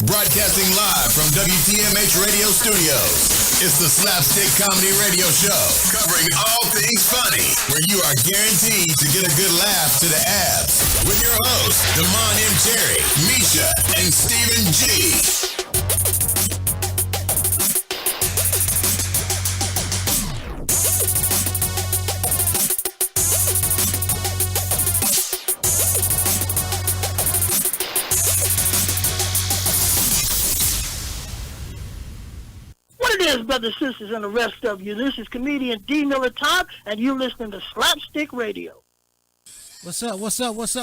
Broadcasting live from WTMH Radio Studios. It's the Slapstik Comedy Radio Show, covering all things funny, where you are guaranteed to get a good laugh to the abs. With your hosts, Damon M. Cherry, MECIA, and Stephen G. Brothers, sisters, and the rest of you. This is comedian D. Miller Top, and you're listening to Slapstik Radio. What's up, world? What's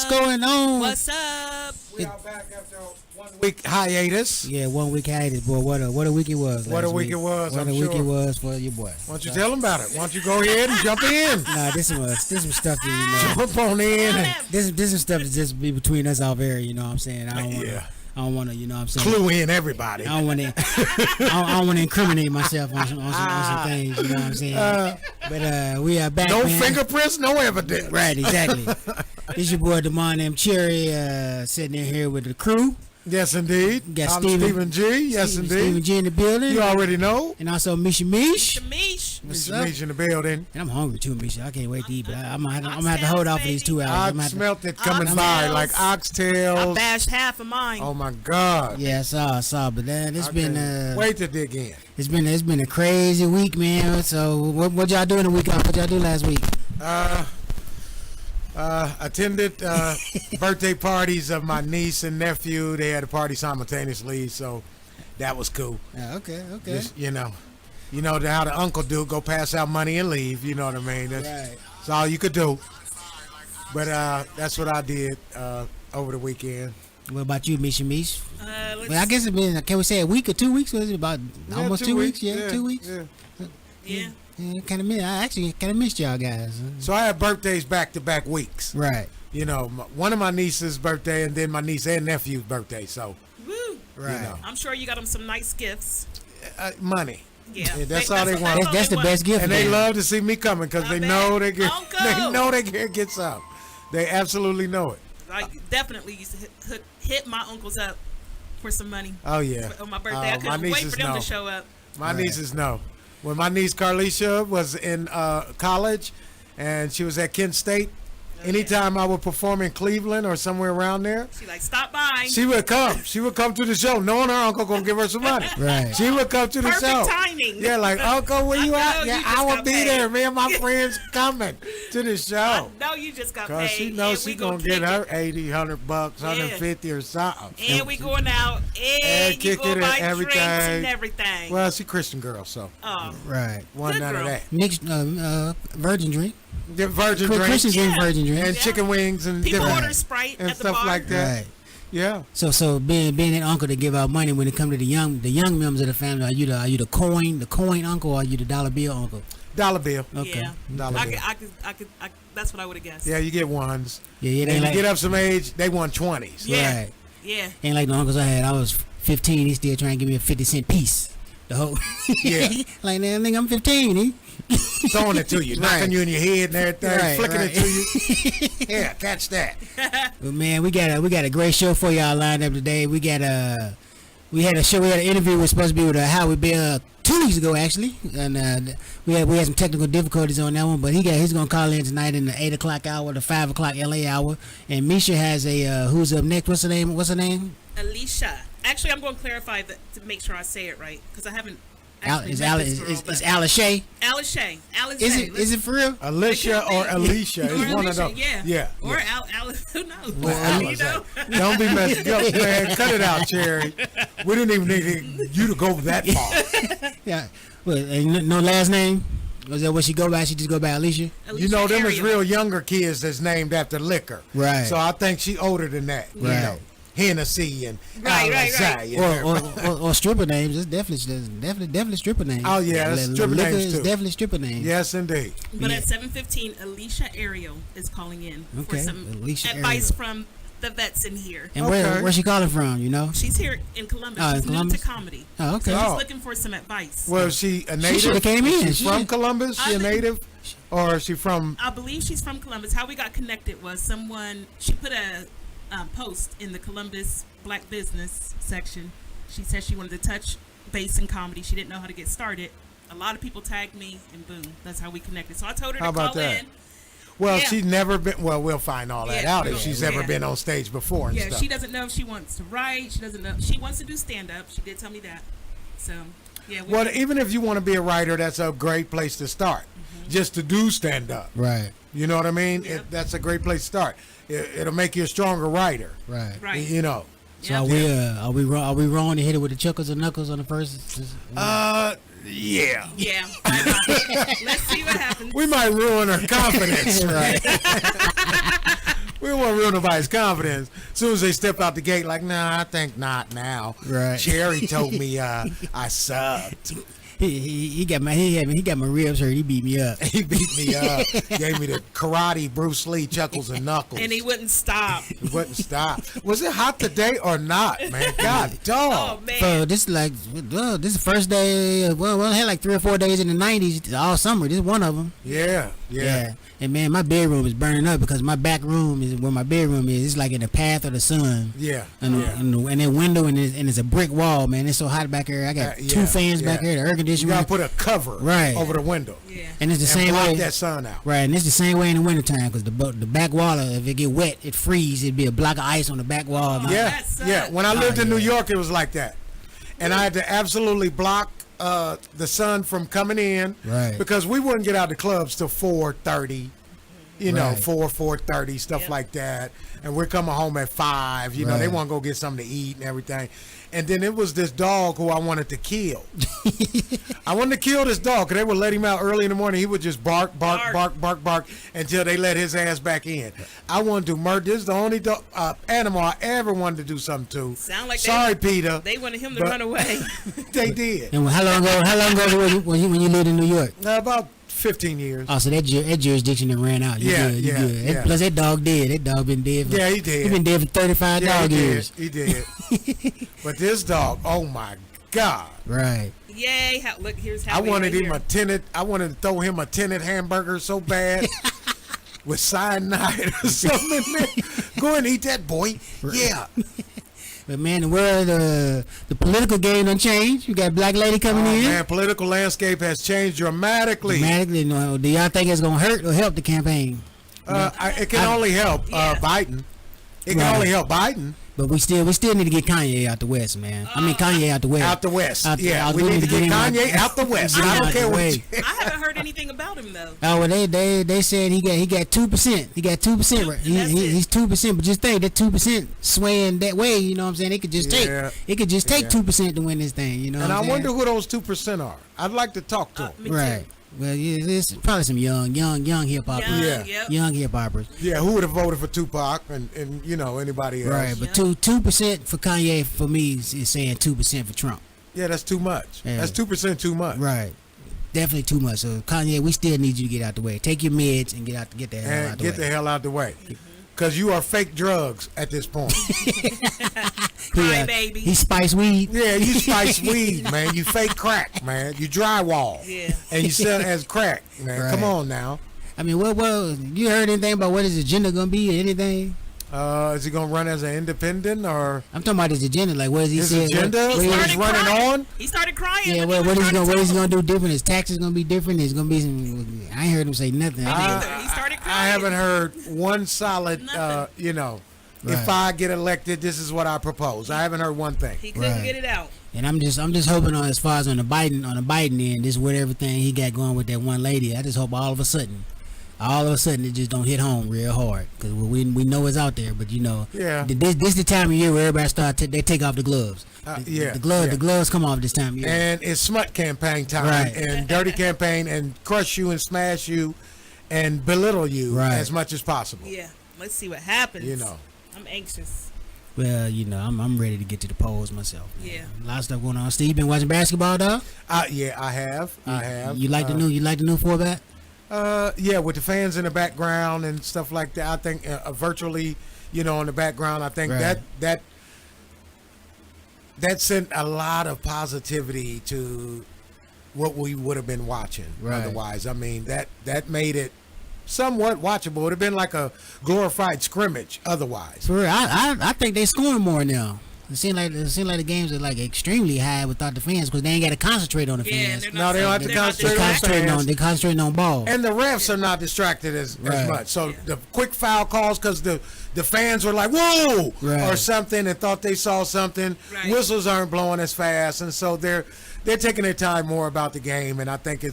going on? What's up? We are back after a 1 week hiatus. Yeah, 1 week hiatus, boy. What a week it was. What a week it was, What I'm a week sure. it was for your boy. Why don't you tell them about it? Why don't you go ahead and jump in? Nah, this some stuff that, Jump on in. this some stuff that just be between us all very, you know what I'm saying? I don't want to, you know what I'm saying? Clue in everybody. I don't want to. I don't want to incriminate myself on some things. You know what I'm saying? But we are back. No man. fingerprints, no evidence. Right, exactly. This your boy Damon M. Cherry sitting in here with the crew. Yes, indeed. You got I'm Stephen G. Yes, indeed. Stephen G in the building. You already know. And also MECH. Shamish. Mr. Meech in the building. And I'm hungry too, Misha. I can't wait to eat, but I'm gonna have to hold off for these 2 hours. I smelt it coming by like oxtails. I bashed half of mine. Oh my God. Yeah, I saw, but it's been wait to dig in. It's been a crazy week, man. So what y'all doing the week off? What y'all do last week? Attended birthday parties of my niece and nephew. They had a party simultaneously, so that was cool. Okay. Just, you know how the uncle do, go pass out money and leave. You know what I mean? That's all you could do. But that's what I did over the weekend. What about you, Misha? Well, I guess it's been, can we say a week or 2 weeks? Was it about almost 2 weeks? Yeah, 2 weeks. Yeah. I actually kind of missed y'all guys. So I had birthdays back-to-back weeks. Right. You know, one of my niece's birthday and then my niece and nephew's birthday. So, Woo. Right. You know. I'm sure you got them some nice gifts. Money. Yeah. That's all they want. That's the best gift. And they love to see me coming because they know they get Uncle. they know they can get some. They absolutely know it. Like, definitely used to hit my uncles up for some money. Oh yeah. On my birthday, I couldn't wait for them to show up. My nieces know. When my niece Carlicia was in college and she was at Kent State, anytime I would perform in Cleveland or somewhere around there, She like, stop by. she would come. She would come to the show, knowing her uncle gonna give her some money. Right. She would come to the Perfect show. timing. Yeah, like, Uncle, where you I at? know Yeah, you just I will got be paid. there. Me and my friends coming to the show. No, you just got Cause paid. she knows she gonna get her 80, 100 bucks, 150 or something. And we going out and you kick go it and buy drinks and everything. everything. Well, she Christian girl, so Oh, Right. one Good none of girl. that. Mixed virgin drink. The virgin drink Christians drink virgin drink. and chicken wings and people different order Sprite and at the stuff bar. like that. Right. Yeah. So being an uncle to give out money when it comes to the young members of the family, are you the coin uncle, or are you the dollar bill uncle? Dollar bill. Okay. Yeah, Dollar I bill. could, that's what I would have guessed. Yeah, you get ones. Yeah, it And ain't you like get up some age, they want 20s. Yeah. right. Yeah. Ain't like the uncles I had. I was 15. He still trying to give me a 50-cent piece. The whole Yeah. like that nigga, I'm 15. He Throwing it to you, knocking Right. you in your head and everything, Right, flicking right. it to you. Yeah, catch that. But man, we got a great show for y'all lined up today. We had an interview was supposed to be with Howard Bell 2 weeks ago actually, and we had some technical difficulties on that one. But he's gonna call in tonight in the 8 o'clock hour, the 5 o'clock LA hour. And Misha has a who's up next? What's her name? Alicia. Actually, I'm going to clarify that to make sure I say it right because I haven't. Is Alice Shay? Alice Shay. Is it for real? Alicia or Alicia is one of those. Yeah. Or yeah. Alice. Who knows? Well, You know? Don't be messing up, man. Cut it out, Cherry. We didn't even need you to go that far. Yeah. Well, and no last name? Was that what she go by? She just go by Alicia? You know, them is Ariel. real younger kids that's named after liquor. Right. So I think she older than that. You Right. know, Hennessy and Right. Alizé and Or stripper names. It's definitely stripper names. Oh, yeah, that's stripper Liquor names, is too. definitely stripper names. Yes, indeed. But Yeah. at 7:15, Alicia Ariel is calling in for Okay, some Alicia advice Ariel. from the vets in here. And Okay. where's she calling from, you know? She's here in Columbus. Oh, in She's Columbus? new to comedy. Oh, okay. So Oh. she's looking for some advice. Well, is she a native? shoulda came in. Is She she from should- Columbus? She a native? Or is she from... I believe she's from Columbus. How we got connected was she put a post in the Columbus Black Business section. She said she wanted to touch base in comedy. She didn't know how to get started. A lot of people tagged me, and boom, that's how we connected. So I told her How to about call that? in. Well, Yeah. she's never been. Well, we'll find all that out if she's ever been on stage before and Yeah, stuff. she doesn't know if she wants to write. She doesn't know. She wants to do stand up. She did tell me that. So, yeah. Well, even if you want to be a writer, that's a great place to start. Just to do stand up. Right. You know what I mean? Yep. That's a great place to start. It'll make you a stronger writer. Right. Right. You know. So are we wrong to hit it with the chuckles or knuckles on the first? Yeah. Yeah. Why not? Let's see what happens. We might ruin her confidence. Right. We don't want to ruin nobody's confidence. As soon as they step out the gate, like, nah, I think not now. Right. Cherry told me I sucked. He got my ribs hurt. He beat me up. He beat me up. Gave me the karate Bruce Lee chuckles and knuckles. And he wouldn't stop. He wouldn't stop. Was it hot today or not, man? God dog. Oh man. So this is like, this is the first day. Well, I had like 3 or 4 days in the 90s all summer. This is one of them. Yeah. And man, my bedroom is burning up because my back room is where my bedroom is. It's like in the path of the sun. Yeah. And that window and it's a brick wall, man. It's so hot back here. I got 2 fans back here. The air You conditioner. gotta put a cover over the window. Yeah. And it's the And same block way. that sun out. Right, and it's the same way in the wintertime because the back wall, if it get wet, it freeze. It'd be a block of ice on the back wall. Yeah, that sucks. yeah. When I lived in yeah. New York, it was like that, and I had to absolutely block the sun from coming in, Right. Because we wouldn't get out the clubs till 4:30, you know, Right. 4:30, stuff like that, and we're coming home at 5. You know, they Right. want to go get something to eat and everything, and then it was this dog who I wanted to kill. I wanted to kill this dog because they would let him out early in the morning. He would just bark until they let his ass back in. I wanted to murder. This is the only animal I ever wanted to do something to. Sound like Sorry, Peter. They wanted him to But- run away. They did. And how long ago when you lived in New York? About 15 years. Oh, so that jurisdiction that ran out. You Yeah, good, you yeah, good. yeah. Plus that dog dead. That dog been dead. Yeah, he did. He been dead for 35 Yeah, dog he years. did. He did. But this dog, oh my God. Right. Yay! Look, here's how I we wanted right him here. I wanted to throw him a tinted hamburger so bad with cyanide or something in there. Go and eat that, boy. Yeah. But man, the world, the political game done changed. You got black lady coming in. Man, political landscape has changed dramatically. Dramatically. Do y'all think it's gonna hurt or help the campaign? It can only help Biden. It can Right. only help Biden. But we still need to get Kanye out the West, man. I mean Kanye out the West. Out the West. Out We need to get him Kanye out the West. Get him I don't out care the what way. you- I haven't heard anything about him though. Oh well, they said he got 2%. He got 2%. Right? That's it. He's 2%. But just think that 2% swaying that way. You know what I'm saying? It could just take 2% to win this thing. You know. And what I I'm wonder saying? who those 2% are. I'd like to talk to them. Me too. Right. Well, yeah, it's probably some young hip hoppers. Young, Yeah. yep. Young hip hoppers. Yeah, who would have voted for Tupac and you know anybody else? Right. But 2% for Kanye for me is saying 2% for Trump. Yeah, that's too much. Yeah. That's 2% too much. Right. Definitely too much. So Kanye, we still need you to get out the way. Take your meds and get the hell And out the get way. the hell out the way. Because you are fake drugs at this point. Cry baby. He spice weed. Yeah, you spice weed, man. You fake crack, man. You drywall. Yeah. And you sell it as crack, man. Right. Come on now. I mean, well, you heard anything about what his agenda gonna be or anything? Is he gonna run as an independent or I'm talking about his agenda. Like, what is he his saying? agenda? What What he- he's running crying. on? He started crying. yeah, when what he is was he trying to gonna tell do different? His taxes gonna be different. There's gonna be some. I ain't heard him say nothing. He started crying. I haven't heard one solid, Nothing. if Right. I get elected, this is what I propose. I haven't heard one thing. He couldn't Right. get it out. And I'm just hoping on as far as on the Biden end, this with everything he got going with that one lady. I just hope all of a sudden it just don't hit home real hard because we know it's out there. But Yeah. this the time of year where everybody they take off the gloves. Yeah, the gloves come off this time of year. And it's smut campaign time Right. and dirty campaign and crush you and smash you and belittle you Right. as much as possible. Yeah. Let's see what happens. I'm anxious. Well, I'm ready to get to the polls myself. Man. Yeah. A lot of stuff going on. Steve, you been watching basketball, dog? Yeah, I have. You like the new format? Yeah, with the fans in the background and stuff like that. I think virtually, in the background. I think Right. that sent a lot of positivity to what we would have been watching Right. otherwise. I mean, that made it somewhat watchable. It would have been like a glorified scrimmage otherwise. For real, I think they scoring more now. It seems like the games are like extremely high without the fans because they ain't got to concentrate on the fans. No, they don't have to concentrate on the fans. They concentrating on ball. And the refs are not distracted as much. So the quick foul calls because the fans were like, whoa, or something and thought they saw something. Right. Whistles aren't blowing as fast. And so they're taking their time more about the game. And I think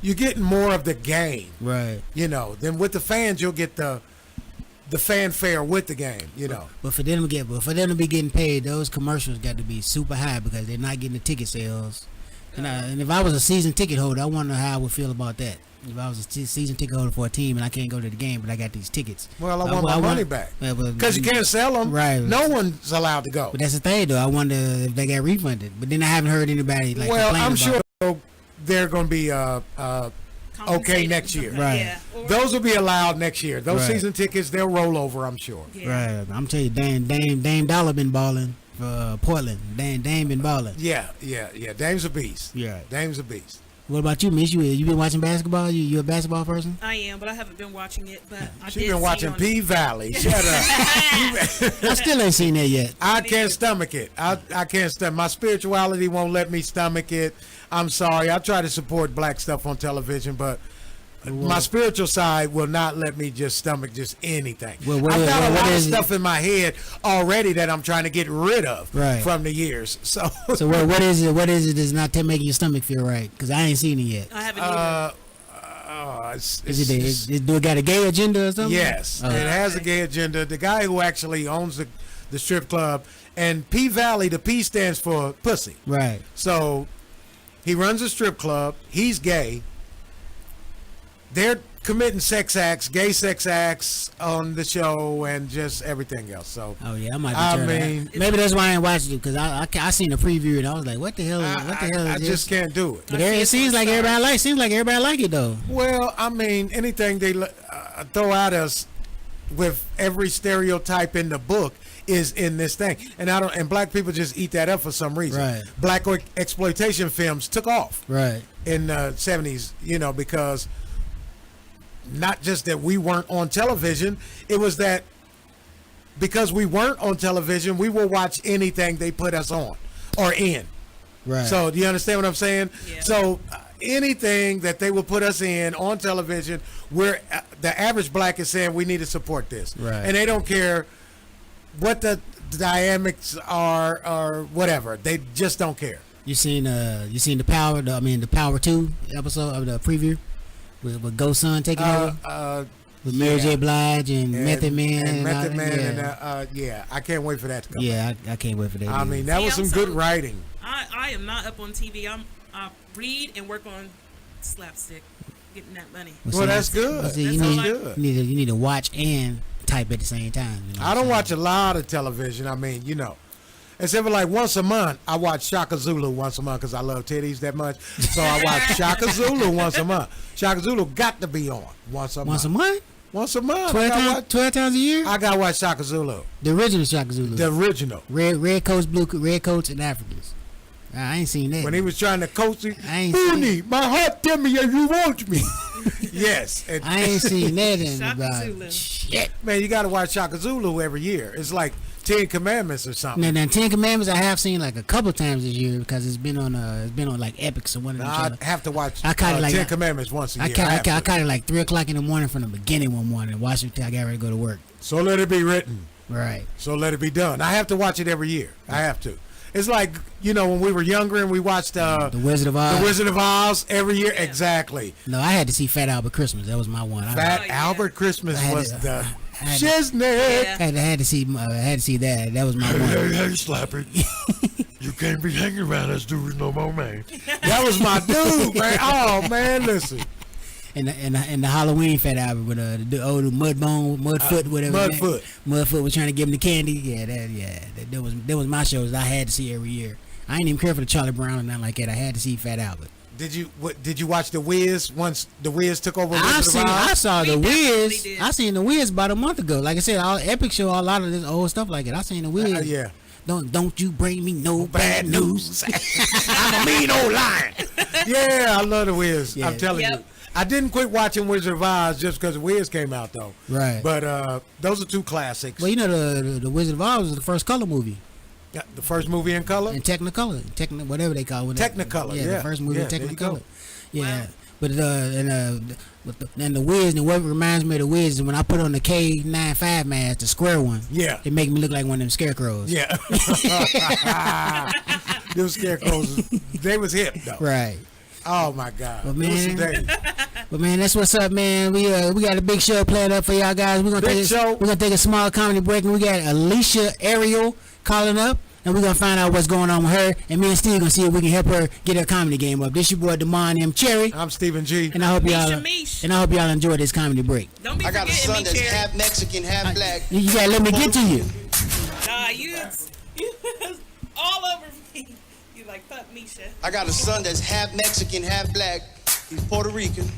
you're getting more of the game. Right. You know, then with the fans, you'll get the fanfare with the game, you know. But for them to be getting paid, those commercials got to be super high because they're not getting the ticket sales. And if I was a season ticket holder, I wonder how I would feel about that. If I was a season ticket holder for a team and I can't go to the game, but I got these tickets. Well, I want my money back because you can't sell them. Right. No one's allowed to go. But that's the thing, though. I wonder if they got refunded. But then I haven't heard anybody like. Well, I'm about sure they're going to be okay next year. Right. Yeah. Those will be allowed next year. Those season tickets, they'll roll over, I'm sure. Yeah. Right. I'm telling you, Dame Dollar been balling for Portland. Dame been balling. Yeah. Dame's a beast. Yeah. Dame's a beast. What about you, Miss? You been watching basketball? You a basketball person? I am, but I haven't been watching it. But She's been watching P Valley. Shut up. I still ain't seen that yet. I can't stomach it. I can't stomach. My spirituality won't let me stomach it. I'm sorry. I try to support black stuff on television, but my spiritual side will not let me just stomach just anything. I've got a lot of stuff in my head already that I'm trying to get rid of from the years. So what is it? What is it that's not making your stomach feel right? Because I ain't seen it yet. I haven't either. Do it got a gay agenda or something? Yes, it has a gay agenda. The guy who actually owns the strip club, and P Valley, the P stands for pussy. Right. So he runs a strip club. He's gay. They're committing gay sex acts on the show and just everything else. So I might be maybe that's why I ain't watching it because I seen the preview and I was like, what the hell? What the hell is I this? just can't do it. But it seems like everybody like it though. Well, I mean, anything they throw at us with every stereotype in the book is in this thing, and black people just eat that up for some reason. Right. Black exploitation films took off. Right. In the 70s, because. Not just that we weren't on television, it was that because we weren't on television, we will watch anything they put us on or in. Right. So do you understand what I'm saying? Yeah. So anything that they will put us in on television, where the average black is saying we need to support this. Right. And they don't care what the dynamics are or whatever. They just don't care. You seen the Power 2 episode of the preview? With Go Son taking over? With Mary J. Blige and Method Man. And Method Man. I can't wait for that to come back. I can't wait for that. I mean, that was some good writing. I am not up on TV. I read and work on Slapstik, getting that money. Well, that's good. You need to watch and type at the same time. I don't watch a lot of television. I mean, except for like once a month, I watch Shaka Zulu once a month because I love titties that much. So I watch Shaka Zulu once a month. Shaka Zulu got to be on once a month. Once a month? Once a month. 12 times a year? I got to watch Shaka Zulu. The original Shaka Zulu. The original. Red coats, and Africans. I ain't seen that. When he was trying to coach it, I ain't seen my heart tell me if you want me. Yes. I ain't seen that in about Zulu. shit. Man, you got to watch Shaka Zulu every year. It's like 10 Commandments or something. Now 10 Commandments I have seen like a couple times this year because it's been on like Epics or one of them. I have to watch 10 Commandments once a year. I caught it like 3 o'clock in the morning from the beginning one morning and watched it till I got ready to go to work. So let it be written. Right. So let it be done. I have to watch it every year. I have to. It's like, when we were younger and we watched The Wizard of Oz. The Wizard of Oz every year. Yeah. Exactly. No, I had to see Fat Albert Christmas. That was my one. Albert Christmas was the shiznit. I had to see that. That was my one. Hey, Slapper. You can't be hanging around us dudes no more, man. That was my dude, man. Oh, man, listen. And the Halloween Fat Albert with the old Mudfoot, whatever. Mudfoot was trying to give him the candy. That was my shows I had to see every year. I ain't even care for the Charlie Brown or nothing like that. I had to see Fat Albert. Did you watch The Wiz once The Wiz took over? I saw The Wiz. I seen The Wiz about a month ago. Like I said, Epic show a lot of this old stuff like it. I seen The Wiz. Yeah. Don't you bring me no bad news. I'm a mean old lion. Yeah, I love The Wiz. Yeah. I'm telling you. I didn't quit watching Wizard of Oz just because Wiz came out though. Right. But those are two classics. Well, you know the Wizard of Oz was the first color movie. Yeah, the first movie in color. In Technicolor, whatever they call it. Technicolor. Yeah, the first movie in there you go. Technicolor. Yeah. Wow. But and the Wiz, and what reminds me of the Wiz is when I put on the K95 mask, the square one. Yeah. It make me look like one of them scarecrows. Yeah. Those scarecrows, they was hip though. Right. Oh my God. But man, that's what's up, man. We got a big show planned up for y'all guys. We're gonna take a small comedy break, and we got Alicia Ariel calling up. And we're going to find out what's going on with her. And me and Steve going to see if we can help her get her comedy game up. This your boy, Damon M. Cherry. I'm Stephen G. And I hope y'all enjoy this comedy break. Don't be I got a son that's Cherry. half Mexican, half black. You got to let me get to you. Nah, you all over me. You like, fuck Misha. I got a son that's half Mexican, half black. He's Puerto Rican.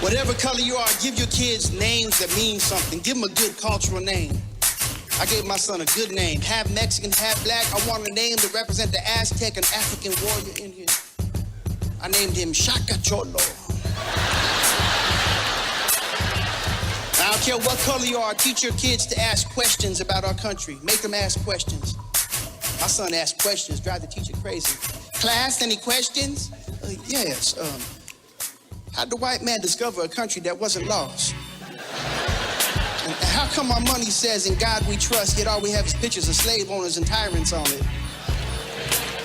Whatever color you are, give your kids names that mean something. Give them a good cultural name. I gave my son a good name, half Mexican, half black. I want a name to represent the Aztec and African warrior in here. I named him Shaka Cholo. I don't care what color you are, teach your kids to ask questions about our country. Make them ask questions. My son asked questions, drive the teacher crazy. Class, any questions? Yes. How did the white man discover a country that wasn't lost? And how come our money says in God we trust, yet all we have is pictures of slave owners and tyrants on it?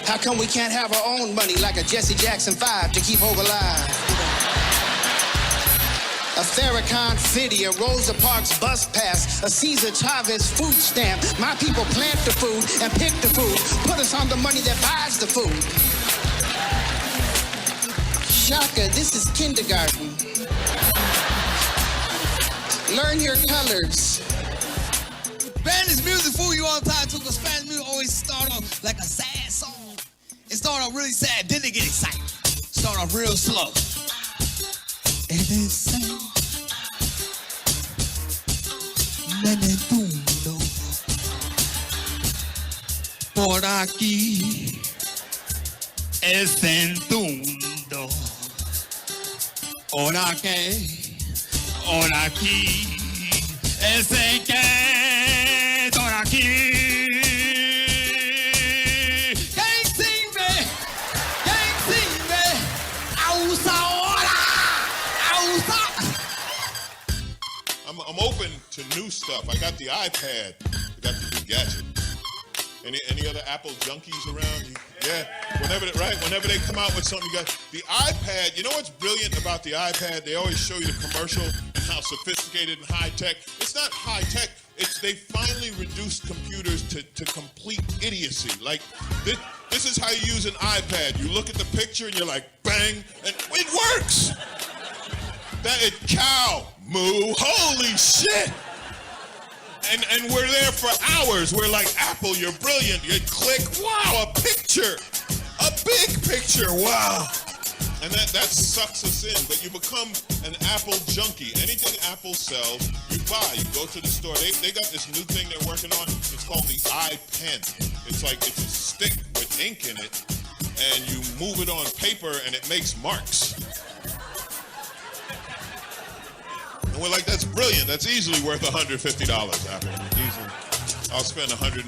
How come we can't have our own money like a Jesse Jackson 5 to keep hope alive? A Farrakhan fitty, a Rosa Parks bus pass, a Cesar Chavez food stamp. My people plant the food and pick the food. Put us on the money that buys the food. Shaka, this is kindergarten. Learn your colors. Spanish music fool you all the time too, because Spanish music always start off like a sad song. It start off really sad, then they get excited. Start off real slow. Por aquí es el mundo. Ahora que ahora aquí, ese que ahora aquí. Quem se ve, ausa ahora, ausa. I'm open to new stuff. I got the iPad. I got the new gadget. Any other Apple junkies around? Yeah. Whenever they come out with something, you got the iPad. You know what's brilliant about the iPad? They always show you the commercial and how sophisticated and high tech. It's not high tech. They finally reduced computers to complete idiocy. Like this is how you use an iPad. You look at the picture and you're like, bang, and it works. Cow, moo, holy shit. And we're there for hours. We're like, Apple, you're brilliant. You click, wow, a picture. A big picture, wow. And that sucks us in. But you become an Apple junkie. Anything Apple sells, you buy. You go to the store. They got this new thing they're working on. It's called the iPen. It's a stick with ink in it. And you move it on paper and it makes marks. And we're like, that's brilliant. That's easily worth $150, Apple. Easily. I'll spend $150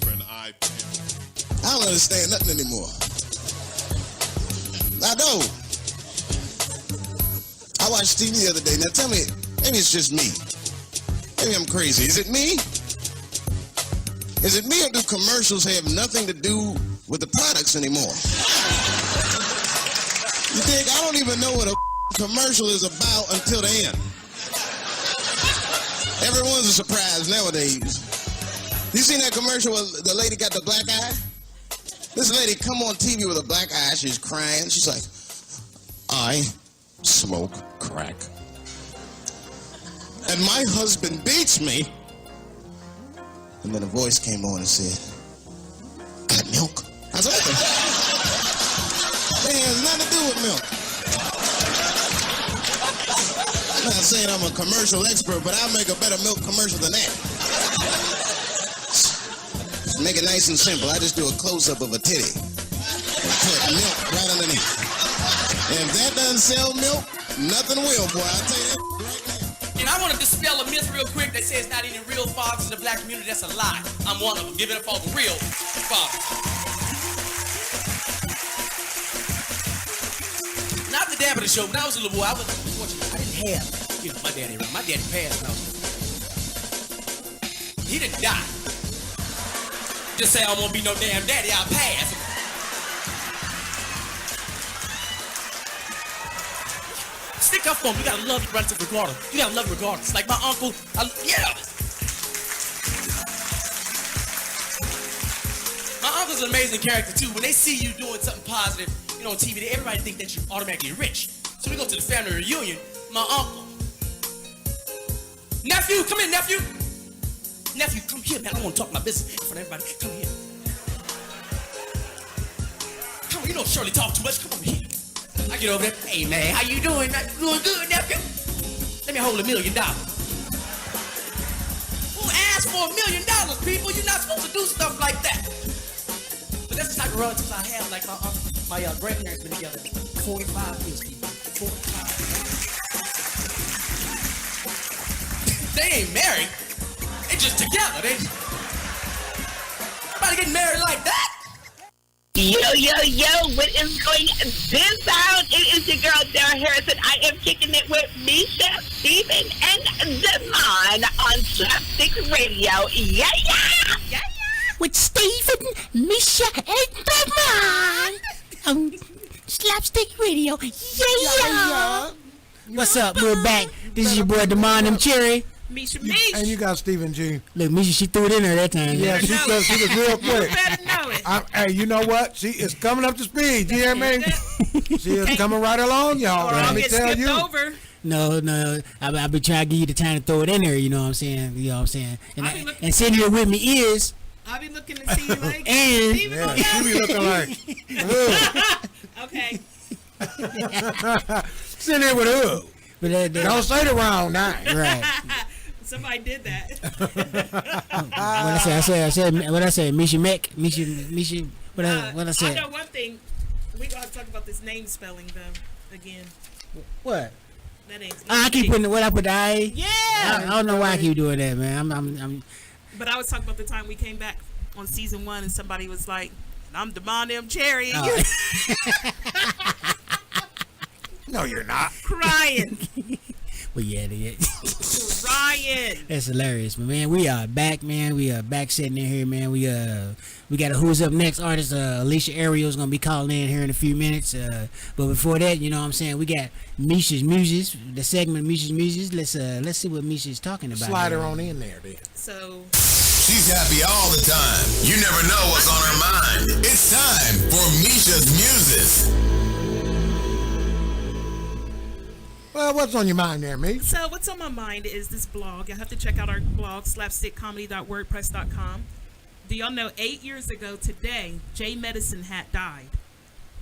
for an iPad. I don't understand nothing anymore. I don't. I watched TV the other day. Now tell me, maybe it's just me. Maybe I'm crazy. Is it me? Is it me, or do commercials have nothing to do with the products anymore? You think I don't even know what a commercial is about until the end. Everyone's a surprise nowadays. You seen that commercial where the lady got the black eye? This lady come on TV with a black eye. She's crying. She's like, I smoke crack. And my husband beats me. And then a voice came on and said, got milk? I said, what the? It has nothing to do with milk. I'm not saying I'm a commercial expert, but I'll make a better milk commercial than that. Just make it nice and simple. I just do a close-up of a titty and put milk right underneath. If that doesn't sell milk, nothing will, boy. I'll tell you that right now. And I want to dispel a myth real quick that says not any real fathers in the black community. That's a lie. I'm one of them. Give it up for the real fathers. Not the dad of the show. When I was a little boy, I was unfortunate. I didn't have, my daddy around. My daddy passed when I was little. He didn't die. Just say I won't be no damn daddy. I'll pass. Stick up for him. You gotta love your relative regardless. You gotta love regardless. Like my uncle, yeah. My uncle's an amazing character too. When they see you doing something positive, on TV, everybody think that you're automatically rich. So we go to the family reunion. My uncle, nephew, come here, nephew. Nephew, come here, man. I want to talk my business in front of everybody. Come here. Come on, you don't Shirley talk too much. Come over here. I get over there. Hey, man, how you doing? Doing good, nephew? Let me hold $1 million. Who asked for $1 million, people? You're not supposed to do stuff like that. But that's the type of relatives I have. Like my grandparents been together 45 years, people. 45. They ain't married. They just together. Nobody getting married like that. Yo, what is going this out? It is your girl, Sarah Harrison. I am kicking it with MECIA, Steven, and Demond on Slapstik Radio. Yeah. With Steven, MECIA, and Demond on Slapstik Radio. Yeah. What's up? We're back. This is your boy, Demond and Cherry. MECIA. And you got Stephen G. Look, MECIA, she threw it in there that time. Yeah, she was real quick. You better know it. Hey, you know what? She is coming up to speed. You hear me? She is coming right along, y'all. Let me tell you. Over. No, I've been trying to give you the time to throw it in there. You know what I'm saying? And sitting here with me is. I'll be looking to see you like. And she be looking like. Okay. Sitting here with who? But don't say the wrong name. Right. Somebody did that. What I say? MECIA MECH. What I say? I know one thing. We gotta talk about this name spelling though again. What? That ain't. I keep putting what I put the I. Yeah. I don't know why I keep doing that, man. I'm. But I was talking about the time we came back on season 1 and somebody was like, "I'm Demond M. Cherry." Oh. No, you're not. Crying. Well, yeah. Crying. That's hilarious, but man, we are back, man. We are back sitting in here, man. We got a Who's Up Next artist, Alicia Ariel's gonna be calling in here in a few minutes. But before that, you know what I'm saying, we got MECIA's Muses, the segment MECIA's Muses. Let's see what MECIA's talking about. Slide her on in there, then. So she's happy all the time. You never know what's on her mind. It's time for MECIA's Muses. Well, what's on your mind there, mate? So what's on my mind is this blog. I have to check out our blog, slapstickcomedy.wordpress.com. Do y'all know 8 years ago today, Jay Medicine Hat died.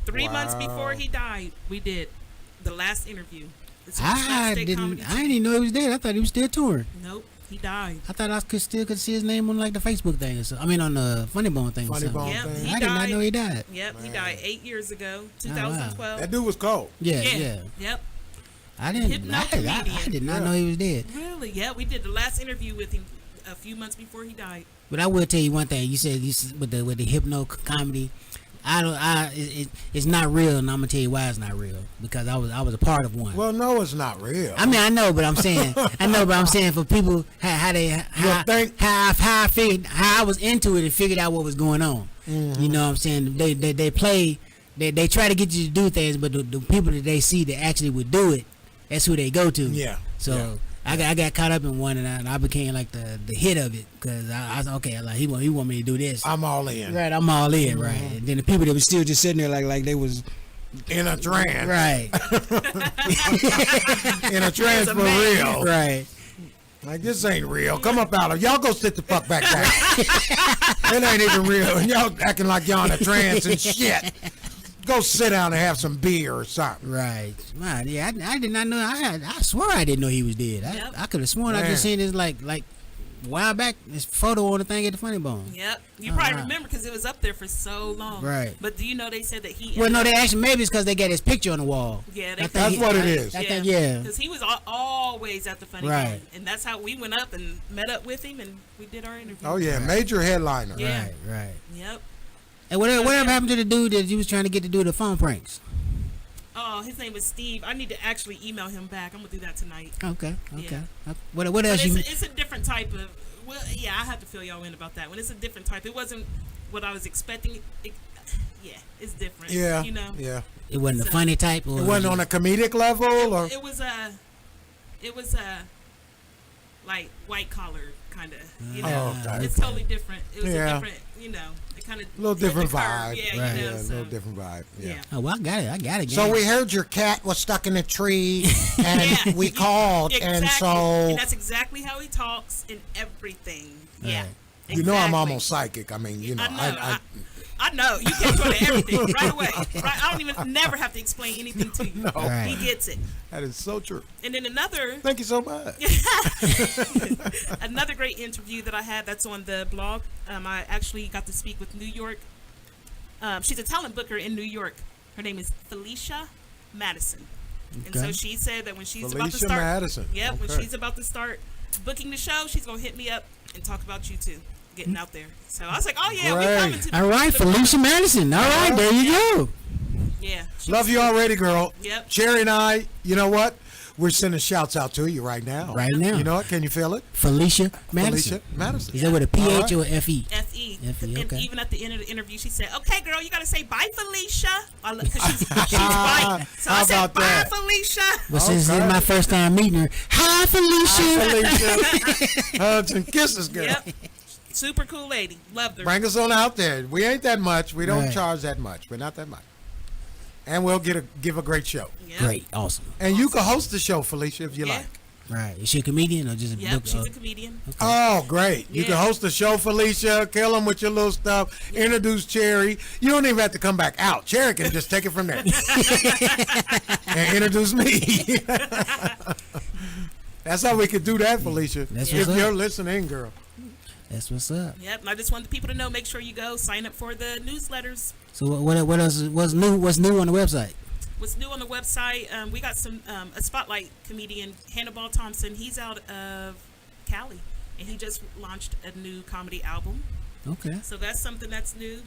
3 months before he died, we did the last interview. I didn't even know he was dead. I thought he was still touring. Nope, he died. I thought I could see his name on like the Facebook thing or something. I mean on the Funny Bone thing. Funny Bone Yep, thing. I did not know he died. Yep, Man. he died 8 years ago, wow. 2012. That dude was cold. Yeah. Yep. I did not know he was dead. Really? Yeah, we did the last interview with him a few months before he died. But I will tell you one thing. You said with the hypno comedy, it's not real, and I'm gonna tell you why it's not real, because I was a part of one. Well, no, it's not real. I mean, I know, but I'm saying for people how I was into it and figured out what was going on. Mm-hmm. You know what I'm saying? They try to get you to do things, but the people that they see that actually would do it, that's who they go to. Yeah. So yeah. I got caught up in one, and I became like the hit of it, because I was okay. Like he want me to do this. I'm all in. Right, I'm all in. Mm-hmm. Right, and then the people that were still just sitting there like they was in a trance. Right. In a trance for real. Right. Like, this ain't real. Come up out of y'all. Go sit the fuck back down. It ain't even real. And y'all acting like y'all in a trance and shit. Go sit down and have some beer or something. Right. Man, yeah, I did not know. I swear I didn't know he was dead. I could have sworn I just seen this like a while back. This photo on the thing at the Funny Bone. Yep. You probably remember because it was up there for so long. Right. But do you know they said that he... Well, no, they actually, maybe it's because they got his picture on the wall. Yeah, that's what it is. I think, yeah. Because he was always at the Funny Bone. And that's how we went up and met up with him and we did our interview. Oh, yeah. Major headliner. Yeah. Right. Yep. And whatever happened to the dude that you was trying to get to do the phone pranks? Oh, his name was Steve. I need to actually email him back. I'm gonna do that tonight. Okay. Yeah. What else? It's a different type of. Well, yeah, I have to fill y'all in about that one. It's a different type. It wasn't what I was expecting. Yeah, it's different. Yeah. You know. Yeah. It wasn't a funny type. Or it wasn't on a comedic level, or it was like white collar kind of. You know, it's totally different. It was a different. You know. Kind of a little different vibe. Yeah, right. You know, a little different vibe. Yeah. Oh, well, I got it. So we heard your cat was stuck in a tree, and we called, and so. And that's exactly how he talks in everything. Yeah. Exactly. You know I'm almost psychic. I mean, you know. I know. You can go to everything right away. Right? I don't even never have to explain anything to you. No. Right. He gets it. That is so true. And then another. Thank you so much. Another great interview that I had that's on the blog. I actually got to speak with New York. She's a talent booker in New York. Her name is Felicia Madison. Okay. And so she said that when she's about to start. Madison. Yeah, when she's about to start booking the show, she's going to hit me up and talk about you too. Getting out there. So I was like, oh yeah, we're coming to the. All right, Felicia Madison. All right, there you go. Yeah. Love you already, girl. Yep. Cherry and I, you know what? We're sending shouts out to you right now. Right now. You know what? Can you feel it? Felicia Madison. Felicia Madison. Is that with a PH or FE? FE. Okay. And even at the end of the interview, she said, okay, girl, you got to say bye, Felicia. Because she's white. So I said, bye, Felicia. Well, since this is my first time meeting her, hi, Felicia. Hi, Felicia. Hugs and kisses, girl. Yep. Super cool lady. Loved her. Bring us on out there. We ain't that much. We don't charge that much. We're not that much. And we'll give a great show. Yep. Great. Awesome. And you can host the show, Felicia, if you like. Right. Is she a comedian or just a Yep, she's a comedian. Okay. Oh, great. You can host the show, Felicia. Kill them with your little stuff. Introduce Cherry. You don't even have to come back out. Cherry can just take it from there. And introduce me. That's how we could do that, Felicia. That's if what's you're up. listening, girl. That's what's up. Yep, and I just want the people to know, make sure you go sign up for the newsletters. So what else? What's new on the website? What's new on the website? We got some a spotlight comedian, Hannibal Thompson. He's out of Cali, and he just launched a new comedy album. Okay. So that's something that's new.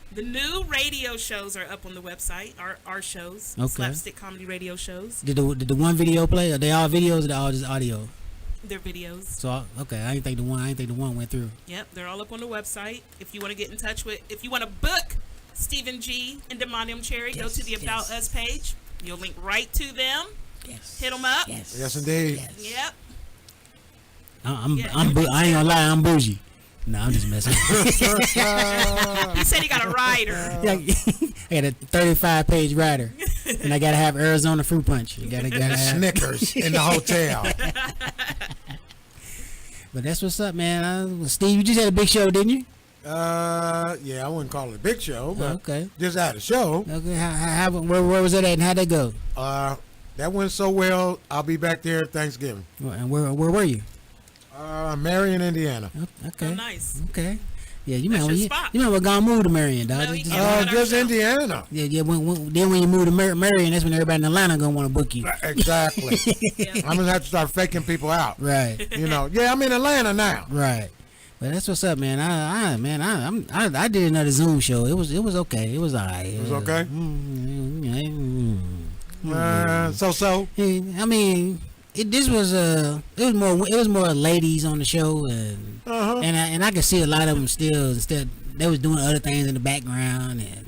The new radio shows are up on the website. Our shows, Okay. Slapstik comedy radio shows. Did the one video play? Are they all videos or they all just audio? They're videos. So okay, I didn't think the one went through. Yep, they're all up on the website. If you want to get in touch with, if you want to book Stephen G and Demonium Cherry, go to the About Us page. You'll link right to them. Yes. Hit them up. Yes, indeed. Yep. I ain't gonna lie, I'm bougie. No, I'm just messing. He said he got a rider. I got a 35-page rider, and I gotta have Arizona fruit punch. You gotta have Snickers in the hotel. But that's what's up, man. Steve, you just had a big show, didn't you? Yeah, I wouldn't call it a big show, but okay. Just had a show. Okay, where was it at, and how'd that go? That went so well. I'll be back there at Thanksgiving. And where were you? Marion, Indiana. Okay. Oh, nice. Okay. Yeah, you That's remember your spot. you remember gonna move to Marion, dog. No, he Just Indiana. Yeah. When you move to Marion, that's when everybody in Atlanta gonna want to book you. Exactly. I'm gonna have to start faking people out. Right. You know. Yeah, I'm in Atlanta now. Right. But that's what's up, man. I did another Zoom show. It was okay. It was alright. It was okay. So. I mean, it was more ladies on the show, and and I could see a lot of them still they was doing other things in the background, and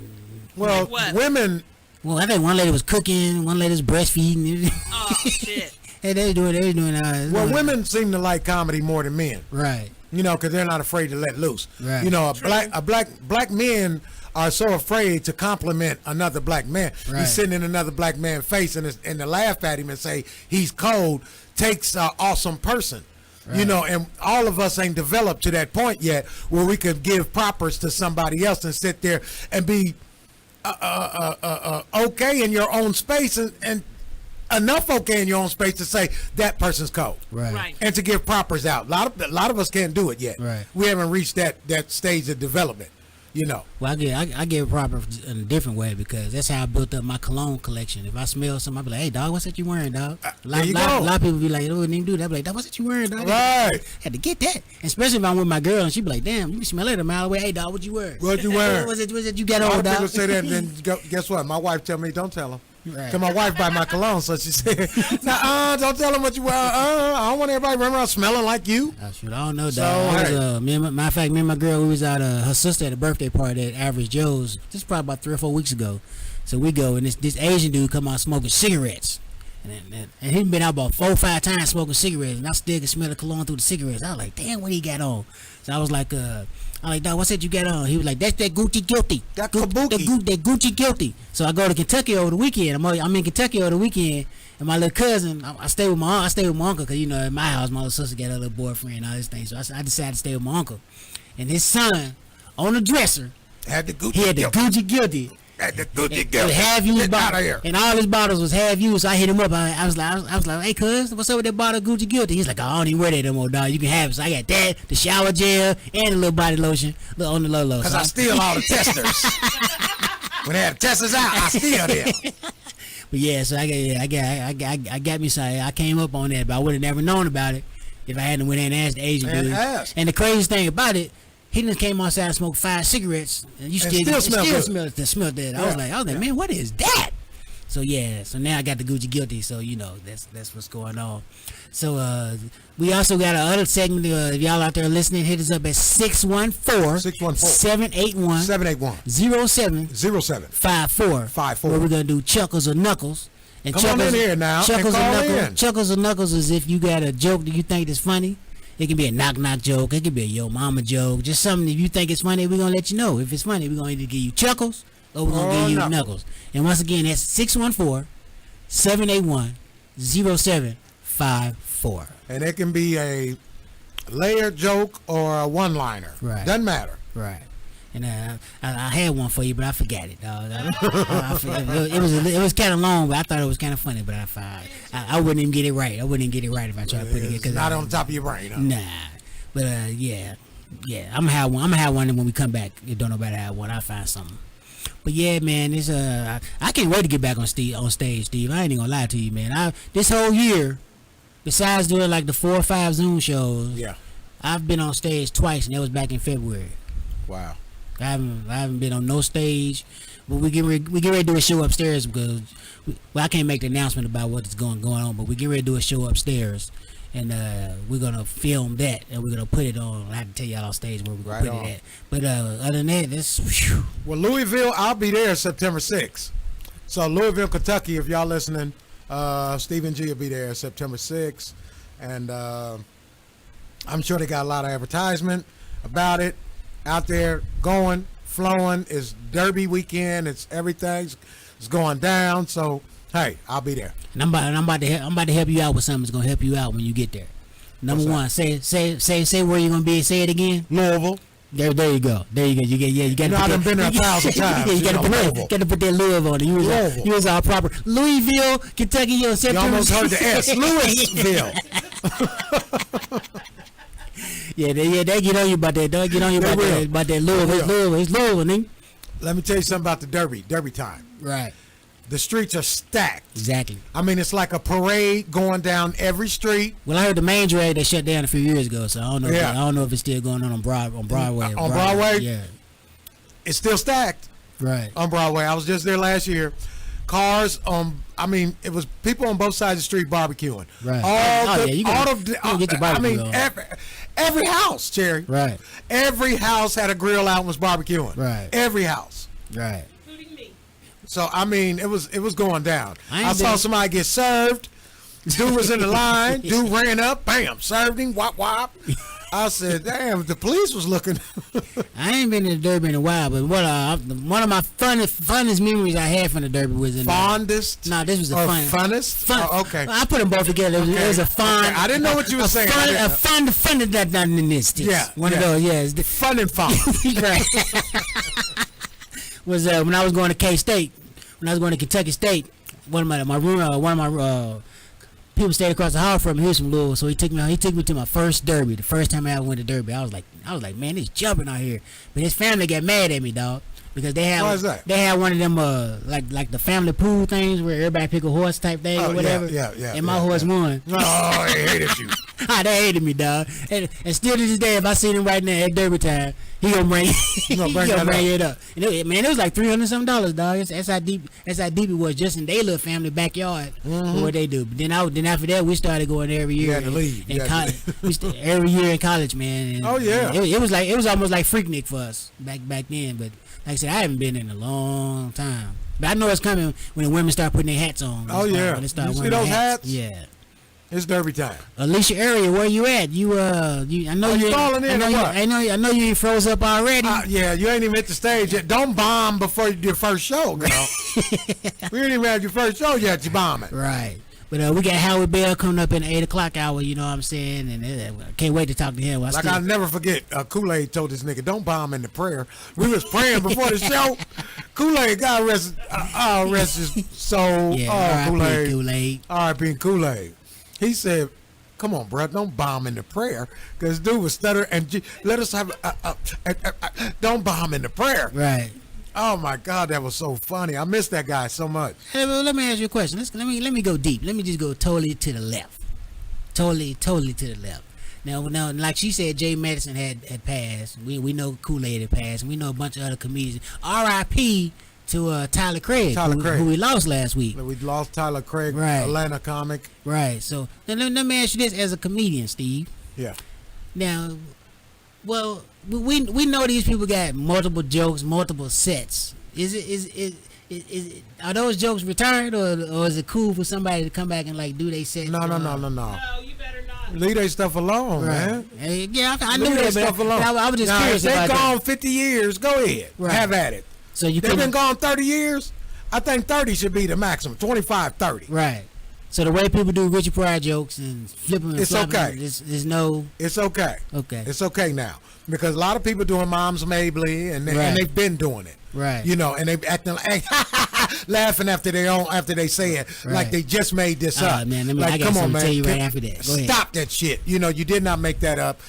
Like women. Well, I think one lady was cooking, one lady was breastfeeding. Oh shit. Hey, they was doing. Well, women seem to like comedy more than men. Right. You know, because they're not afraid to let loose. Right. You know, black men are so afraid to compliment another black man. Right. You sitting in another black man's face and to laugh at him and say he's cold takes an awesome person. Right. You know, and all of us ain't developed to that point yet where we could give propers to somebody else and sit there and be okay in your own space and enough okay in your own space to say that person's cold. Right. And to give propers out. A lot of us can't do it yet. Right. We haven't reached that stage of development. Well, I give a proper in a different way because that's how I built up my cologne collection. If I smell something, I be like, "Hey, dog, what's that you wearing, dog?" A lot of people be like, "They wouldn't even do that." I be like, "Dog, what's that you wearing, dog?" Right. Had to get that, especially if I'm with my girl and she be like, "Damn, you can smell it a mile away." "Hey, dog, what you wearing?" What you wearing? What's it you got A lot on, of dog? people say that, and then guess what? My wife tell me, don't tell them. Right. Cause my wife buy my cologne, so she said, don't tell them what you wear. I don't want everybody running around smelling like you. Shoot, I don't know, dog. So, Matter of fact, me and my girl, we was at her sister at a birthday party at Average Joe's. This is probably about 3 or 4 weeks ago. So we go, and this Asian dude come out smoking cigarettes. And he been out about 4 or 5 times smoking cigarettes, and I still can smell the cologne through the cigarettes. I was like, damn, what he got on? So I was like, dog, what's that you got on? He was like, that's that Gucci Guilty. That Kabuki. That Gucci Guilty. So I go to Kentucky over the weekend. I'm in Kentucky over the weekend, and my little cousin, I stay with my uncle, because, in my house, my little sister got a little boyfriend and all this thing. So I decided to stay with my uncle. And his son, on the dresser, had the Gucci Guilty. Had the Gucci Guilty. Half used Get out of bottle, here. and all his bottles was half used. So I hit him up. I was like, hey, cuz, what's up with that bottle of Gucci Guilty? He's like, I don't even wear that no more, dog. You can have it. So I got that, the shower gel, and a little body lotion on the low. Because I steal all the testers. When they had the testers out, I steal them. But yeah, so I got me. So I came up on that, but I would have never known about it if I hadn't went in and asked the Asian dude. And the craziest thing about it, he just came outside and smoked 5 cigarettes, and you still smell that. I was like, man, what is that? So yeah, so now I got the Gucci Guilty. So that's what's going on. So we also got our other segment. If y'all out there listening, hit us up at 614-781-0754. 0754. Where we're gonna do chuckles or knuckles. And Come on in here now. Chuckles or knuckles is if you got a joke that you think is funny. It can be a knock-knock joke. It can be a yo mama joke. Just something, if you think it's funny, we're going to let you know. If it's funny, we're going to either give you chuckles or we're going to give you knuckles. And once again, that's 614-781-0754. And it can be a layered joke or a one-liner. Right. Doesn't matter. Right. And I had one for you, but I forgot it, dog. It was kind of long, but I thought it was kind of funny. But I wouldn't even get it right. I wouldn't even get it right if I tried to put it. It's not on the top of your brain. Huh? Nah. But yeah. I'm gonna have one. I'm gonna have one when we come back. If don't nobody have one, I'll find something. But yeah, man, it's I can't wait to get back on stage, Steve. I ain't even gonna lie to you, man. This whole year, besides doing like the 4 or 5 Zoom shows, I've been on stage twice, and that was back in February. Wow. I haven't been on no stage, but we get ready to do a show upstairs because I can't make the announcement about what's going on, but we get ready to do a show upstairs, and we're gonna film that and we're gonna put it on. I have to tell y'all on stage where we're gonna put it at. But other than that, well, Louisville, I'll be there September 6th. So Louisville, Kentucky, if y'all listening, Stephen G will be there September 6th, and I'm sure they got a lot of advertisement about it. Out there going, flowing. It's Derby weekend. It's everything's going down. So hey, I'll be there. And I'm about to help you out with something that's gonna help you out when you get there. Number one, say where you're gonna be. Say it again. Louisville. There you go. You got. I've been there 1,000 times. You got to put that Louisville on it. You was all proper. Louisville, Kentucky. You almost heard the S. Louisville. Yeah, they get on you about that. They get on you about that Louisville. It's Louisville, nigga. Let me tell you something about the Derby time. Right. The streets are stacked. Exactly. I mean, it's like a parade going down every street. Well, I heard the main drag they shut down a few years ago, so I don't know. I don't know if it's still going on Broadway. On Broadway, yeah, it's still stacked. Right. On Broadway, I was just there last year. Cars, I mean, it was people on both sides of the street barbecuing. Right. Every house, Cherry. Right. Every house had a grill out and was barbecuing. Right. Every house. Right. Including me. So I mean, it was going down. I saw somebody get served. Dude was in the line. Dude ran up, bam, served him. Wop wop. I said, damn, the police was looking. I ain't been to the Derby in a while, but one of my funnest memories I had from the Derby was in fondest. No, this was a funnest. Oh, okay, I put them both together. It was a fun. Okay. I didn't know what you were saying. A fun that done in this. Yeah, one of those. Yeah, it's fun and fun. Right. Was when I was going to K-State. When I was going to Kentucky State. one of my people stayed across the hall from me. He was from Louisville, so he took me to my first derby. The first time I ever went to derby, I was like, man, it's jumping out here. But his family got mad at me, dog, because they had one of them like the family pool things where everybody pick a horse type thing or whatever. Yeah. And my horse won. Oh, they hated you. They hated me, dog. And still to this day, if I see him right now at derby time, he gonna bring it up. And it was like $300-something, dog. That's how deep it was, just in their little family backyard. What they do. But then after that, we started going every year. You had to leave. In college, every year in college, man. And, it was almost like Freaknik for us back then. But like I said, I haven't been in a long time. But I know it's coming when the women start putting their hats on. When they start you see wearing those hats? hats? Yeah. It's derby time. Alicia area, where you at? I know you calling in or what? I know you ain't froze up already. Yeah, you ain't even hit the stage yet. Don't bomb before you do your first show, girl. We ain't even had your first show yet. You bombing. Right. But we got Howard Bell coming up in the 8 o'clock hour. You know what I'm saying? And I can't wait to talk to him. I'll never forget. Kool-Aid told this nigga, "Don't bomb in the prayer." We was praying before the show. Kool-Aid, God rest his soul. Yeah, Kool-Aid. R.I.P. Kool-Aid. He said, "Come on, bro, don't bomb in the prayer," because dude was stuttering and let us have don't bomb in the prayer. Right. Oh my God, that was so funny. I miss that guy so much. Hey, well, let me ask you a question. Let me go deep. Let me just go totally to the left. Totally to the left. Now, like she said, Jay Madison had passed. We know Kool-Aid had passed. And we know a bunch of other comedians. R.I.P. to Tyler Craig, who we lost last week. We lost Tyler Craig, right. Atlanta comic. Right. So let me ask you this as a comedian, Steve. Yeah. Now, well, we know these people got multiple jokes, multiple sets. Are those jokes retired, or is it cool for somebody to come back and like do they set? No. No, you better not. Leave their stuff alone, man. Yeah, I knew that stuff alone. I was just curious if about they gone that. 50 years, go ahead. Right. Have at it. So they've been gone 30 years. I think 30 should be the maximum. 25, 30. Right. So the way people do Richard Pryor jokes and flip them and it's flop okay. them, it's no. It's okay. Okay. It's okay now because a lot of people doing Moms Mabley and they've been doing it. Right. You know, and they acting like laughing after they say it like they just made this up. Man, like, I got something to tell you right after that. Go ahead. Stop that shit. You know, you did not make that up.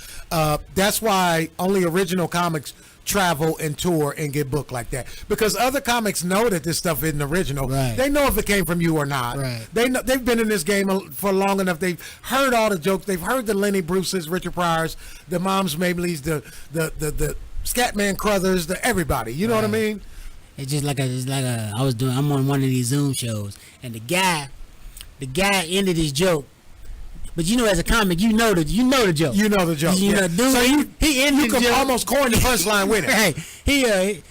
That's why only original comics travel and tour and get booked like that, because other comics know that this stuff isn't original. Right. They know if it came from you or not. Right. They know, they've been in this game for long enough. They've heard all the jokes. They've heard the Lenny Bruce's, Richard Pryor's, the Moms Mableys, the Scatman Crothers, the everybody. You know what I mean? It's just like I'm on one of these Zoom shows, and the guy ended his joke. But you know, as a comic, you know the joke. You know the joke. You know, dude, so he ended you could almost coin the punchline with it. Right.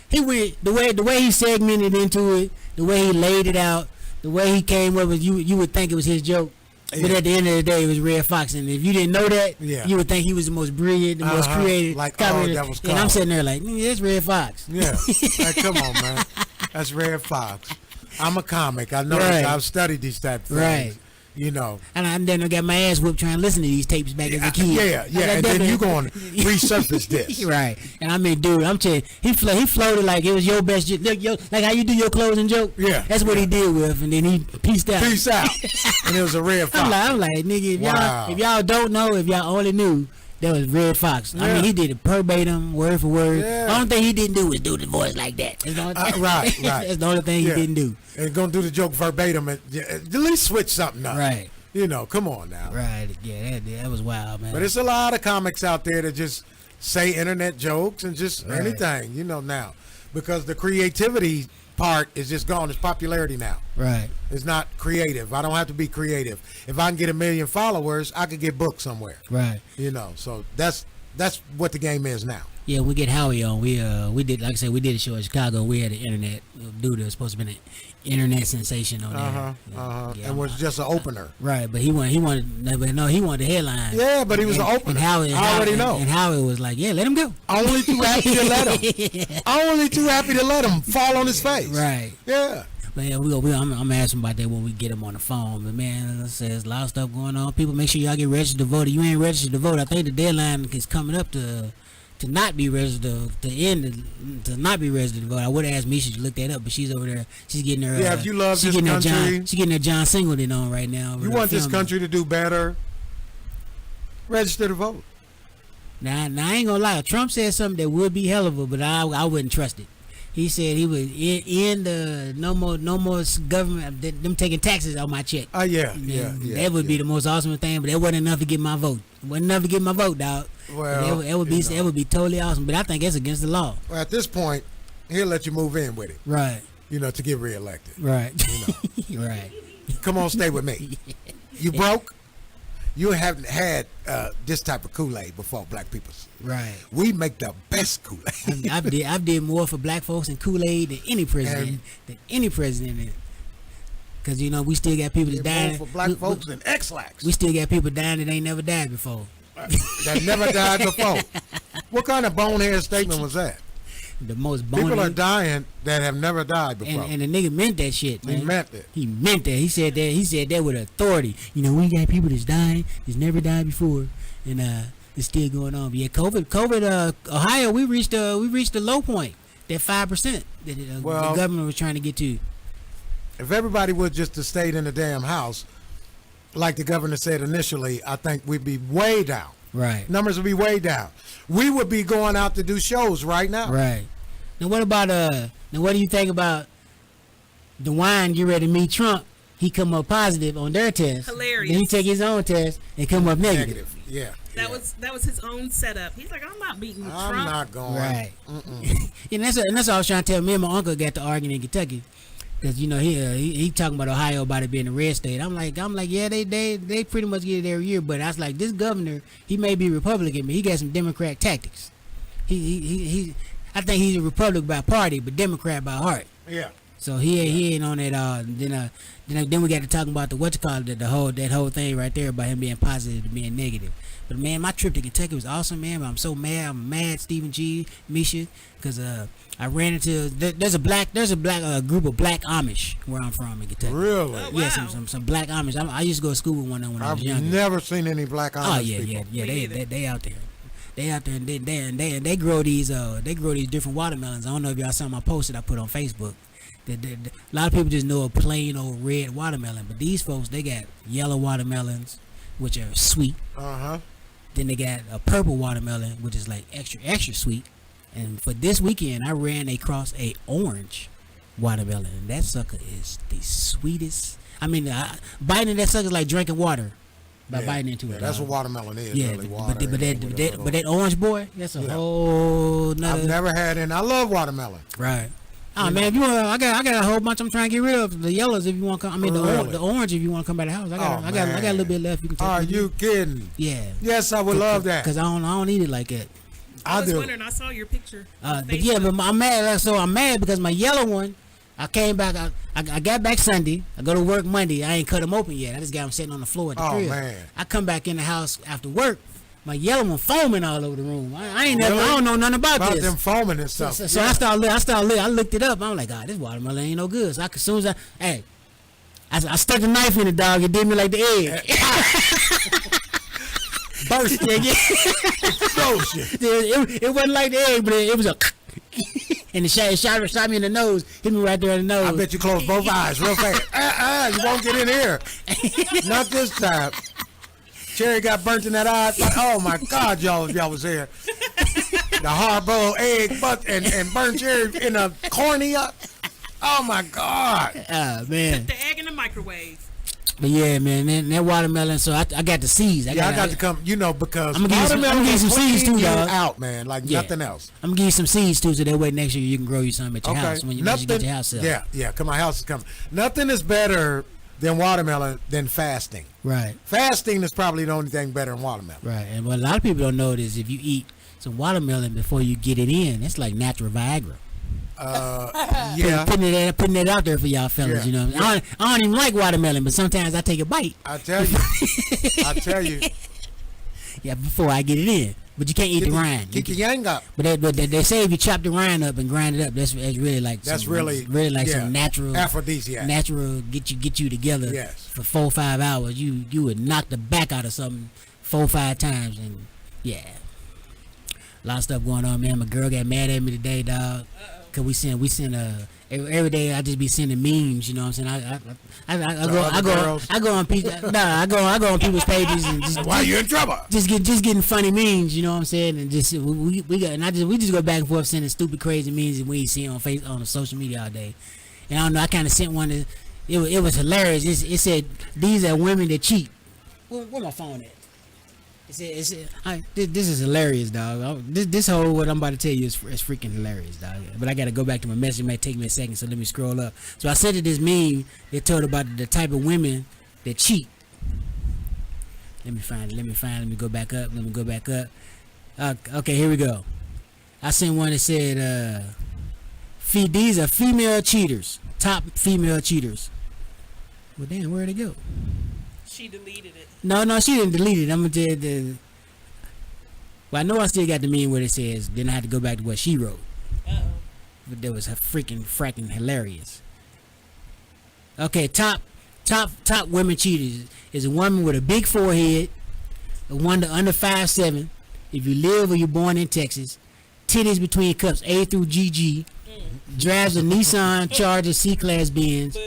He went the way he segmented into it, the way he laid it out, the way he came up with you would think it was his joke. Yeah. But at the end of the day, it was Red Fox, and if you didn't know that, you would think he was the most brilliant, the most creative. Like, that was cool. And I'm sitting there like, that's Red Fox. Yeah. Like, come on, man. That's Red Fox. I'm a comic. I know. Right. I've studied these type of things. Right. You know, and then I got my ass whooped trying to listen to these tapes back as a kid. Yeah, and then you going to resurface this, right? And I mean, dude, I'm telling you, he floated like it was your best joke, like how you do your closing joke. Yeah, that's what he did with, and then he peaced out. And it was a Red Fox. I'm like, nigga, if y'all don't know, if y'all only knew, that was Red Fox. Yeah. I mean, he did it verbatim, word for word. Yeah. The only thing he didn't do was do the voice like that. That's the only thing. Right. That's the only thing he didn't do. And gonna do the joke verbatim, and at least switch something up. Right. You know, come on now. Right. Yeah, that was wild, man. But it's a lot of comics out there that just say internet jokes and just anything, you know, now. Because the creativity part is just gone. It's popularity now. Right. It's not creative. I don't have to be creative. If I can get 1 million followers, I could get booked somewhere. Right. You know, so that's what the game is now. Yeah, we get Howie on. We did, like I said, we did a show in Chicago. We had an internet dude that was supposed to be an internet sensation on there. And was just an opener. Right, but he wanted the headline. Yeah, but he was an opener. I already know. And Howie was like, yeah, let him go. Only too happy to let him. Only too happy to let him fall on his face. Right. Yeah. But yeah, I'm asking about that when we get him on the phone. But man, there's a lot of stuff going on. People, make sure y'all get registered to vote. If you ain't registered to vote, I think the deadline is coming up to to not be registered to not be registered to vote. I would have asked Misha to look that up, but she's over there. She's getting her. Yeah, if you love this country, she's getting her John Singleton on right now. You want this country to do better? Register to vote. Now I ain't gonna lie. Trump said something that would be hell of a, but I wouldn't trust it. He said he would end the no more government them taking taxes on my check. Yeah. That would be the most awesome thing, but that wasn't enough to get my vote. Wasn't enough to get my vote, dog. Well, that would be totally awesome, but I think that's against the law. Well, at this point, he'll let you move in with it. Right. To get reelected. Right. Right. Come on, stay with me. You broke? You haven't had this type of Kool-Aid before, black people. Right. We make the best Kool-Aid. I've did more for black folks in Kool-Aid than any president. Because we still got people that dying for black folks than X-Lax. We still got people dying that ain't never died before. That never died before. What kind of bonehead statement was that? The most bonehead. People are dying that have never died before. And the nigga meant that shit, man. He meant it. He meant that. He said that with authority. We got people that's dying, that's never died before, and it's still going on. But yeah, COVID, Ohio, we reached a low point. That 5% that the government was trying to get to. If everybody would just have stayed in the damn house, like the governor said initially, I think we'd be way down. Right. Numbers would be way down. We would be going out to do shows right now. Right. Now what about now what do you think about DeWine get ready to meet Trump? He come up positive on their test. Hilarious. Then he take his own test and come up negative. Yeah. That was his own setup. He's like, I'm not meeting Trump. I'm not going. Right. And that's what I was trying to tell. Me and my uncle got to arguing in Kentucky. Cause he talking about Ohio about it being a red state. I'm like yeah, they pretty much get it every year. But I was like, this governor, he may be Republican, but he got some Democrat tactics. I think he's a Republican by party, but Democrat by heart. Yeah. So he ain't on that. Then we got to talking about that whole thing right there about him being positive and being negative. But man, my trip to Kentucky was awesome, man. But I'm so mad. I'm mad, Stephen G, Misha, because I ran into there's a group of black Amish where I'm from in Kentucky. Really? Oh, Yeah, wow. some black Amish. I used to go to school with one of them when I was younger. I've never seen any black Amish people. Yeah. They out there. They out there and they grow these different watermelons. I don't know if y'all saw my post that I put on Facebook. A lot of people just know a plain old red watermelon, but these folks, they got yellow watermelons, which are sweet. Then they got a purple watermelon, which is like extra sweet. And for this weekend, I ran across a orange watermelon, and that sucker is the sweetest. I mean, biting that sucker is like drinking water by biting into it. That's what watermelon is. Yeah, really, but that orange boy, that's a whole nother. I've never had any. I love watermelon. Right. Oh man, if you want, I got a whole bunch. I'm trying to get rid of the yellows. If you want to come, I mean the orange. If you want to come by the house, I got a little bit left. You can take. Are you kidding? Yeah. Yes, I would love that. Cause I don't eat it like that. I was wondering. I saw your picture. But I'm mad. So I'm mad because my yellow one, I came back. I got back Sunday. I go to work Monday. I ain't cut them open yet. I just got them sitting on the floor at the crib. Man. I come back in the house after work. My yellow one foaming all over the room. I don't know nothing about this. them foaming and stuff. So I looked it up. I'm like, this watermelon ain't no good. So as soon as I stuck the knife in the dog. It did me like the egg. Burst, nigga. It wasn't like the egg, but it was a. And it shot me in the nose. Hit me right there in the nose. I bet you closed both eyes real fast. You won't get in here. Not this time. Cherry got burnt in that eye. Like, oh my God, y'all was there. The hard-boiled egg, and burnt cherry in a cornea. Oh my God. Man. Put the egg in the microwave. But yeah, man, that watermelon. So I got the seeds. I got to come. Because I'm gonna give you some seeds too, dog. Out, man, like nothing else. I'm gonna give you some seeds too, so that way next year you can grow you some at your house when you get your house set. Yeah. Cause my house is coming. Nothing is better than watermelon than fasting. Right. Fasting is probably the only thing better than watermelon. Right. And what a lot of people don't know is if you eat some watermelon before you get it in, it's like natural Viagra. Yeah. Putting it out there for y'all fellas, you know. I don't even like watermelon, but sometimes I take a bite. I tell you. Yeah, before I get it in. But you can't eat the rind. Get the yang up. But they say if you chop the rind up and grind it up, that's really like some natural aphrodisiac. Natural get you together for 4-5 hours. You would knock the back out of something 4-5 times, and yeah. A lot of stuff going on, man. My girl got mad at me today, dog. Cause we send every day. I just be sending memes. You know what I'm saying? I go on people's pages and just why you in trouble? Just getting funny memes. You know what I'm saying? And just we just go back and forth sending stupid crazy memes that we see on social media all day. And I don't know. I kind of sent one. It was hilarious. It said these are women that cheat. Where my phone at? This is hilarious, dog. This whole what I'm about to tell you is freaking hilarious, dog. But I got to go back to my message. It might take me a second, so let me scroll up. So I sent it this meme that told about the type of women that cheat. Let me find it. Let me go back up. Okay, here we go. I sent one that said, these are female cheaters. Top female cheaters. Well, damn, where'd it go? She deleted it. No, she didn't delete it. I'm gonna tell you well, I know I still got the meme where it says. Then I had to go back to what she wrote. But that was fracking hilarious. Okay, top women cheaters is a woman with a big forehead, a one to under 5'7". If you live or you're born in Texas, titties between cups A through GG, drives a Nissan Charger C-Class Benz,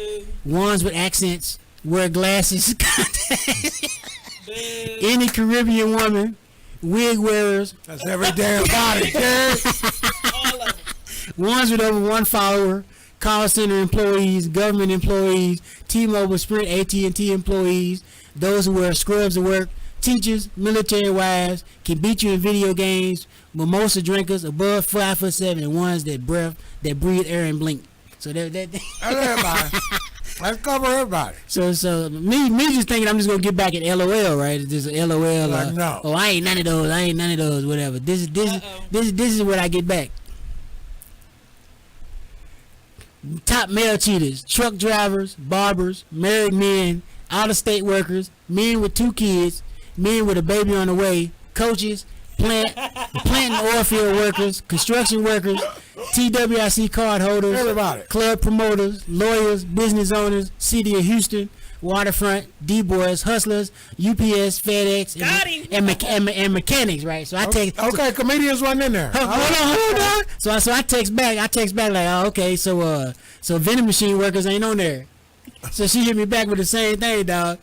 ones with accents, wear glasses, any Caribbean woman, wig wearers. That's every damn body, Jerry. All of them. Ones with over 1 follower, call center employees, government employees, T-Mobile, Sprint, AT&T employees, those who wear scrubs to work, teachers, military wives, can beat you in video games, mimosa drinkers above 5'7", and ones that breathe air and blink. So that everybody. Let's cover everybody. So me just thinking I'm just gonna get back at LOL, right? Just LOL. Like, no. Oh, I ain't none of those. Whatever. This is what I get back. Top male cheaters: truck drivers, barbers, married men, out-of-state workers, men with 2 kids, men with a baby on the way, coaches, plant and oil field workers, construction workers, TWIC card holders, everybody, club promoters, lawyers, business owners, City of Houston, Waterfront, D-Boys, hustlers, UPS, FedEx, and mechanics, right? So I take comedians wasn't in there. Hold on. So I text back like, oh, okay, so vending machine workers ain't on there. So she hit me back with the same thing, dog.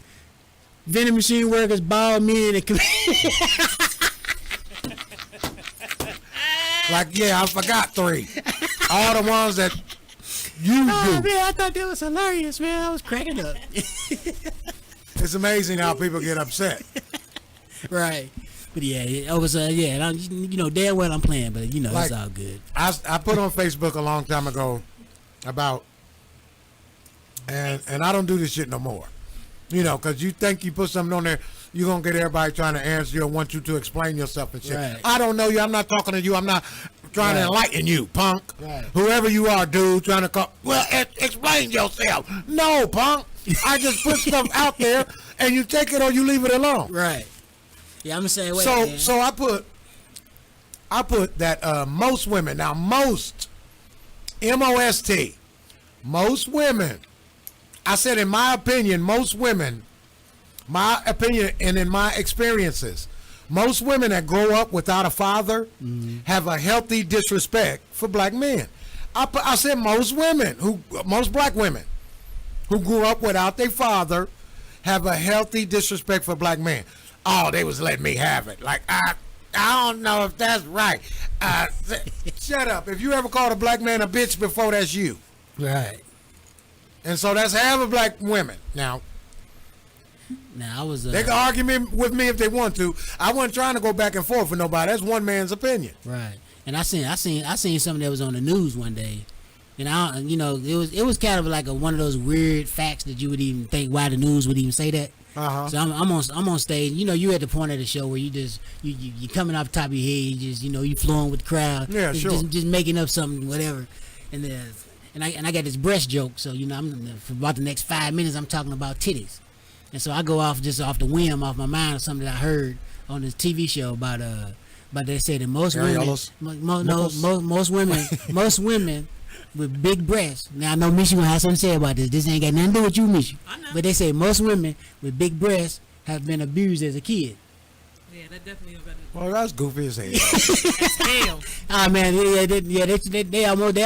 Vending machine workers, bald men, and like, yeah, I forgot 3. All the ones that you do. Man, I thought that was hilarious, man. I was cracking up. It's amazing how people get upset. Right. But yeah, it was you know damn well I'm playing, but you know, like, it's all good. I put on Facebook a long time ago about, and I don't do this shit no more. You know, because you think you put something on there, you're going to get everybody trying to answer you and want you to explain yourself and shit. Right. I don't know you. I'm not talking to you. I'm not trying to enlighten you, punk. Right. Whoever you are, dude, trying to call. Well, explain yourself. No, punk. I just put stuff out there, and you take it or you leave it alone. Right. Yeah, I'm the same way. So I put that most women, now most, M-O-S-T, most women, I said in my opinion, most women, my opinion and in my experiences, most women that grow up without a father have a healthy disrespect for black men. I said most black women who grew up without their father have a healthy disrespect for black men. Oh, they was letting me have it. Like, I don't know if that's right. Shut up. If you ever called a black man a bitch before, that's you. Right. And so that's half of black women. Now I was. They can argue with me if they want to. I wasn't trying to go back and forth with nobody. That's one man's opinion. Right. And I seen something that was on the news one day, and it was kind of like one of those weird facts that you would even think why the news would even say that. So I'm on stage. You know, you at the point of the show where you just you coming off the top of your head. You just you flowing with the crowd. Yeah, sure. Just making up something, whatever. And I got this breast joke. So for about the next 5 minutes, I'm talking about titties. And so I go off just off the whim, off my mind, or something that I heard on this TV show about they said that most women with big breasts. Now I know Misha gonna have something to say about this. This ain't got nothing to do with you, Misha. I know. But they say most women with big breasts have been abused as a kid. Yeah, that definitely was better. Well, that's goofy as hell. Hell. Oh man, they almost.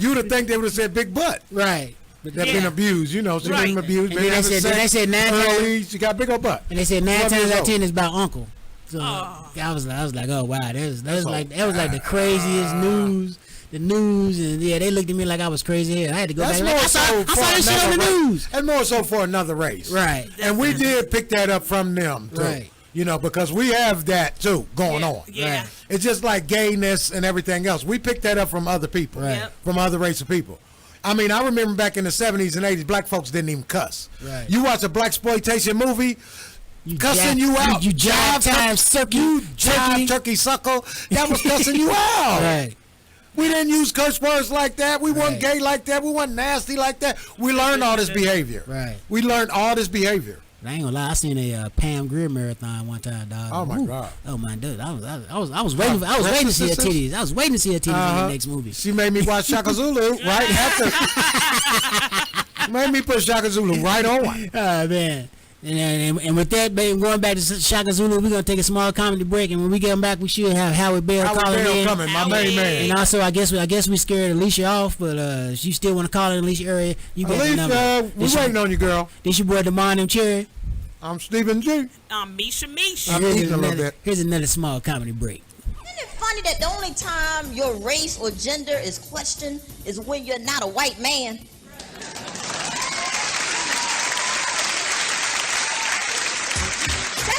You'd have think they would have said big butt. Right. But they've been abused, you know. She been abused. And then they said 9 times. She got big old butt. And they said 9 times out of 10 is about uncle. So I was like, oh wow, that was like the craziest news. The news, and they looked at me like I was crazy. I had to go back. I saw this shit on the news. And more so for another race, right? And we did pick that up from them, too. Right? You know, because we have that too going on. Yeah. Right. It's just like gayness and everything else. We picked that up from other people, right? From other race of people. I mean, I remember back in the 70s and 80s, black folks didn't even cuss. Right. You watch a blaxploitation movie. Cussing you out. You jive time sucker. You jive turkey sucker. That was cussing you out. Right. We didn't use curse words like that. We weren't gay like that. We weren't nasty like that. We learned all this behavior. Right. We learned all this behavior. I ain't gonna lie. I seen a Pam Grier marathon one time, dog. Oh my God. Oh my dude. I was waiting to see her titties. I was waiting to see her titties in the next movie. She made me watch Shaka Zulu right after. Made me put Shaka Zulu right on. Oh man. And with that, baby, going back to Shaka Zulu, we're gonna take a small comedy break, and when we get back, we should have Howard Bell calling in. Coming, my main man. And also, I guess we scared Alicia off, but if you still want to call in Alicia area, you got the number. We waiting on you, girl. This your boy Demond and Cherry. I'm Stephen G. I'm Misha. I'm eating a little bit. Here's another small comedy break. Isn't it funny that the only time your race or gender is questioned is when you're not a white man?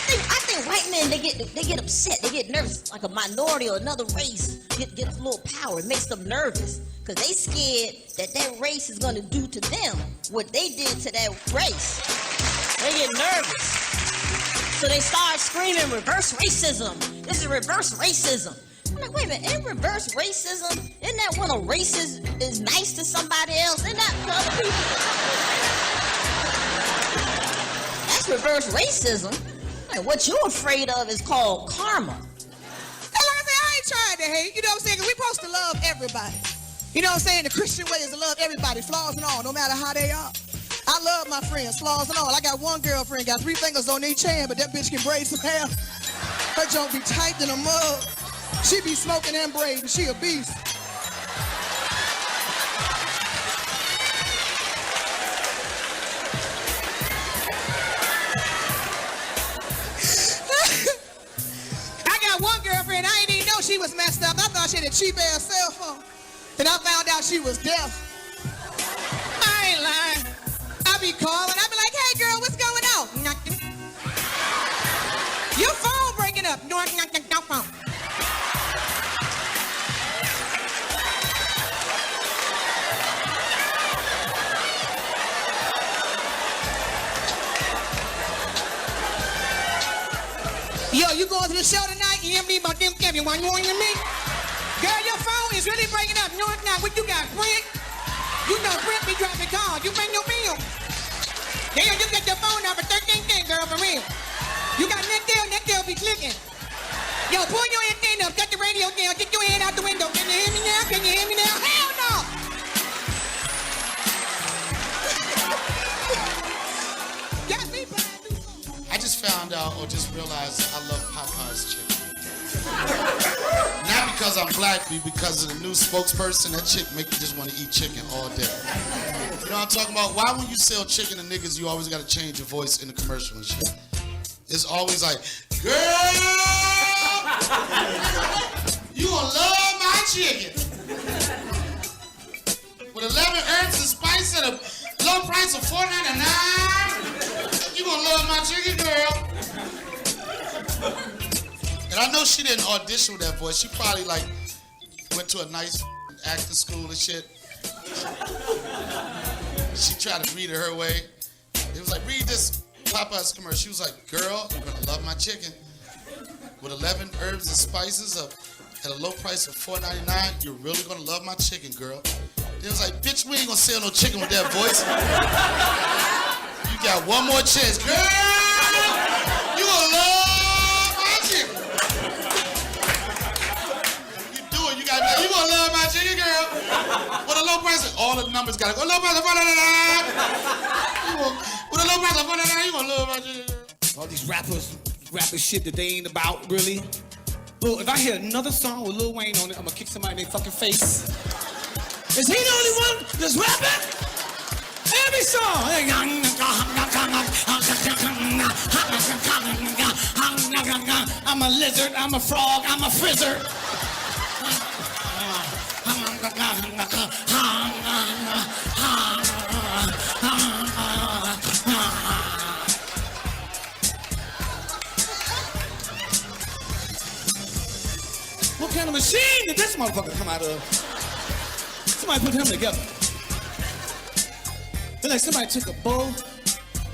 I think white men, they get upset, they get nervous, like a minority or another race gets a little power. It makes them nervous because they scared that race is gonna do to them what they did to that race. They get nervous, so they start screaming reverse racism. This is reverse racism. I'm like, wait a minute, ain't reverse racism? Isn't that when a race is nice to somebody else? Isn't that to other people? That's reverse racism. What you're afraid of is called karma. And like I said, I ain't trying to hate. You know what I'm saying? 'Cause we supposed to love everybody. You know what I'm saying? The Christian way is to love everybody, flaws and all, no matter how they are. I love my friends, flaws and all. I got one girlfriend, got 3 fingers on each hand, but that bitch can braid some hair. Her junk be tight in a mug. She be smoking and braiding. She a beast. One girlfriend, I didn't even know she was messed up. I thought she had a cheap ass cell phone. Then I found out she was deaf. I ain't lying. I be calling. I be like, hey girl, what's going on? Your phone breaking up. No phone. Yo, you going to the show tonight? You hear me about them Kevin? You want to me? Girl, your phone is really breaking up. No, it's not. What you got, Brent? You know Brent be dropping calls. You bring your bill. Damn, you get your phone number 1310, girl, for real. You got neck deal be clicking. Yo, pull your antenna up, cut the radio down, get your head out the window. Can you hear me now? Can you hear me now? Hell no! Got me, I just found out or just realized I love Popeye's chicken. Not because I'm black, but because of the new spokesperson. That chick make me just want to eat chicken all day. You know what I'm talking about? Why when you sell chicken to niggas, you always got to change your voice in the commercial and shit? It's always like, girl, you gonna love my chicken. With 11 herbs and spice at a low price of $4.99, you gonna love my chicken, girl. And I know she didn't audition with that voice. She probably like went to a nice acting school and shit. She tried to read it her way. It was like, read this Popeye's commercial. She was like, girl, you're gonna love my chicken. With 11 herbs and spices at a low price of $4.99, you're really gonna love my chicken, girl. It was like, bitch, we ain't gonna sell no chicken with that voice. You got one more chance, girl. You gonna love my chicken. You do it. You gonna love my chicken, girl. With a low price, all the numbers gotta go. Low price of $4.99. With a low price of $4.99, you gonna love my chicken, girl. All these rappers rapping shit that they ain't about, really. But if I hear another song with Lil Wayne on it, I'm gonna kick somebody in their fucking face. Is he the only one that's rapping? Every song. I'm a lizard, I'm a frog, I'm a frizzer. What kind of machine did this motherfucker come out of? Somebody put him together. It's like somebody took a bowl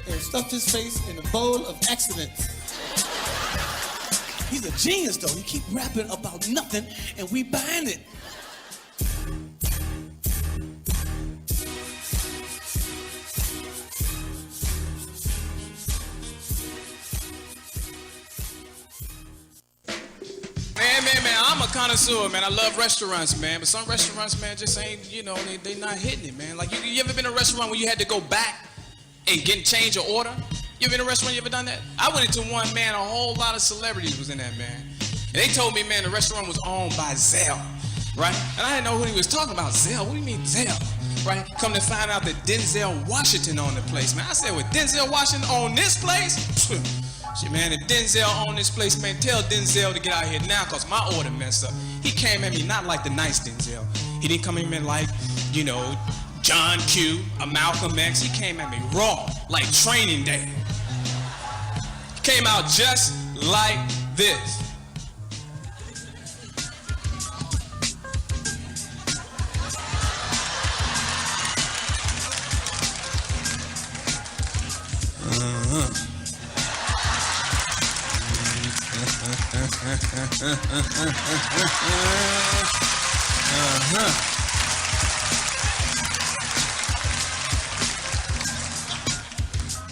and stuffed his face in a bowl of accidents. He's a genius, though. He keep rapping about nothing, and we buying it. Man, I'm a connoisseur, man. I love restaurants, man. But some restaurants, man, just ain't, they not hitting it, man. Like, you ever been in a restaurant where you had to go back and change your order? You ever been in a restaurant, you ever done that? I went into one, man, a whole lot of celebrities was in that, man. And they told me, man, the restaurant was owned by Zell, right? And I didn't know who he was talking about. Zell? What do you mean Zell? Right? Come to find out that Denzel Washington owned the place, man. I said, with Denzel Washington own this place? Shit, man, if Denzel own this place, man, tell Denzel to get out here now, cause my order messed up. He came at me not like the nice Denzel. He didn't come at me like, John Q, a Malcolm X. He came at me raw, like Training Day. He came out just like this.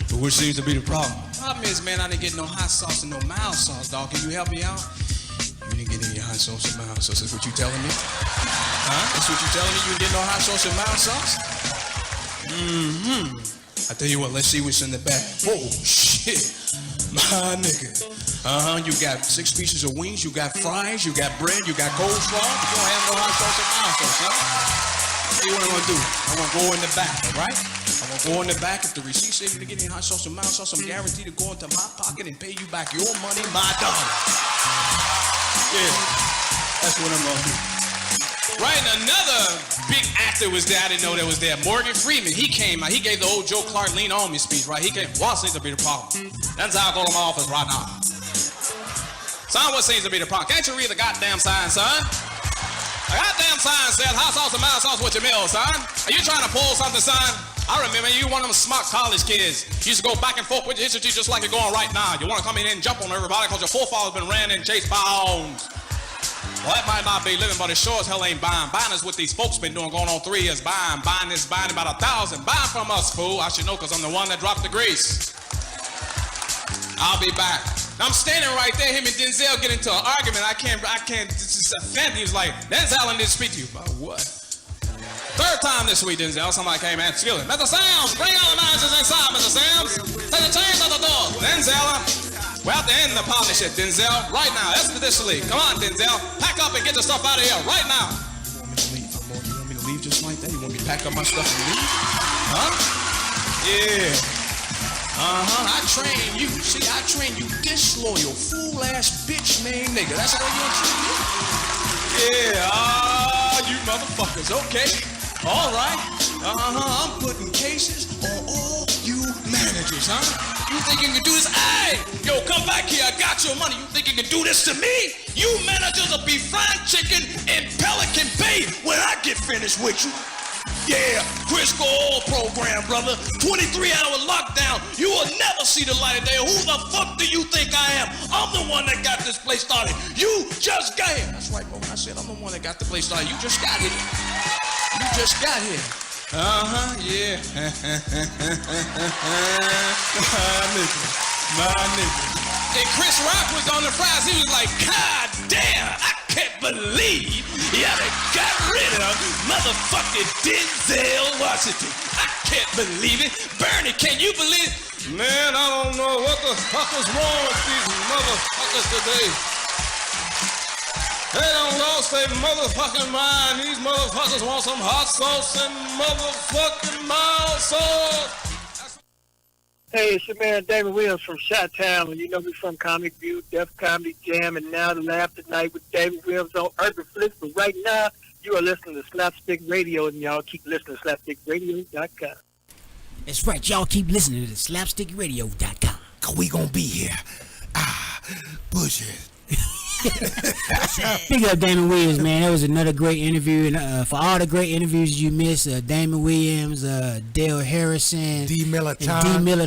But which seems to be the problem? Problem is, man, I didn't get no hot sauce and no mild sauce, dog. Can you help me out? You didn't get any hot sauce or mild sauce. That's what you telling me? Huh? That's what you telling me? You didn't get no hot sauce or mild sauce? I tell you what, let's see what's in the bag. Whoa, shit. My nigga. You got 6 pieces of wings, you got fries, you got bread, you got coleslaw. You don't have no hot sauce or mild sauce, huh? See what I'm gonna do? I'm gonna go in the back, all right? I'm gonna go in the back. If the receipt says you to get any hot sauce or mild sauce, I'm guaranteed to go into my pocket and pay you back your money, my dollar. Yeah, that's what I'm gonna do. Right, and another big actor was there. I didn't know that was there. Morgan Freeman. He came out. He gave the old Joe Clark lean on me speech, right? He came. What seems to be the problem? That's how I go to my office right now. Son, what seems to be the problem? Can't you read the goddamn sign, son? The goddamn sign says hot sauce and mild sauce with your meal, son. Are you trying to pull something, son? I remember you one of them smart college kids. You used to go back and forth with your history just like you're going right now. You want to come in and jump on everybody because your forefathers been ran and chased by hounds. Well, that might not be living, but it sure as hell ain't buying. Buying is what these folks been doing going on 3 years. Buying this, buying about 1,000. Buying from us, fool. I should know because I'm the one that dropped the grease. I'll be back. I'm standing right there. Him and Denzel get into an argument. I can't just offend. He was like, Denzel, I didn't speak to you. About what? 3rd time this week, Denzel. Somebody came and skilled him. Mr. Sam's, bring all the managers inside, Mr. Sam's. Take the chains out the door. Denzel, we're at the end of the partnership, Denzel. Right now, expeditiously. Come on, Denzel. Pack up and get the stuff out of here right now. You want me to leave just like that? You want me to pack up my stuff and leave? Huh? Yeah. I train you. See, I train you disloyal, fool-ass bitch named nigga. That's the way you train me? Yeah, you motherfuckers. Okay. All right. I'm putting cases on all you managers, huh? You think you can do this? Hey, yo, come back here. I got your money. You think you can do this to me? You managers will be fried chicken in Pelican Bay when I get finished with you. Yeah, Crisco Oil program, brother. 23-hour lockdown. You will never see the light of day. Who the fuck do you think I am? I'm the one that got this place started. You just got here. That's right, bro. I said I'm the one that got the place started. You just got here. You just got here. Yeah. My nigga. And Chris Rock was on the fries. He was like, God damn, I can't believe believe you done got rid of motherfucking Denzel Washington. I can't believe it. Bernie, can you believe it? Man, I don't know what the fuck is wrong with these motherfuckers today. They done lost their motherfucking mind. These motherfuckers want some hot sauce and motherfucking mild sauce. Hey, it's your man David Williams from Chi-Town. You know me from Comic View, Def Comedy Jam, and now the Laugh Tonight with David Williams on Urban Flicks. But right now, you are listening to Slapstick Radio, and y'all keep listening to slapstickradio.com. That's right, y'all keep listening to slapstickradio.com. Cause we gonna be here. Push it. Big up Damon Williams, man. That was another great interview. And for all the great interviews you missed, Damon Williams, Dale Harrison, D. Miller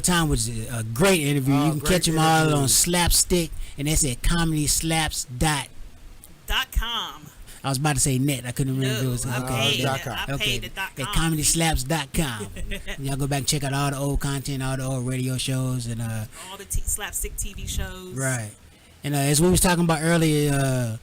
Time was a great interview. You can catch them all on Slapstick, and that's at comedyslaps.com. I was about to say net. I couldn't remember if it was I paid at comedyslaps.com. Y'all go back and check out all the old content, all the old radio shows, and all the Slapstick TV shows. Right. And as we was talking about earlier,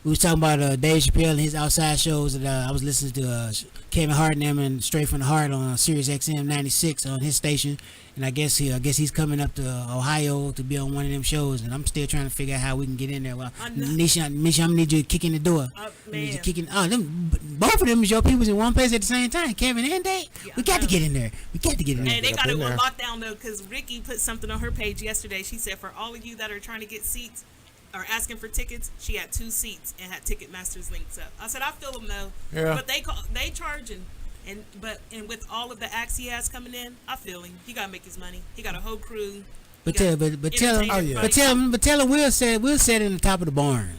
we was talking about Dave Chappelle and his outside shows. And I was listening to Kevin Hart and them and Straight from the Heart on Sirius XM 96 on his station. And I guess he's coming up to Ohio to be on one of them shows. And I'm still trying to figure out how we can get in there. Well, Nisha, I'm gonna need you to kick in the door. Both of them is your peoples in one place at the same time. Kevin and Dave. We got to get in there. We got to get in there. Hey, they got it on lockdown though, because Ricky put something on her page yesterday. She said for all of you that are trying to get seats or asking for tickets, she had 2 seats and had Ticketmaster's links up. I said I feel them though, but they charging. And with all of the acts he has coming in, I feel him. He gotta make his money. He got a whole crew. But tell him we'll set in the top of the barn.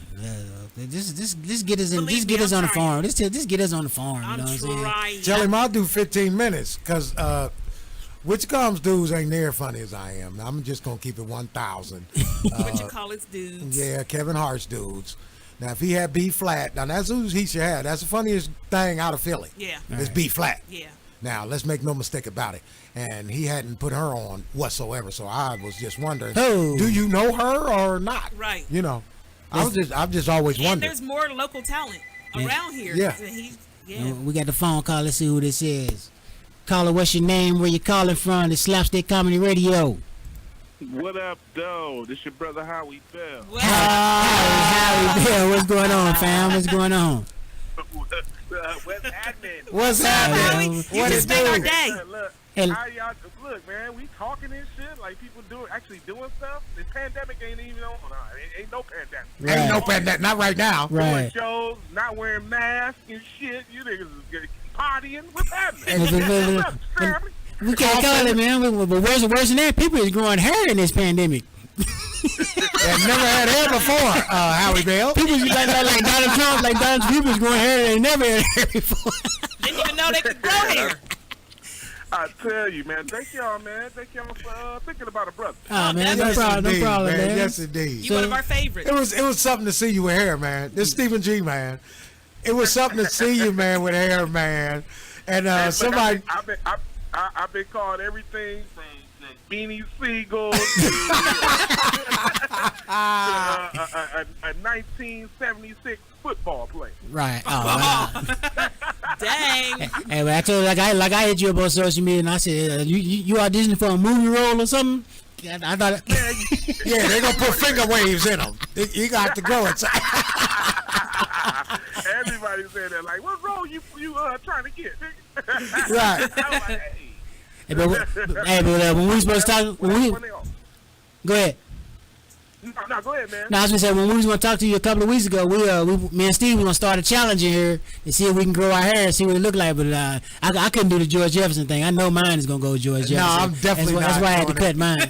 Just get us in. Just get us on the farm. Just get us on the farm. You know what I'm saying? Tell him I'll do 15 minutes, cause Whichcomb's dudes ain't near funny as I am. I'm just gonna keep it 1,000. What you call it, dudes? Yeah, Kevin Hart's dudes. Now, if he had B flat, now that's who he should have. That's the funniest thing out of Philly. Yeah. It's B flat. Yeah. Now, let's make no mistake about it. And he hadn't put her on whatsoever, so I was just wondering, do you know her or not? Right. You know, I've just always wondered. And there's more local talent around here. Yeah. We got the phone call. Let's see who this is. Caller, what's your name? Where you calling from? The Slapstick Comedy Radio. What up, though? This your brother Howie Bell. Howie Bell. What's going on, fam? What's going on? What's happening? What's happening? What is doing? Our day. Look, how y'all, look, man, we talking and shit like people actually doing stuff. The pandemic ain't even on. Ain't no pandemic. Right. Ain't no pandemic. Not right now. Right. Doing shows, not wearing masks and shit. You niggas is partying. What's happening? We can't call it, man. But worse than that, people is growing hair in this pandemic. They've never had hair before, Howie Bell. People like Donald Trump, people is growing hair they never had hair before. Didn't even know they could grow hair. I tell you, man. Thank y'all, man. Thank y'all for thinking about a brother. Oh, man, no problem, man. Yes, indeed. You one of our favorites. It was something to see you with hair, man. This Stephen G, man. It was something to see you, man, with hair, man. And somebody. I've been called everything from Beanie Siegel to a 1976 football player. Right. Oh, wow. Dang. Hey, well, I told you, like I hit you up on social media, and I said, you auditioning for a movie role or something? I thought. Yeah, they're gonna put finger waves in them. You got to go inside. Everybody said that. Like, what role you trying to get? Right. I was like, hey. But when we supposed to talk, go ahead. No, go ahead, man. No, I was gonna say when we was gonna talk to you a couple of weeks ago, me and Steve was gonna start a challenge in here and see if we can grow our hair and see what it looked like. But I couldn't do the George Jefferson thing. I know mine is gonna go George Jefferson. No, I'm definitely not. That's why I had to cut mine.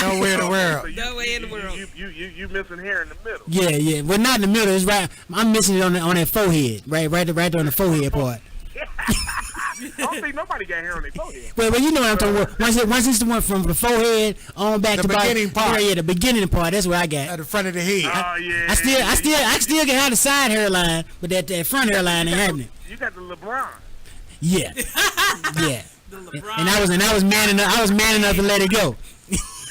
No way in the world. No way in the world. You missing hair in the middle. Yeah. Well, not in the middle. It's right. I'm missing it on that forehead, right there on the forehead part. I don't think nobody got hair on their forehead. Well, you know what I'm talking about. Once it's the one from the forehead on back to the beginning part. Yeah, the beginning part. That's what I got. At the front of the head. Oh yeah. I still can have the side hairline, but that front hairline ain't happening. You got the LeBron. Yeah. Yeah. The LeBron. And I was man enough to let it go.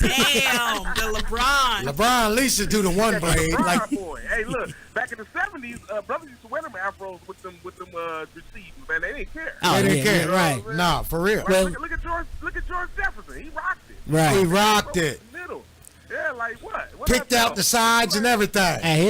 Damn, the LeBron. LeBron at least should do the one blade. LeBron Like, boy. Hey, look, back in the 70s, brothers used to wear them afros with them receivers, man. They didn't care. Oh, they didn't yeah, care. yeah, right. Nah, for real. Like, Well- look at George Jefferson. He rocked it. Right. He rocked it. Middle. Yeah, like what? Picked out the sides and everything. Hey,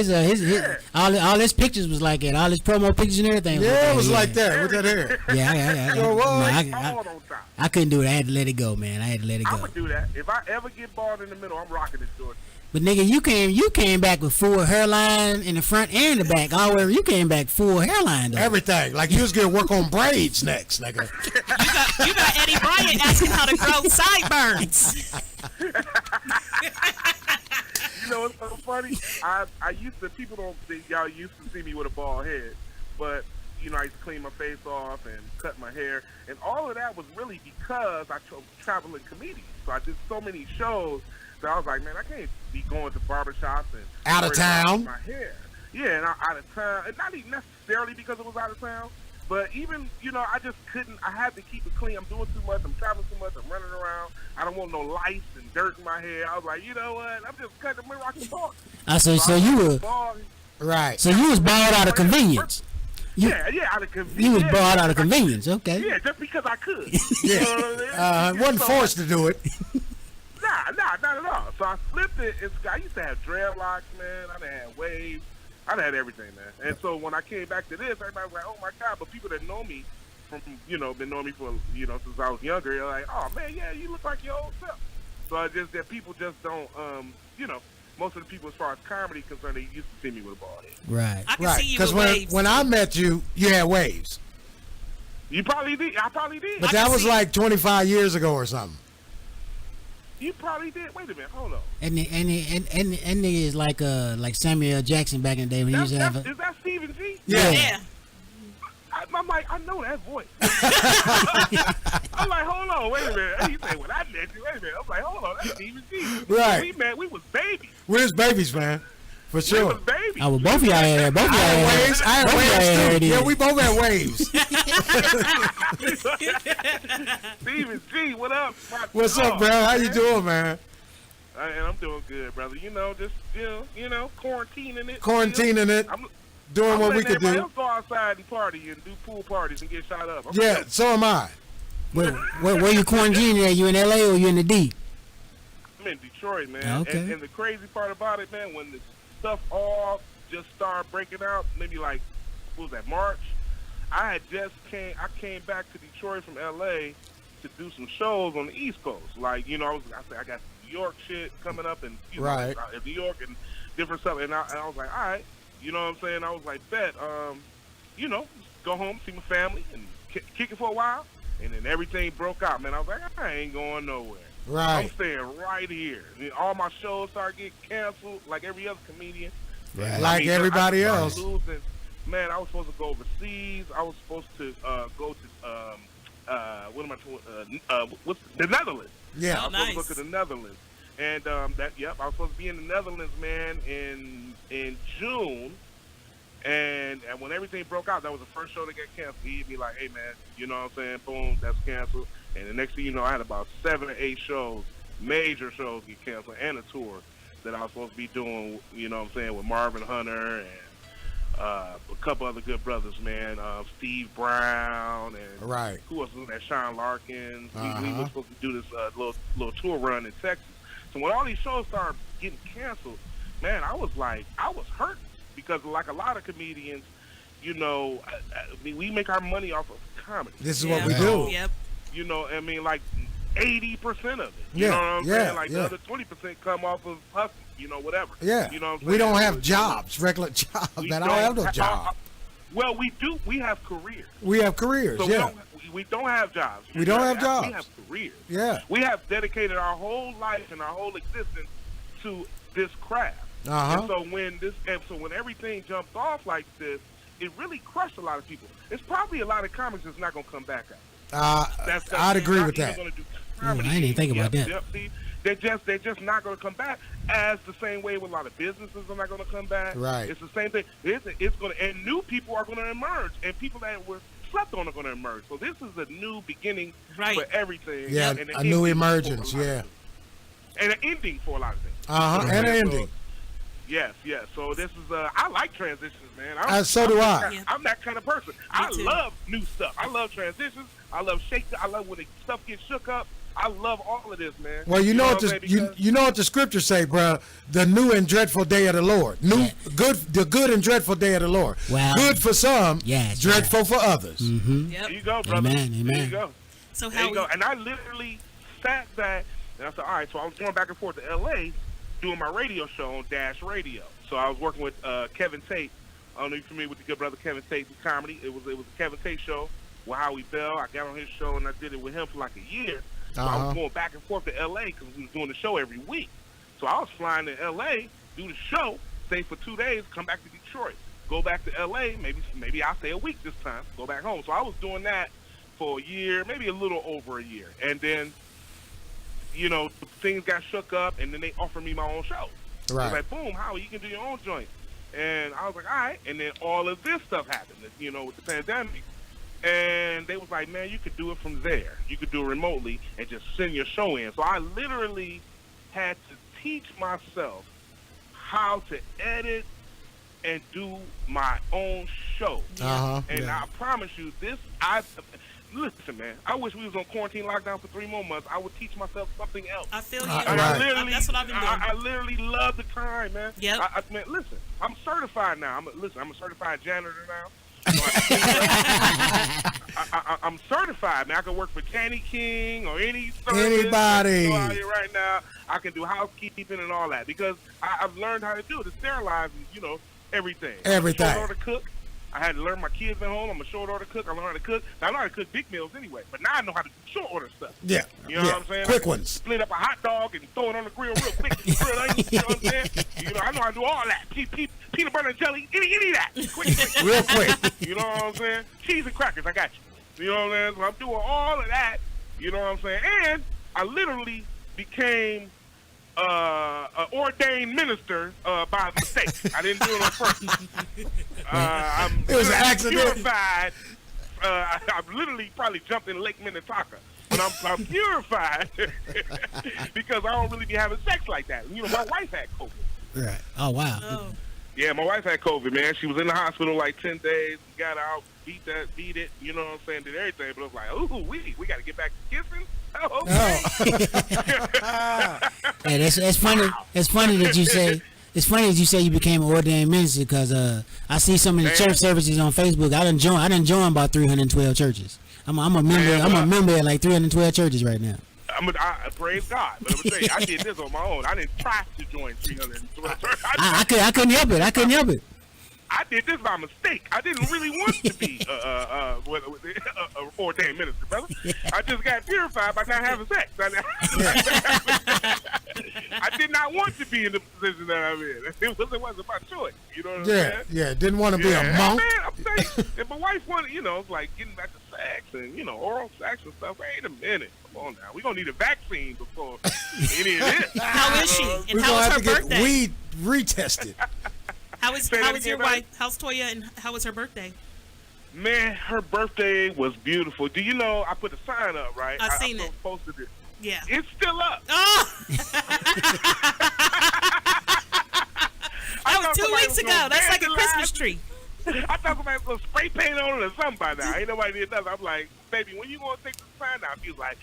all his pictures was like that. All his promo pictures and everything. Yeah, it was like that with that hair. Yeah. Sure was. Bald on top. I couldn't do it. I had to let it go, man. I had to let it I go. would do that. If I ever get bald in the middle, I'm rocking this George. But nigga, you came back with full hairline in the front and the back. However, you came back full hairline though. Everything. Like you was gonna work on braids next, nigga. You got Eddie Bryant asking how to grow sideburns. You know what's so funny? I used to, people don't think y'all used to see me with a bald head, but you know, I used to clean my face off and cut my hair, and all of that was really because I traveling comedian. So I did so many shows that I was like, man, I can't be going to barbershops and Out of worried about town. my hair. Yeah, and out of town, and not even necessarily because it was out of town, but even, you know, I just couldn't. I had to keep it clean. I'm doing too much. I'm traveling too much. I'm running around. I don't want no lice and dirt in my hair. I was like, you know what? I'm just cutting my rocking bald. So you were bald. Right. So you was bald out of convenience. Yeah, out of convenience. You was bald out of convenience. Okay. Yeah, just because I could. Yeah. You know what I mean? Wasn't So, forced to do it. Nah, not at all. So I flipped it. I used to have dreadlocks, man. I done had waves. I done had everything, man. And so when I came back to this, everybody was like, oh my God. But people that know me from, you know, been knowing me for, you know, since I was younger, they're like, oh man, yeah, you look like your old self. So I just, that people just don't, you know, most of the people as far as comedy concerned, they used to see me with a bald head. Right. I can Right. see you Because with waves. when I met you, you had waves. You probably did. I probably did. But that was like 25 years ago or something. You probably did. Wait a minute. Hold on. And nigga is like Samuel L. Jackson back in the day when he used to have a. Is that Stephen G? Yeah. I'm like, I know that voice. I'm like, hold on, wait a minute. He said, when I met you, wait a minute. I'm like, hold on, that's Stephen G. Right. We was babies. We was babies, man. For We sure. was babies. Oh, well, both of y'all had both of y'all had Waves. I had both of y'all had waves too. it. Yeah, we both had waves. Stephen G, what up? What's up, bro? How you doing, man? And I'm doing good, brother. You know, just you know, quarantining it. Quarantining it. Doing what we could everybody do. else go outside and party and do pool parties and get shot up. Yeah, so am I. Where you quarantining at? You in LA or you in the D? I'm in Detroit, man. Okay. And the crazy part about it, man, when the stuff all just started breaking out, maybe like, what was that, March? I came back to Detroit from LA to do some shows on the East Coast. Like, you know, I got New York shit coming up and, you know, New York and different stuff. And I was like, all right, you know what I'm saying? I was like, bet, you know, go home, see my family and kick it for a while. And then everything broke out, man. I was like, I ain't going nowhere. Right. I'm staying right here. And all my shows started getting canceled, like every other comedian. Right. Like everybody else. Man, I was supposed to go overseas. I was supposed to go to what's the Netherlands. Yeah. I was supposed to go to the Netherlands, and I was supposed to be in the Netherlands, man, in June. And when everything broke out, that was the first show that got canceled. He hit me like, hey, man, you know what I'm saying? Boom, that's canceled. And the next thing you know, I had about 7 or 8 shows, major shows get canceled, and a tour that I was supposed to be doing, you know what I'm saying, with Marvin Hunter and a couple other good brothers, man. Steve Brown and right. Who else was that? Sean Larkins. We were supposed to do this little tour run in Texas. So when all these shows started getting canceled, man, I was hurt because like a lot of comedians, you know, we make our money off of comedy. This is what we do. Yep. You know, I mean, like 80% of it. Yeah, You know what I'm yeah, saying? Like yeah. the other 20% come off of hustle, you know, whatever. Yeah. You know what I'm We saying? don't have jobs, regular jobs. We Man, I don't have no ha- job. Well, we do. We have careers. We have careers, So yeah. we don't have jobs. We don't have We jobs. have careers. Yeah. We have dedicated our whole life and our whole existence to this craft. Uh-huh. And so when everything jumped off like this, it really crushed a lot of people. It's probably a lot of comics that's not going to come back out. I'd agree with that. I didn't even think about that. Yep, see, they're just not going to come back. As the same way with a lot of businesses are not going to come back. Right. It's the same thing. It's going to, and new people are going to emerge, and people that were slept on are going to emerge. So this is a new beginning for everything. Yeah, and a new emergence. Yeah. and an ending for a lot of things. And an ending. Yes. So this is I like transitions, man. So do I. I'm that kind of person. I love new stuff. I love transitions. I love shake. I love when the stuff gets shook up. I love all of this, man. Well, you know what the scriptures say, bro. The new and dreadful day of the Lord. The good and dreadful day of the Lord. Wow. Good for some, dreadful for others. Mm-hmm. There you go, brother. Amen. There you go. So there you go. And I literally sat back and I said, all right. So I was going back and forth to L.A. doing my radio show on Dash Radio. So I was working with Kevin Tate. I don't know if you're familiar with the good brother Kevin Tate in comedy. It was a Kevin Tate show with Howie Bell. I got on his show and I did it with him for like a year. So I was going back and forth to L.A. because we was doing the show every week. So I was flying to L.A., do the show, stay for 2 days, come back to Detroit, go back to L.A., maybe I'll stay a week this time, go back home. So I was doing that for a year, maybe a little over a year. And then, you know, things got shook up, and then they offered me my own show. Right. I was like, boom, Howie, you can do your own joint. And I was like, all right. And then all of this stuff happened, you know, with the pandemic. And they was like, man, you could do it from there. You could do it remotely and just send your show in. So I literally had to teach myself how to edit and do my own show. And I promise you, listen, man, I wish we was on quarantine lockdown for 3 more months. I would teach myself something else. I feel you. That's what I've been doing. I literally love the time, man. Yep. Man, listen, I'm certified now. I'm a certified janitor now. I'm certified, man. I can work for Candy King or anybody right now. I can do housekeeping and all that because I've learned how to do it. To sterilize, you know, everything. Everything. Short order cook. I had to learn my kids at home. I'm a short order cook. I learned how to cook. Now, I know how to cook big meals anyway, but now I know how to do short order stuff. Yeah. You know what I'm saying? Quick ones. Split up a hot dog and throw it on the grill real quick. Grill onions, you know what I'm saying? You know, I know how to do all that. Peanut butter and jelly, any of that. Quick. Real quick. You know what I'm saying? Cheese and crackers, I got you. You know what I'm saying? So I'm doing all of that. You know what I'm saying? And I literally became an ordained minister by mistake. I didn't do it on purpose. It was an accident. Purified. I've literally probably jumped in Lake Minnetonka. But I'm purified because I don't really be having sex like that. You know, my wife had COVID. Right. Oh, wow. Oh. Yeah, my wife had COVID, man. She was in the hospital like 10 days. We got out, beat it. You know what I'm saying? Did everything. But it was like, ooh, we got to get back to kissing. Oh, okay. Hey, it's funny. Wow. It's funny that you say. It's funny that you say you became an ordained minister because I see some of the church services on Facebook. I done joined about 312 churches. I'm a member. I'm a member at like 312 churches right now. I praise God, but I'm gonna tell you, I did this on my own. I didn't try to join 312 churches. I couldn't help it. I couldn't help it. I did this by mistake. I didn't really want to be a ordained minister, brother. I just got purified by not having sex. I did not want to be in the position that I'm in. It wasn't my choice. You know what I'm saying? Yeah, didn't want to be a monk. Man, I'm saying, if my wife wanted, you know, like getting back to sex and, you know, oral sex and stuff. Wait a minute. Come on now. We're going to need a vaccine before any of this. How is she? And how was her birthday? Weed retested. How is your wife? How's Toya and how was her birthday? Man, her birthday was beautiful. Do you know I put a sign up, right? I've seen it. Posted it. Yeah. It's still up. Oh! That was 2 weeks ago. That's like a Christmas tree. I thought somebody was going to spray paint on it or something by now. Ain't nobody did nothing. I'm like, baby, when you going to take the sign down? She was like,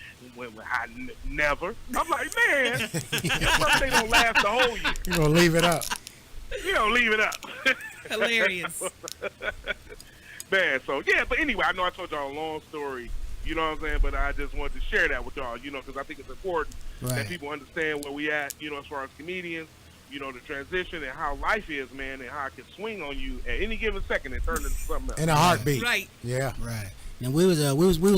never. I'm like, man, your birthday don't last the whole year. You're going to leave it up. You don't leave it up. Hilarious. Man, so, yeah, but anyway, I know I told y'all a long story, you know what I'm saying, but I just wanted to share that with y'all, you know, because I think it's important that people understand where we at, you know, as far as comedians, you know, the transition and how life is, man, and how it can swing on you at any given second and turn into something else. In a heartbeat. Right. Yeah. Right. And we was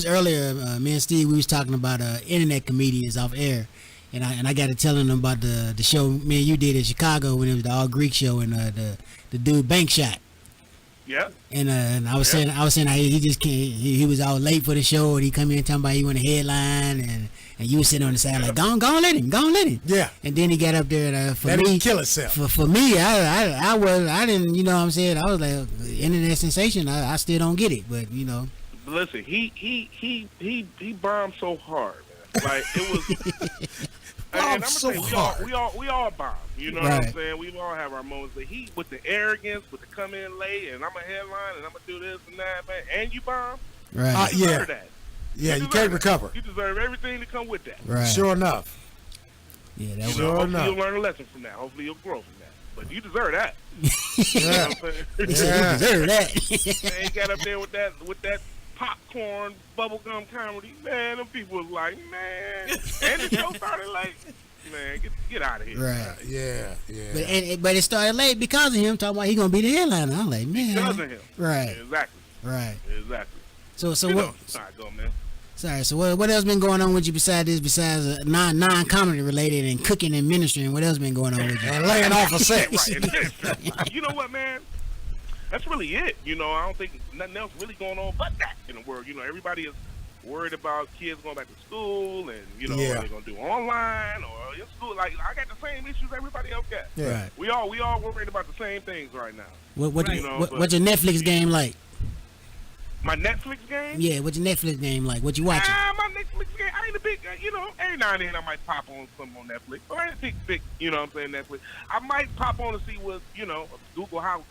earlier, me and Steve, we was talking about internet comedians off air. And I got to telling them about the show me and you did in Chicago when it was the all Greek show and the dude bank shot. Yeah. And I was saying how he just can't. He was all late for the show and he come in talking about he won a headline and you was sitting on the side like go on let him. Yeah. And then he got up there and Let him kill himself. For me, I didn't, you know what I'm saying, I was like internet sensation. I still don't get it, but you know. Listen, he bombed so hard. Like it was. And I'm gonna so say we all bomb. You know what I'm saying? We all have our moments. The heat with the arrogance, with the come in late, and I'm a headline, and I'm gonna do this and that, man. And you bomb. Right. You deserve that. Yeah, you can't recover. You deserve everything to come with that. Right. Sure enough. Yeah, that you was know, hopefully you'll learn a lesson from that. Hopefully you'll grow from that. But you deserve that. You know what I'm saying? You deserve that. Man, he got up there with that popcorn bubblegum comedy. Man, them people was like, man. And the show started late. Man, get out of here. Right. Yeah. But it started late because of him talking about he gonna be the headliner. I'm like, man. Because of him. Right. Exactly. Right. Exactly. So you what? Know, sorry, go, man. Sorry. So what else been going on with you besides this? Besides non-comedy related and cooking and ministry, and what else been going on with you? And laying off a sex. Right. You know what, man? That's really it. You know, I don't think nothing else really going on but that in the world. You know, everybody is worried about kids going back to school, and you know, are they gonna do online or in school? Like I got the same issues everybody else got. Yeah. Right. We all worried about the same things right now. What's your Netflix game like? My Netflix game? Yeah, what's your Netflix game like? What you watching? My Netflix game, I ain't a big, you know, every now and then I might pop on something on Netflix. But I ain't a big, you know what I'm saying, Netflix. I might pop on to see what, you know, Google how,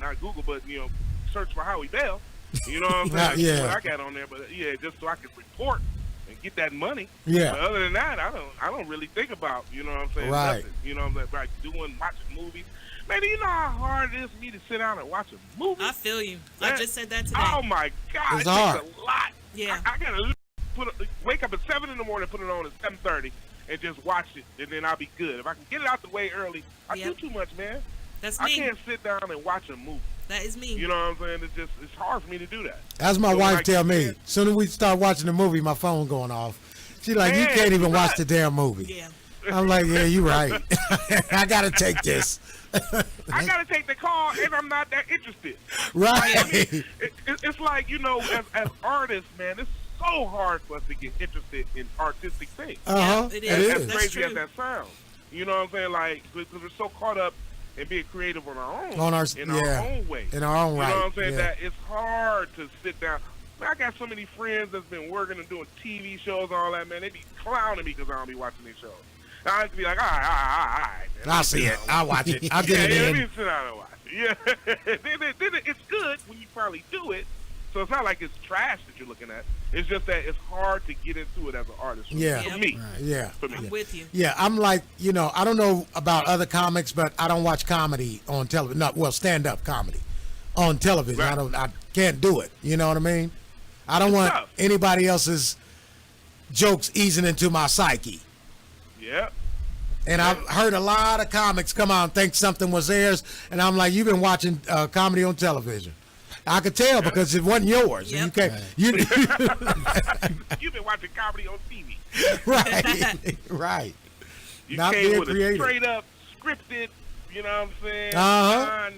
not Google, but, you know, search for Howie Bell. You know what I'm saying? Yeah. What I got on there, but yeah, just so I can report and get that money. Yeah. But other than that, I don't really think about, you know what I'm saying? Right. Nothing. You know what I'm saying? Like watching movies. Man, do you know how hard it is for me to sit down and watch a movie? I feel you. I just said that today. Oh my God, It's it hard. takes a lot. Yeah. I gotta wake up at 7 in the morning, put it on at 7:30, and just watch it, and then I'll be good. If I can get it out the way early, I do too much, man. That's I me. can't sit down and watch a movie. That is me. You know what I'm saying? It's hard for me to do that. That's my So wife like, tell me. As soon as we start watching the movie, my phone going off. She like, you Man, can't even you watch nuts. the damn movie. Yeah. I'm like, yeah, you right. I gotta take this. I gotta take the call, and I'm not that interested. Right. I mean, it's like, you know, as artists, man, it's so hard for us to get interested in artistic things. Uh-huh. It It is. is. As That's crazy true. as that sounds. You know what I'm saying? Like, because we're so caught up in being creative on our own. In our own way. In our own You right. know what I'm saying? Yeah. That it's hard to sit down. Man, I got so many friends that's been working and doing TV shows and all that, man. They be clowning me because I don't be watching these shows. And I have to be like, all right, man. I'll see it. I'll watch it. I'll get it Let me in. sit down and watch it. Yeah. then it's good when you finally do it. So it's not like it's trash that you're looking at. It's just that it's hard to get into it as an artist. For Yeah. me. Yeah. For me. I'm with you. Yeah, I'm like, you know, I don't know about other comics, but I don't watch comedy on television. Not well, stand-up comedy on television. Right. I can't do it. You know what I mean? I don't It's want tough. anybody else's jokes easing into my psyche. Yeah. And I've heard a lot of comics come out and think something was theirs, and I'm like, you've been watching comedy on television. I could tell because it wasn't yours. And you can't. You, You've been watching comedy on TV. right, right. You Not came being with creative. a straight up scripted, you know what I'm saying? Uh-huh.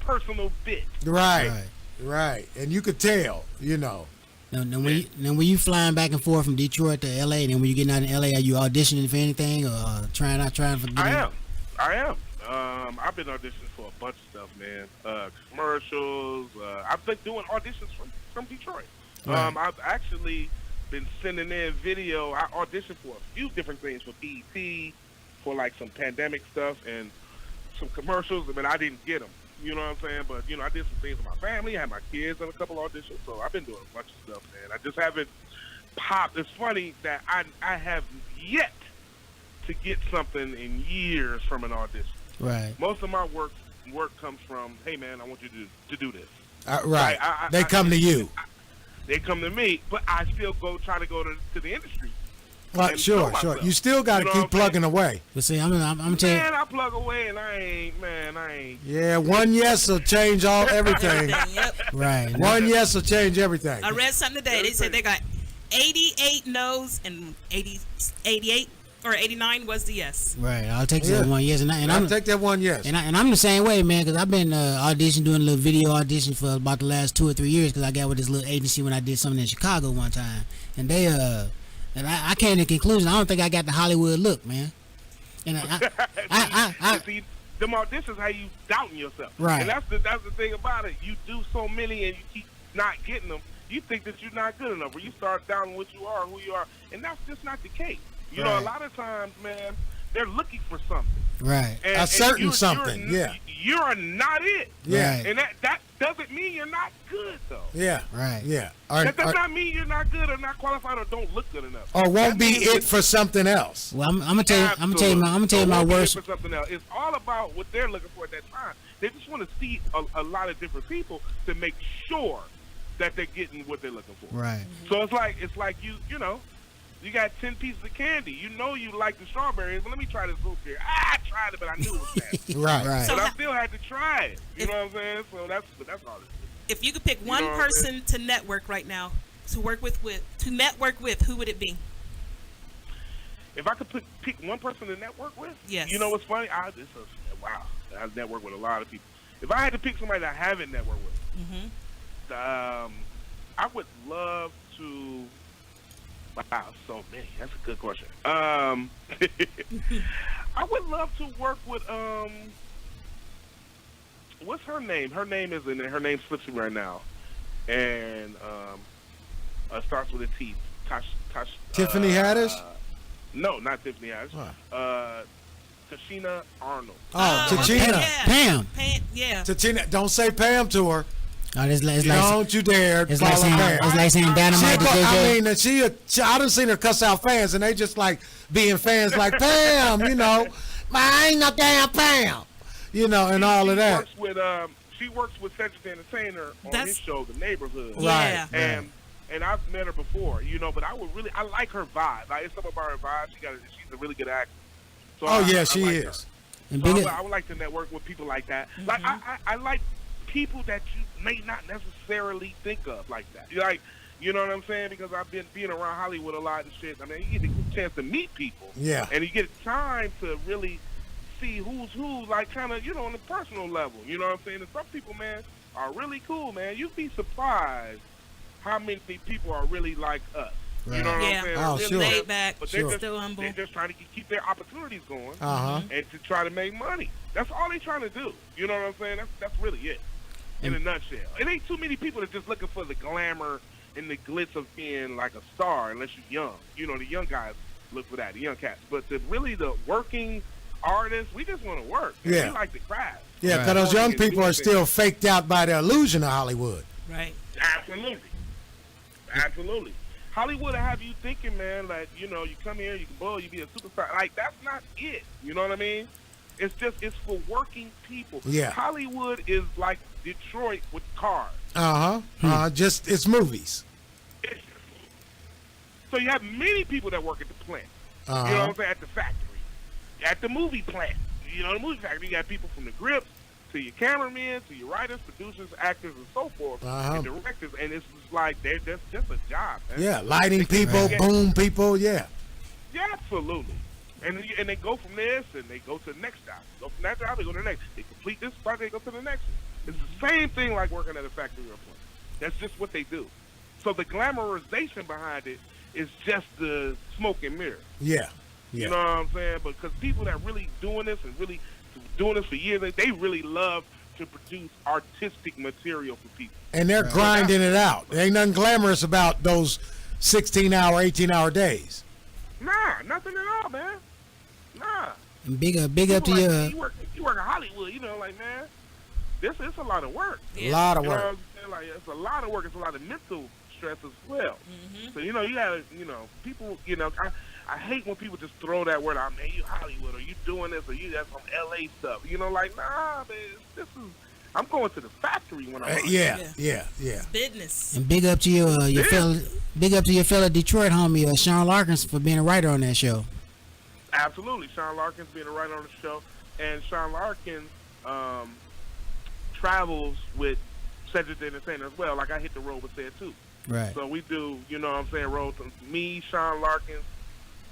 Non-personal bit. Right. And you could tell, you know. Now when you flying back and forth from Detroit to LA, and then when you getting out in LA, are you auditioning for anything or trying for? I am. I've been auditioning for a bunch of stuff, man. Commercials. I've been doing auditions from Detroit. Right. I've actually been sending in video. I auditioned for a few different things for BET, for like some pandemic stuff and some commercials. I mean, I didn't get them. You know what I'm saying? But, you know, I did some things with my family. I had my kids on a couple auditions. So I've been doing a bunch of stuff, man. I just haven't popped. It's funny that I have yet to get something in years from an audition. Right. Most of my work comes from, hey, man, I want you to do this. Right. They come to you. They come to me, but I still try to go to the industry. Right, sure. You still got to keep plugging away. But see, I'm telling you. Man, I plug away and I ain't. Yeah, one yes will change everything. Yep. Right. One yes will change everything. I read something today. They said they got 88 no's and 88 or 89 was the yes. Right. I'll take that one yes, and I'll take that one yes. And I'm the same way, man, because I've been auditioning, doing a little video audition for about the last 2 or 3 years, because I got with this little agency when I did something in Chicago one time, and they and I came to the conclusion I don't think I got the Hollywood look, man. And I see, them auditions how you doubting yourself. Right. And that's the thing about it. You do so many and you keep not getting them, you think that you're not good enough, or you start doubting what you are, who you are, and that's just not the case. You know, a lot of times, man, they're looking for something. Right. A certain something. You're not it. Yeah. And that doesn't mean you're not good, though. Yeah. Right. Yeah. That does not mean you're not good or not qualified or don't look good enough. Or won't be it for something else. Well, I'm gonna tell you. I'm gonna tell you my worst. For something else. It's all about what they're looking for at that time. They just want to see a lot of different people to make sure that they're getting what they're looking for. Right. So it's like you know, you got 10 pieces of candy. You know you like the strawberries. Well, let me try this root beer. I tried it, but I knew it was bad. Right. But I still had to try it. You know what I'm saying? So that's all it is. If you could pick one person to network right now, to network with, who would it be? If I could pick one person to network with, yes. You know what's funny? I network with a lot of people. If I had to pick somebody that I haven't networked with, I would love to. Wow, so many. That's a good question. I would love to work with what's her name? Her name is in there. Her name slips me right now, and starts with a T. Tiffany Haddish? No, not Tiffany Haddish. Tashina Arnold. Oh, Tashina. Pam. Yeah. Tashina. Don't say Pam to her. Oh, don't you dare it's call like saying, her Pam. It's like saying Dynamite to JJ. I done seen her cuss out fans, and they just like being fans like, Pam, you know. I ain't no damn Pam. You know, and all of that. She works with Cedric the Entertainer on his show, The Neighborhood. Right. And I've met her before, you know, but I like her vibe. Like, it's something about her vibe. She's a really good actor. So she like is. So I would like to network with people like that. Mm-hmm. Like I like people that you may not necessarily think of like that. You know what I'm saying? Because I've been being around Hollywood a lot and shit. I mean, you get a chance to meet people. Yeah. And you get time to really see who's who, like kind of, you know, on the personal level. You know what I'm saying? And some people, man, are really cool, man. You'd be surprised how many people are really like us. Right. You know what I'm saying? Oh, really sure. Laid back, but still humble. They're just trying to keep their opportunities going and to try to make money. That's all they're trying to do. You know what I'm saying? That's really it. In a nutshell. It ain't too many people that just looking for the glamour and the glitz of being like a star unless you're young. You know, the young guys look for that, the young cats. But the working artists, we just want to work. We like the craft. Yeah, because those young people are still faked out by the illusion of Hollywood. Right. Absolutely. Hollywood will have you thinking, man, like, you know, you come here, you can blow, you be a superstar. Like, that's not it. You know what I mean? It's for working people. Yeah. Hollywood is like Detroit with cars. Just, it's movies. So you have many people that work at the plant. You know what I'm saying? At the factory. At the movie plant. You know, the movie factory, you got people from the grips to your cameramen, to your writers, producers, actors, and so forth, and directors, and it's just like that's just a job, man. Yeah, lighting people, boom people, Yeah, absolutely. And they go from this, and they go to the next job. Go from that job, they go to the next. They complete this project, they go to the next one. It's the same thing like working at a factory or a plant. That's just what they do. So the glamorization behind it is just the smoke and mirror. Yeah. You know what I'm saying? Because people that really doing this and really doing this for years, they really love to produce artistic material for people. And they're grinding it out. There ain't nothing glamorous about those 16-hour, 18-hour days. Nah, nothing at all, man. Nah. And big up to you. You work in Hollywood, you know, like, man, it's a lot of work. A lot of work. You know what I'm saying? Like, it's a lot of work. It's a lot of mental stress as well. So, you know, you gotta, you know, people, you know, I hate when people just throw that word out, man, you Hollywood, or you doing this, or you got some LA stuff. You know, like, nah, man, I'm going to the factory when I'm Yeah. It's business. And big up to your fellow Detroit homie, Sean Larkins, for being a writer on that show. Absolutely. Sean Larkins being a writer on the show. And Sean Larkins travels with Cedric the Entertainer as well. Like, I hit the road with that, too. Right. So we do, you know what I'm saying, road to me, Sean Larkins,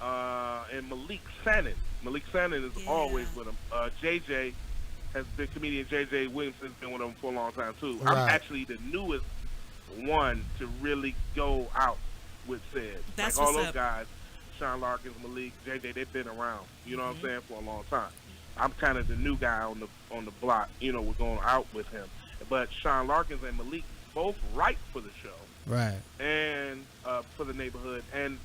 and Malik Sannon. Malik Sannon is always with him. JJ has been, comedian JJ Williamson has been with him for a long time too. Right. I'm actually the newest one to really go out with Sid. That's like all what's those up. guys, Sean Larkins, Malik, JJ, they've been around. You know what I'm saying, for a long time. I'm kind of the new guy on the block. You know, we're going out with him. But Sean Larkins and Malik both write for the show. Right. and for the neighborhood, and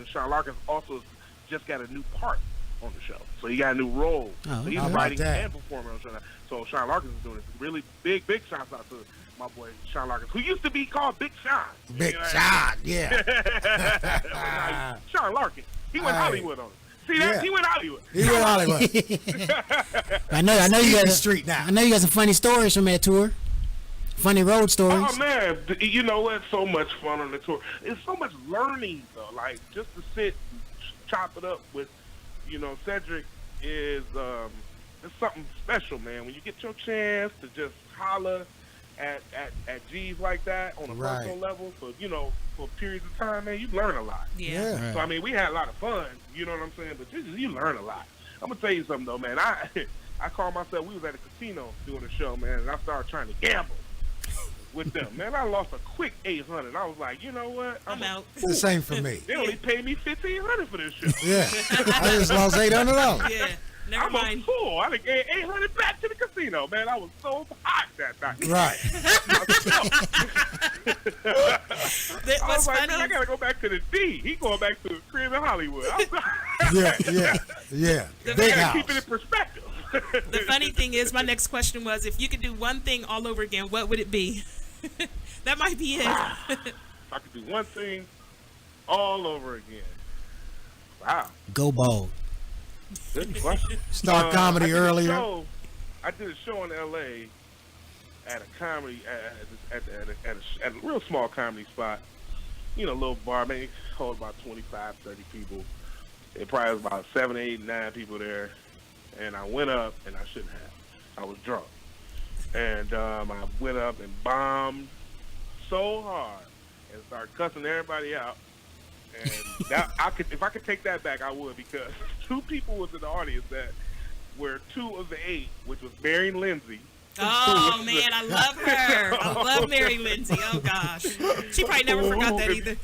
Sean Larkins also just got a new part on the show, so he got a new role. Oh, So he's how about writing that? and performing on the show. So Sean Larkins is doing this really big shouts out to my boy Sean Larkins, who used to be called Big Sean. Big Sean, yeah. Well, Sean Larkins, he went Hollywood on it. See that? Yeah. He went Hollywood. He went Hollywood. I know you got street now. I know you got some funny stories from that tour. Funny road stories. Oh man, you know what? So much fun on the tour. It's so much learning though. Like just to sit, and chop it up with, Cedric is it's something special, man. When you get your chance to just holler at G's like that on a personal level for periods of time, man, you learn a lot. Yeah. Right. So I mean, we had a lot of fun. You know what I'm saying? But you learn a lot. I'm gonna tell you something though, man. I called myself. We was at a casino doing a show, man, and I started trying to gamble with them. Man, I lost a quick $800. I was like, you know what? I'm out. It's the same for me. They only paid me $1,500 for this show. Yeah. I just lost $800. Yeah. Never I'm mind. a fool. I done gave $800 back to the casino, man. I was so hot that night. Right. I was like, man, I gotta go back to the D. He going back to the crib in Hollywood. Yeah. The Big gotta house. keep it in perspective. The funny thing is, my next question was, if you could do one thing all over again, what would it be? That might be it. If I could do one thing all over again. Wow. Go bold. Good question. Start comedy earlier. I did a show in L.A. at a comedy at a real small comedy spot. A little bar, maybe hold about 25, 30 people. It probably was about 7, 8, 9 people there. And I went up, and I shouldn't have. I was drunk. And I went up and bombed so hard and started cussing everybody out. And that if I could take that back, I would, because 2 people was in the audience that were 2 of the 8, which was Mary and Lindsay. Oh man, I love her. I love Mary Lindsay. Oh gosh, she probably never forgot that either.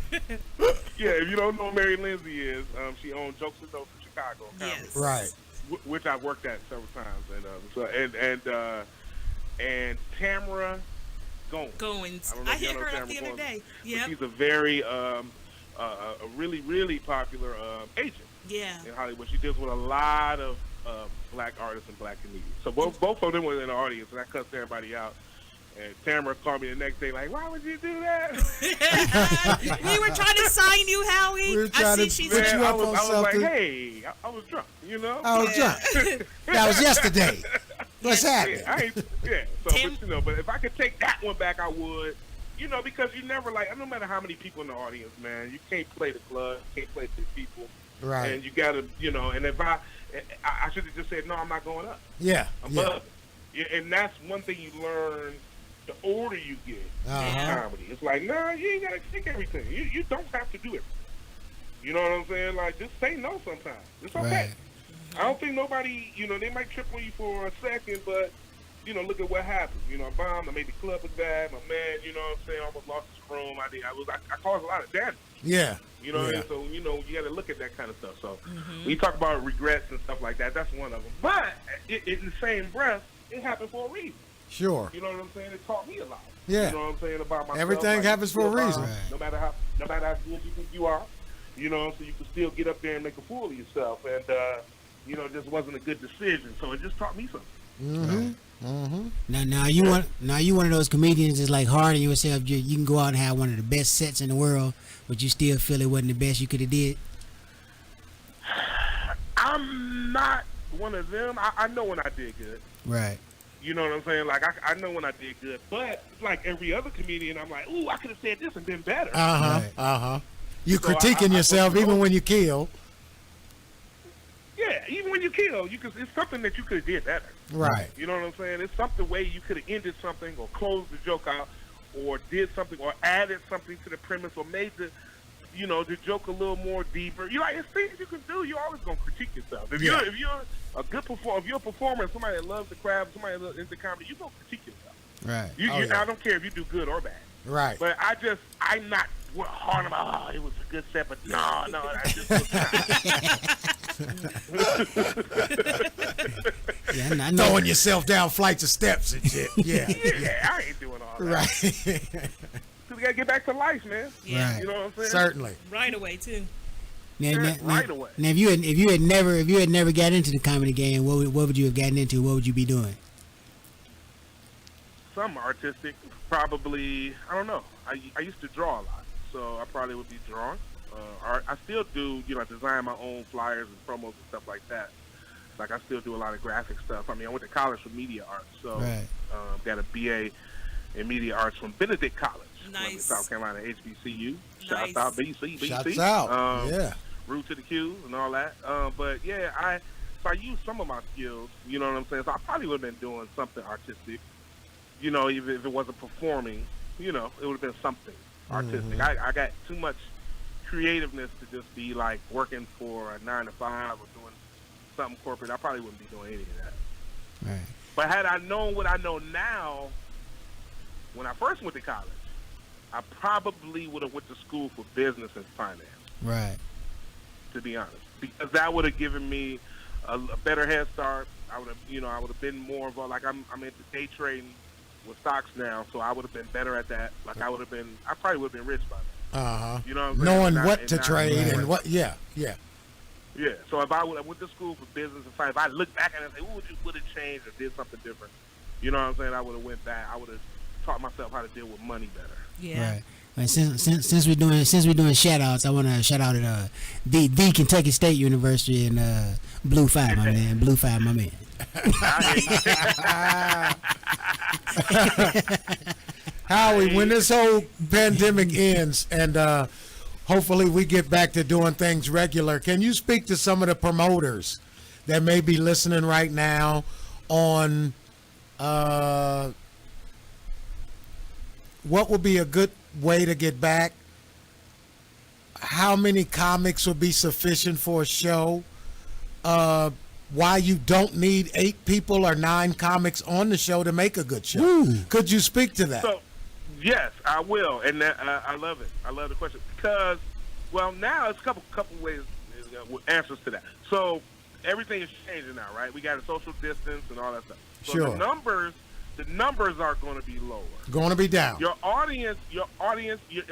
Yeah, if you don't know who Mary Lindsay is, she owned Jokes and Notes in Chicago. Yes. Right. Which I worked at several times, and Tamara Goins. don't know I if y'all hit know her Tamara up the other Goins, day. but Yeah. she's a very really, really popular agent Yeah. in Hollywood. She deals with a lot of black artists and black comedians. So both of them were in the audience, and I cussed everybody out. And Tamara called me the next day like, why would you do that? We were trying to sign you, Howie. We were trying to she's put you I up was on like, something. hey, I was drunk, I was drunk. That was yesterday. What's happening? But if I could take that one back, I would. Because you never no matter how many people in the audience, man, you can't play the club, you can't play the people. Right. And you gotta, and if I should have just said, no, I'm not going up. Yeah. Above it. And that's one thing you learn the older you get in comedy. It's like, nah, you ain't gotta take everything. You don't have to do it. You know what I'm saying? Like, just say no sometimes. It's okay. Right. I don't think nobody, they might trip on you for a second, but, look at what happened. I bombed. I made the club look bad. My man, you know what I'm saying, almost lost his room. I caused a lot of damage. Yeah. You know what I mean? So, you got to look at that kind of stuff. So, when you talk about regrets and stuff like that, that's one of them. But, in the same breath, it happened for a reason. Sure. You know what I'm saying? It taught me a lot. Yeah. You know what I'm saying about myself. Everything happens for a reason. No matter how good you think you are, so you can still get up there and make a fool of yourself. And, it just wasn't a good decision. So it just taught me something. Now you one of those comedians that's like hard on yourself. You can go out and have one of the best sets in the world, but you still feel it wasn't the best you could have did. I'm not one of them. I know when I did good. Right. You know what I'm saying? Like, I know when I did good. But, like every other comedian, I'm like, ooh, I could have said this and been better. You So critiquing yourself even when you kill. Yeah, even when you kill, it's something that you could have did better. Right. You know what I'm saying? It's something way you could have ended something or closed the joke out or did something or added something to the premise or made the joke a little more deeper. It's things you can do. You're always going to critique yourself. If you're a good performer, if you're a performer, somebody that loves the craft, somebody that loves into comedy, you're going to critique yourself. Right. I don't care if you do good or bad. Right. But I'm not hard about, it was a good set, but no, I just was I know. Throwing yourself down flights of steps and shit. Yeah. I ain't doing all that. Right. We got to get back to life, man. Yeah. Right. You know what I'm saying? Certainly. Right away too. Right away. Now, if you had never got into the comedy game, what would you have gotten into? What would you be doing? Some artistic, probably. I don't know. I used to draw a lot, so I probably would be drawing. Art. I still do. I design my own flyers and promos and stuff like that. Like I still do a lot of graphic stuff. I mean, I went to college for media arts, so got a BA in media arts from Benedict College, Nice. South Carolina, HBCU. Nice. Shouts out BC. Shouts out. Yeah. Root to the Q's and all that. But yeah, I use some of my skills. You know what I'm saying? So I probably would have been doing something artistic. Even if it wasn't performing, it would have been something artistic. I got too much creativeness to just be like working for a 9 to 5 or doing something corporate. I probably wouldn't be doing any of that. Right. But had I known what I know now, when I first went to college, I probably would have went to school for business and finance. Right. To be honest, because that would have given me a better head start. I would have been more involved. Like I'm into day trading with stocks now, so I would have been better at that. Like I probably would have been rich by now. You know what I'm saying? Knowing what to trade and what, yeah. Yeah. So if I went to school for business and finance, if I look back at it and say, what would have changed or did something different? You know what I'm saying? I would have went back. I would have taught myself how to deal with money better. Yeah. Right. Right. Since we're doing shout outs, I want to shout out at the Kentucky State University and Blue 5, my man. Blue 5, my man. Howie, when this whole pandemic ends and hopefully we get back to doing things regular, can you speak to some of the promoters that may be listening right now on what would be a good way to get back? How many comics would be sufficient for a show? Why you don't need 8 people or 9 comics on the show to make a good show? Ooh. Could you speak to that? So, yes, I will, and I love it. I love the question because, now it's a couple ways answers to that. So everything is changing now, right? We got a social distance and all that stuff. So sure. The numbers are going to be lower. Going to be down. Your audience.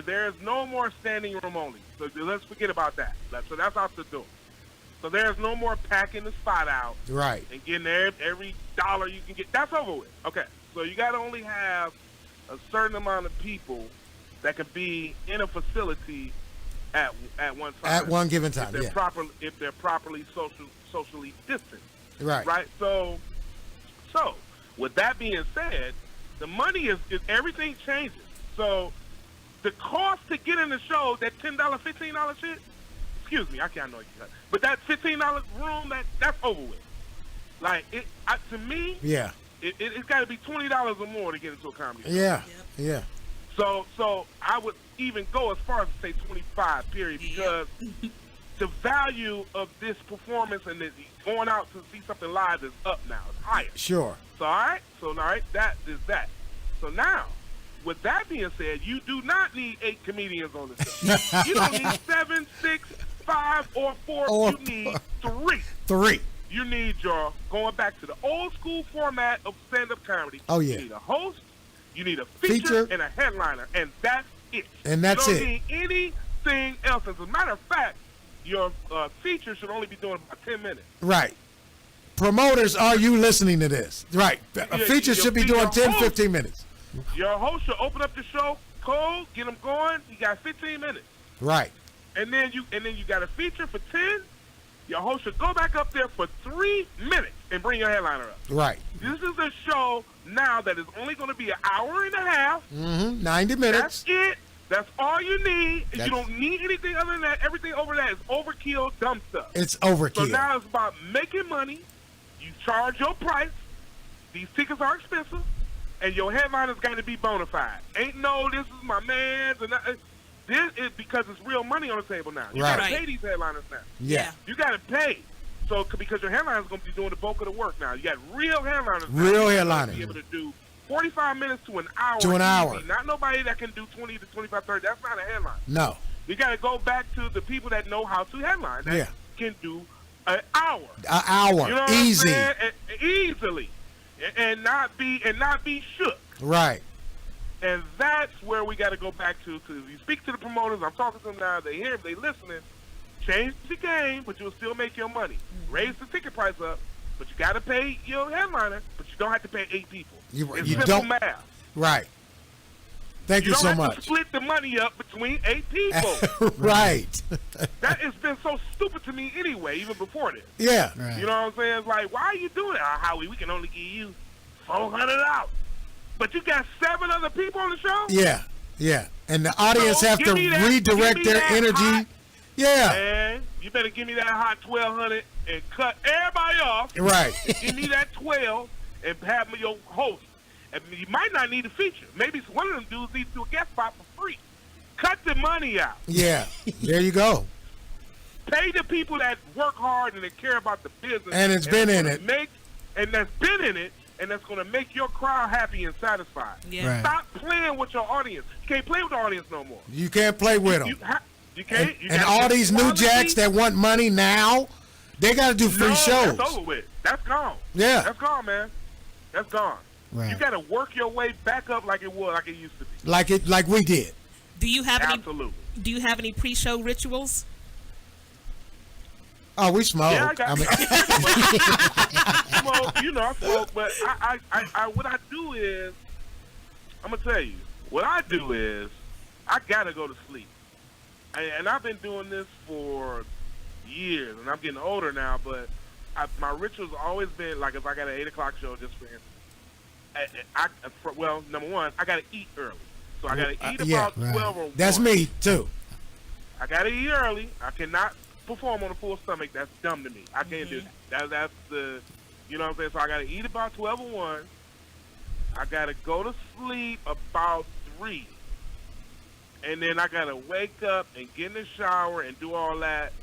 There is no more standing room only. So let's forget about that. So that's out the door. So there's no more packing the spot out. Right. And getting every dollar you can get. That's over with. Okay. So you got to only have a certain amount of people that can be in a facility at one time. At one given time. If they're properly socially distanced. Right. Right. So with that being said, the money is everything changes. So the cost to get in the show, that $10, $15 shit, excuse me, I can't know you, but that $15 room, that's over with. Like to me, yeah, it's got to be $20 or more to get into a comedy show. Yeah. So I would even go as far as to say 25, period, because the value of this performance and going out to see something live is up now. It's higher. Sure. So, all right, that is that. So now, with that being said, you do not need 8 comedians on the show. You don't need 7, 6, 5, or 4. You need 3. 3. You need going back to the old school format of stand-up comedy. Oh, yeah. You need a host, you need a feature, and a headliner, and that's it. And that's you don't need anything else. As a matter of fact, your feature should only be doing about 10 minutes. Right. Promoters, are you listening to this? Right. A feature should be doing 10, 15 minutes. Your host should open up the show, cold, get them going. You got 15 minutes. Right. And then you got a feature for 10. Your host should go back up there for 3 minutes and bring your headliner up. Right. This is a show now that is only going to be an hour and a half. 90 minutes. That's it. That's all you need. You don't need anything other than that. Everything over that is overkill, dumb stuff. It's overkill. So now it's about making money. You charge your price. These tickets are expensive. And your headliner's got to be bona fide. Ain't no, this is my man's. This is because it's real money on the table now. You got to pay these headliners now. Yeah. You got to pay. So because your headliner's going to be doing the bulk of the work now. You got real headliners. Real headliners. Be able to do 45 minutes to an hour. To an hour. Not nobody that can do 20 to 25, 30. That's not a headline. No. You got to go back to the people that know how to headline. That can do an hour. An hour. You know easy. Easily. And not be shook. Right. And that's where we got to go back to. Because you speak to the promoters, I'm talking to them now. They hear, they listening. Change the game, but you'll still make your money. Raise the ticket price up, but you got to pay your headliner, but you don't have to pay 8 people. It's you simple don't. math. Right. Thank you so don't have much. to split the money up between 8 people. Right. That has been so stupid to me anyway, even before this. Yeah. Right. You know what I'm saying? It's like, why are you doing that? Howie, we can only give you $400. But you got 7 other people on the show? Yeah. Yeah. And the audience So, have to give me that- redirect give me their that energy. hot- Yeah. Man, you better give me that hot 1,200 and cut everybody off. Right. Give me that 12 and have me your host. And you might not need a feature. Maybe one of them dudes needs to do a guest spot for free. Cut the money out. Yeah. There you go. Pay the people that work hard and that care about the business. And it's been in it. And that's been in it. And that's going to make your crowd happy and satisfied. Yeah. Right. Stop playing with your audience. You can't play with the audience no more. You can't play with them. You can't. And all these new jacks that want money now, they got to do free shows. That's over with. That's gone. Yeah. That's gone, man. That's gone. Right. You got to work your way back up like it used to be. Like we did. Do you have Absolutely. Do you have any pre-show rituals? Oh, we smoke. Yeah, I got. I mean, Smoke, I smoke, but I what I do is, I'm gonna tell you, what I do is, I gotta go to sleep, and I've been doing this for years, and I'm getting older now, but my rituals always been like if I got an 8 o'clock show, just for instance, well, number one, I gotta eat early, so I gotta eat about 12 or 1. That's me too. I gotta eat early. I cannot perform on a full stomach. That's dumb to me. I can't do that. That's the, you know what I'm saying? So I got to eat about 12 or 1. I got to go to sleep about 3. And then I got to wake up and get in the shower and do all that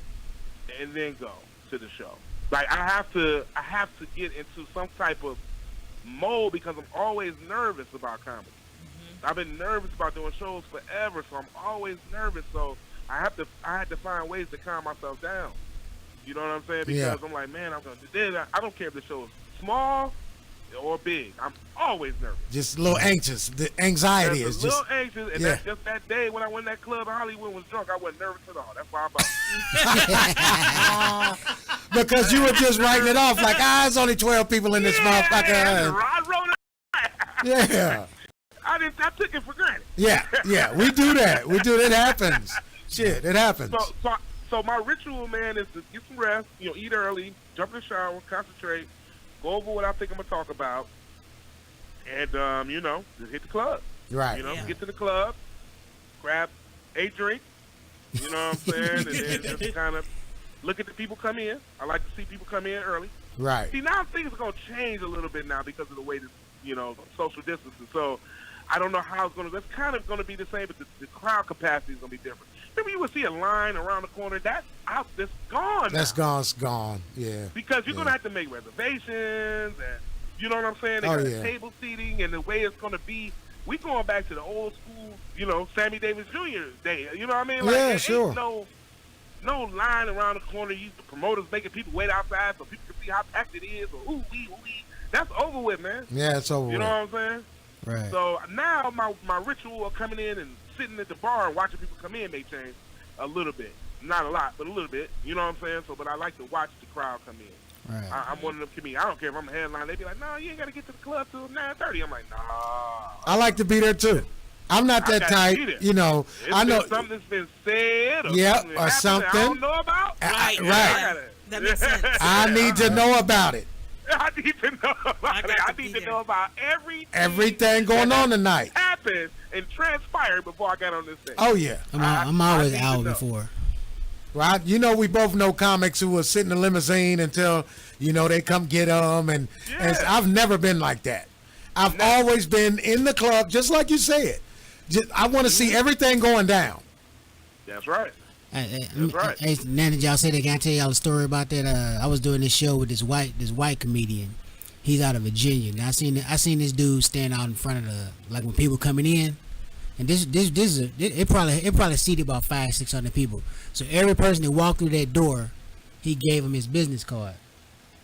and then go to the show. Like I have to get into some type of mode because I'm always nervous about comedy. I've been nervous about doing shows forever, so I'm always nervous. So I had to find ways to calm myself down. You know what I'm saying? Because I'm like, man, I'm gonna do this. I don't care if the show is small or big. I'm always nervous. Just a little anxious. The anxiety is a just little anxious, and that's just that day when I went to that club in Hollywood and was drunk. I wasn't nervous at all. That's why I'm about. because you were just writing it off like, it's only 12 people in this motherfucker. I wrote it. Yeah. I took it for granted. Yeah. We do that. It happens. Shit, it happens. So my ritual, man, is to get some rest, eat early, jump in the shower, concentrate, go over what I think I'm going to talk about, and, just hit the club. Right. Get to the club, grab a drink, you know what I'm saying, and then just kind of look at the people come in. I like to see people come in early. Right. See, now things are going to change a little bit now because of the way that, social distancing. So I don't know how it's going to, it's kind of going to be the same, but the crowd capacity is going to be different. Remember you would see a line around the corner, that's out, that's gone now. That's gone, it's gone, yeah. Because you're going to have to make reservations, and you know what I'm saying? They got table seating, and the way it's going to be, we going back to the old school, Sammy Davis Jr. day, you know what I mean? Like, yeah, sure. Ain't no line around the corner, the promoters making people wait outside so people can see how packed it is, or ooh-wee. That's over with, man. Yeah, it's over with. You know what I'm saying? Right. So now my ritual of coming in and sitting at the bar and watching people come in may change a little bit. Not a lot, but a little bit. You know what I'm saying? So, but I like to watch the crowd come in. Right. I'm one of them comedians. I don't care if I'm a headline. They be like, no, you ain't got to get to the club till 9:30. I'm like, nah. I like to be there too. I'm not that type, I know something's been said, or something I don't know about. Right. That makes sense. I need to know about it. I need to know about it. I need to know about everything going on tonight. Happened and transpired before I got on this thing. Oh yeah, I'm always an hour before. Right, we both know comics who will sit in the limousine until they come get them, and I've never been like that. I've always been in the club, just like you said. I want to see everything going down. That's right. That's right. Hey, now that y'all say that, can I tell y'all a story about that? I was doing this show with this white comedian. He's out of Virginia. Now I seen this dude stand out in front of like when people coming in, and it probably seated about 500-600 people. So every person that walked through that door, he gave him his business card,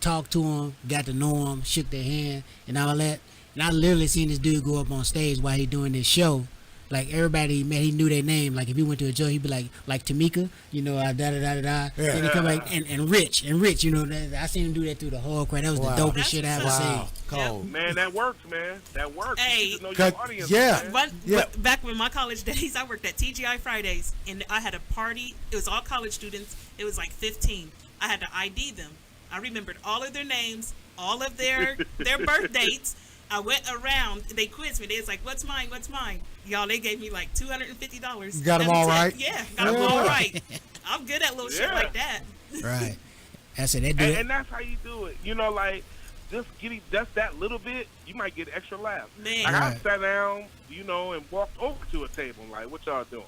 talked to him, got to know him, shook their hand, and all that. And I literally seen this dude go up on stage while he doing this show. Like everybody he met, he knew their name. Like if he went to a joke, he'd be like Tamika, you know, da da da da da. Yeah. And he come back and Rich, you know. I seen him do that through the whole crowd. That was the dopest shit I ever seen. Cold. Man, that works, man. That works. Hey. You know your audience, Yeah. man. Back when my college days, I worked at TGI Fridays, and I had a party. It was all college students. It was like 15. I had to ID them. I remembered all of their names, all of their birth dates. I went around. They quizzed me. They was like, "What's mine? What's mine?" Y'all, they gave me like $250. You got them all right? Yeah, got them all right. I'm good at little shit like that. Right. That's it. They do And, it. and that's how you do it. You know, like just getting just that little bit, you might get extra laughs. Man. Like I Right. sat down, you know, and walked over to a table, like, "What y'all doing?"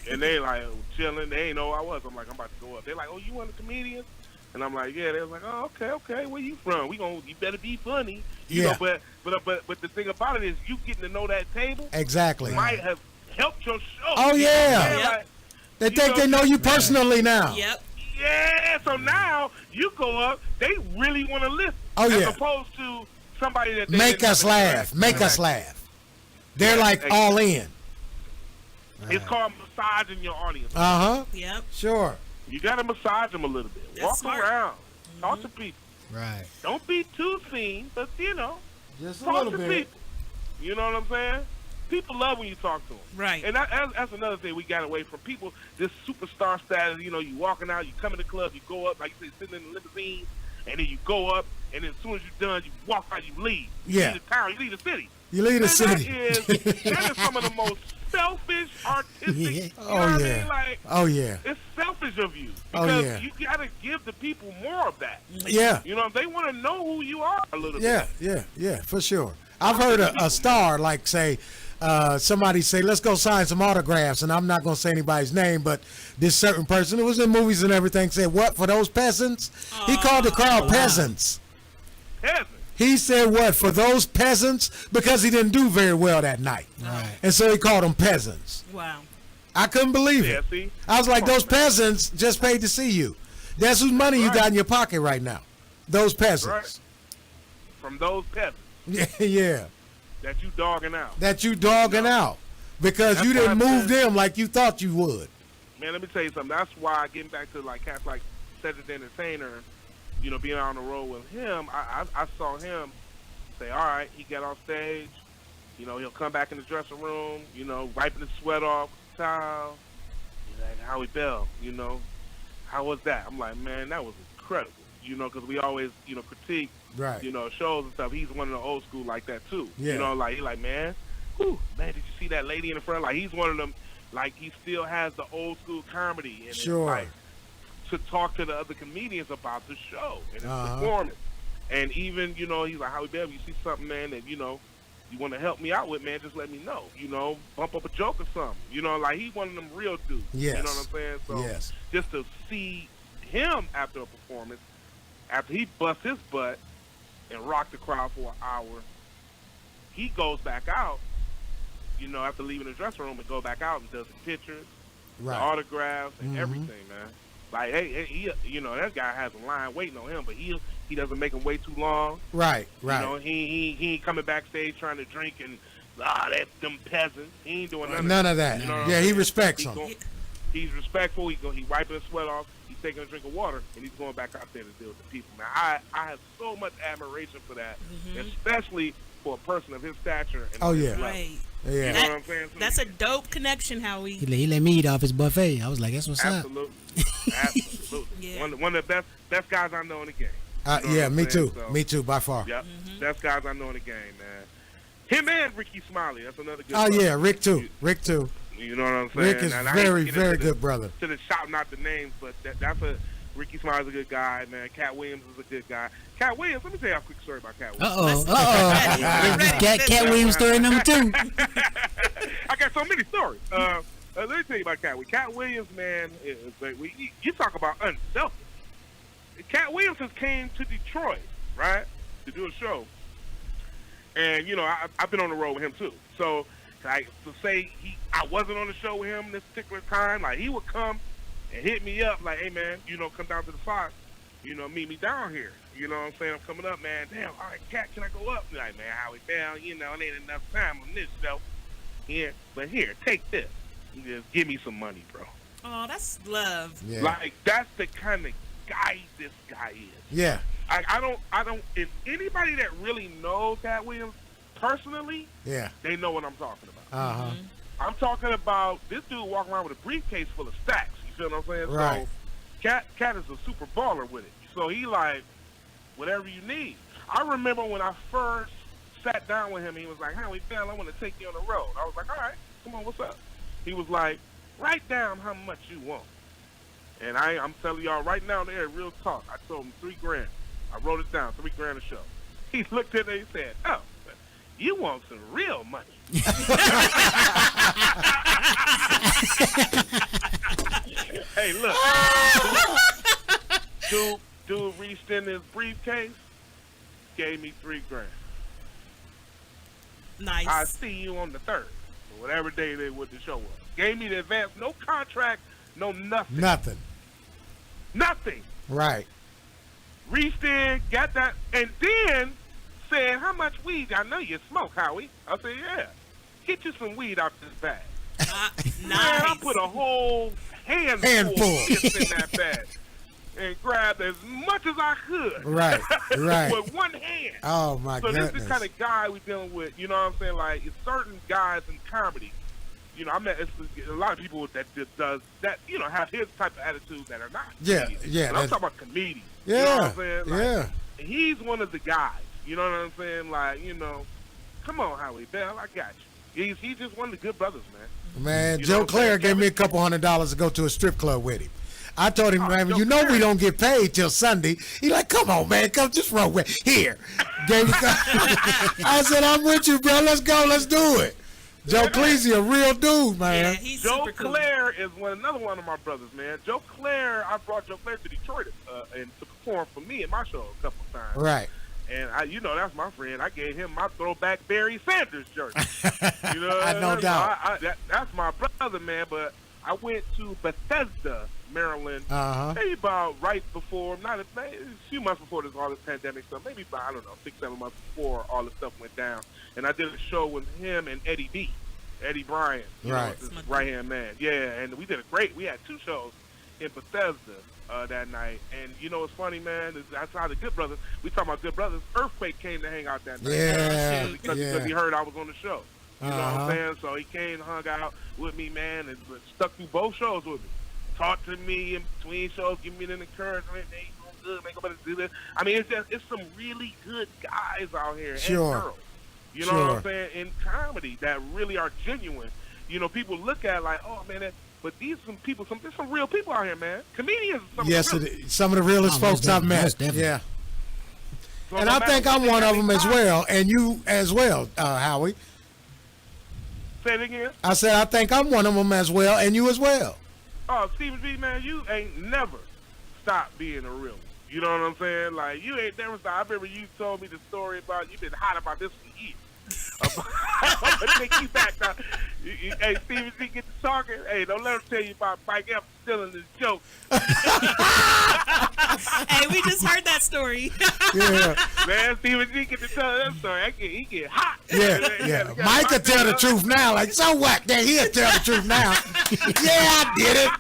And they like chilling. They ain't know who I was. I'm like, "I'm about to go up." They like, "Oh, you want a comedian?" And I'm like, "Yeah." They was like, "Oh, okay. Where you from? You better be funny." You Yeah. know, but the thing about it is, you getting to know that table Exactly. might have helped your show. Oh, You know yeah. what I'm saying? Yep. Like, They you think they know you personally now. Yep. yeah, so now you go up, they really want to listen. Oh, as yeah. opposed to somebody that they Make didn't us have laugh. any Make us interaction. laugh. They're like all in. It's called massaging your audience. Uh-huh. Yep. Sure. You got to massage them a little bit. That's Walk smart. around. Talk to people. Right. Don't be too seen, but, you know, Just a talk little to bit. people. You know what I'm saying? People love when you talk to them. Right. And that's another thing we got away from people. This superstar status, you know, you walking out, you come in the club, you go up, like you say, sitting in the limousine, and then you go up, and then as soon as you're done, you walk out, you leave. You Yeah. leave the town, you leave the city. You leave the Man, city. That is some of the most selfish, artistic. Yeah. You know Oh, what I yeah. mean? Like, Oh, yeah. it's selfish of you. Oh, Because yeah. you got to give the people more of that. Yeah. You know, they want to know who you are a little Yeah, bit. yeah, for sure. I've heard a star like say, somebody say, "Let's go sign some autographs," and I'm not gonna say anybody's name, but this certain person who was in movies and everything said, "What for those peasants?" He called the crowd peasants. Peasant. He said, "What for those peasants?" Because he didn't do very well that night, Right. and so he called them peasants. Wow. I couldn't believe Yeah, it. see? I was like, Come on, "Those man. peasants just paid to see you. That's whose money you Right. got in your pocket right now. Those peasants." Right. From those peasants Yeah. that you dogging out. That you dogging out because That's you didn't why I move said- them like you thought you would. Man, let me tell you something. That's why getting back to like cats like Cedric the Entertainer, you know, being on the road with him, I saw him say, all right, he got off stage, you know, he'll come back in the dressing room, you know, wiping his sweat off with the towel. He's like, Howie Bell, you know, how was that? I'm like, man, that was incredible, you know, because we always, you know, critique, Right. you know, shows and stuff. He's one of the old school like that too. Yeah. You know, like he like, man, whew, man, did you see that lady in the front? Like he's one of them. Like he still has the old school comedy and Sure. like to talk to the other comedians about the show and his Uh-huh. performance. And even, you know, he's like, Howie Bev, you see something, man, that, you know, you want to help me out with, man, just let me know. You know, bump up a joke or something. You know, like he's one of them real dudes. Yes. You know what I'm saying? So Yes. just to see him after a performance, after he busts his butt and rocked the crowd for an hour, he goes back out, you know, after leaving the dressing room and go back out and does the pictures, Right. the autographs, and Mhm. everything, man. Like, hey, he, you know, that guy has a line waiting on him, but he doesn't make him wait too long. Right. Right. You know, he ain't coming backstage trying to drink and that's them peasants. He ain't doing None of that. You know what Yeah, I'm he saying? respects He them. He's respectful. He wiping his sweat off. He's taking a drink of water, and he's going back out there to deal with the people. Man, I have so much admiration for that, especially for a person of his stature. And Oh, his yeah. level. Right. Yeah. You know what I'm saying? So That's a dope connection, Howie. He let me eat off his buffet. I was like, that's what's up. absolutely, absolutely. Yeah. One of the best guys I know in the game. You know Yeah, what I'm me saying? too. So, Me too, by far. Yep, best guys I know in the game, man. Him and Ricky Smiley. That's another good. Oh brother. yeah, Rick too. Rick too. You know what I'm saying? Rick is And I hate to very, get very into good brother. To the shouting out the names, but that's a Ricky Smiley's a good guy, man. Cat Williams is a good guy. Cat Williams, let me tell you a quick story about Cat Williams. Cat Williams story number 2. I got so many stories. Let me tell you about Cat Williams. Cat Williams, man, you talk about unselfish. Cat Williams has came to Detroit, right, to do a show. And, you know, I've been on the road with him, too. So, like, to say I wasn't on the show with him this particular time, like, he would come and hit me up, like, hey, man, you know, come down to the Fox. meet me down here. You know what I'm saying? I'm coming up, man. Damn, all right, Cat, can I go up? Like, man, Howie, down, it ain't enough time on this show. Yeah, but here, take this. Just give me some money, bro. Oh, that's love. Yeah. Like, that's the kind of guy this guy is. Yeah. I don't, if anybody that really knows Cat Williams personally, Yeah. they know what I'm talking about. Uh-huh. I'm talking about this dude walking around with a briefcase full of stacks. You feel what I'm saying? Right. So, Cat is a super baller with it. So he like, whatever you need. I remember when I first sat down with him, he was like, Howie Bell, I want to take you on the road. I was like, all right, come on, what's up? He was like, write down how much you want. And I'm telling y'all right now in the air, real talk. I told him $3,000. I wrote it down, $3,000 a show. He looked at it and he said, oh, you want some real money. Hey, look. Dude reached in his briefcase, gave me $3,000. Nice. I'll see you on the 3rd, or whatever day the show was. Gave me the advance, no contract, no nothing. Nothing. Right. Reached in, got that, and then said, how much weed? I know you smoke, Howie. I said, yeah. Get you some weed out this bag. Nice. Man, I put a whole handful of this in that bag and grabbed as much as I could. Right, right. With one hand. Oh, my goodness. So this is the kind of guy we're dealing with, you know what I'm saying? Like, it's certain guys in comedy, I met a lot of people that does that, have his type of attitude that are not. Yeah, comedians. yeah. But I'm talking about comedians. Yeah, You know what I'm saying? Like, yeah. He's one of the guys. You know what I'm saying? Like, come on, Howie Bell, I got you. He's just one of the good brothers, man. Man, You know Joe what I'm Clare saying? gave me a couple $100 to go to a strip club with him. I told him, man, Joe you know Clare. we don't get paid till Sunday. He like, come on, man, come just roll with here. Gave me, I said, I'm with you, bro. Let's go. Let's do it. Joe Cleese, a real dude, man. Yeah, he's Joe super cool. Clare is another one of my brothers, man. Joe Clare, I brought Joe Clare to Detroit and to perform for me in my show a couple of times. Right. And that's my friend. I gave him my throwback Barry Sanders jersey. No doubt. That's my brother, man. But I went to Bethesda, Maryland, Uh-huh. maybe about right before, a few months before all this pandemic stuff, maybe about, I don't know, 6-7 months before all this stuff went down. And I did a show with him and Eddie Bryant, Right. His right-hand man. Yeah, and we had 2 shows in Bethesda that night. And what's funny, man, is that's how the Good Brothers, we talking about Good Brothers, Earthquake came to hang out that night. Yeah, Because yeah. he heard I was on the show. You know what Uh-huh. I'm saying? So he came and hung out with me, man, and stuck through both shows with me. Talked to me in between shows, give me an encouragement. Hey, you doing good, man, go do this. I mean, it's some really good guys out here Sure. and girls. You know what I'm saying? In comedy that really are genuine. People look at like, oh man, but there's some real people out here, man. Comedians. Yes, some of the realest folks I've met. Yeah. So And no I matter think what I'm they one got of them me as by- well, and you as well, Howie. Say it again. I said I think I'm one of them as well, and you as well. Oh, Stephen G, man, you ain't never stopped being a real one. You know what I'm saying? Like, you ain't never stopped. I remember you told me the story about, you've been hot about this for years. I'm going to take you back now. Hey, Stephen G, get to talking. Hey, don't let him tell you about Mike Epps stealing his joke. Hey, we just heard that story. Yeah. Man, Stephen G, get to tell that story. He get hot. Yeah. Mike could tell the truth now. Like, so what? Then he'll tell the truth now. Yeah, I did it.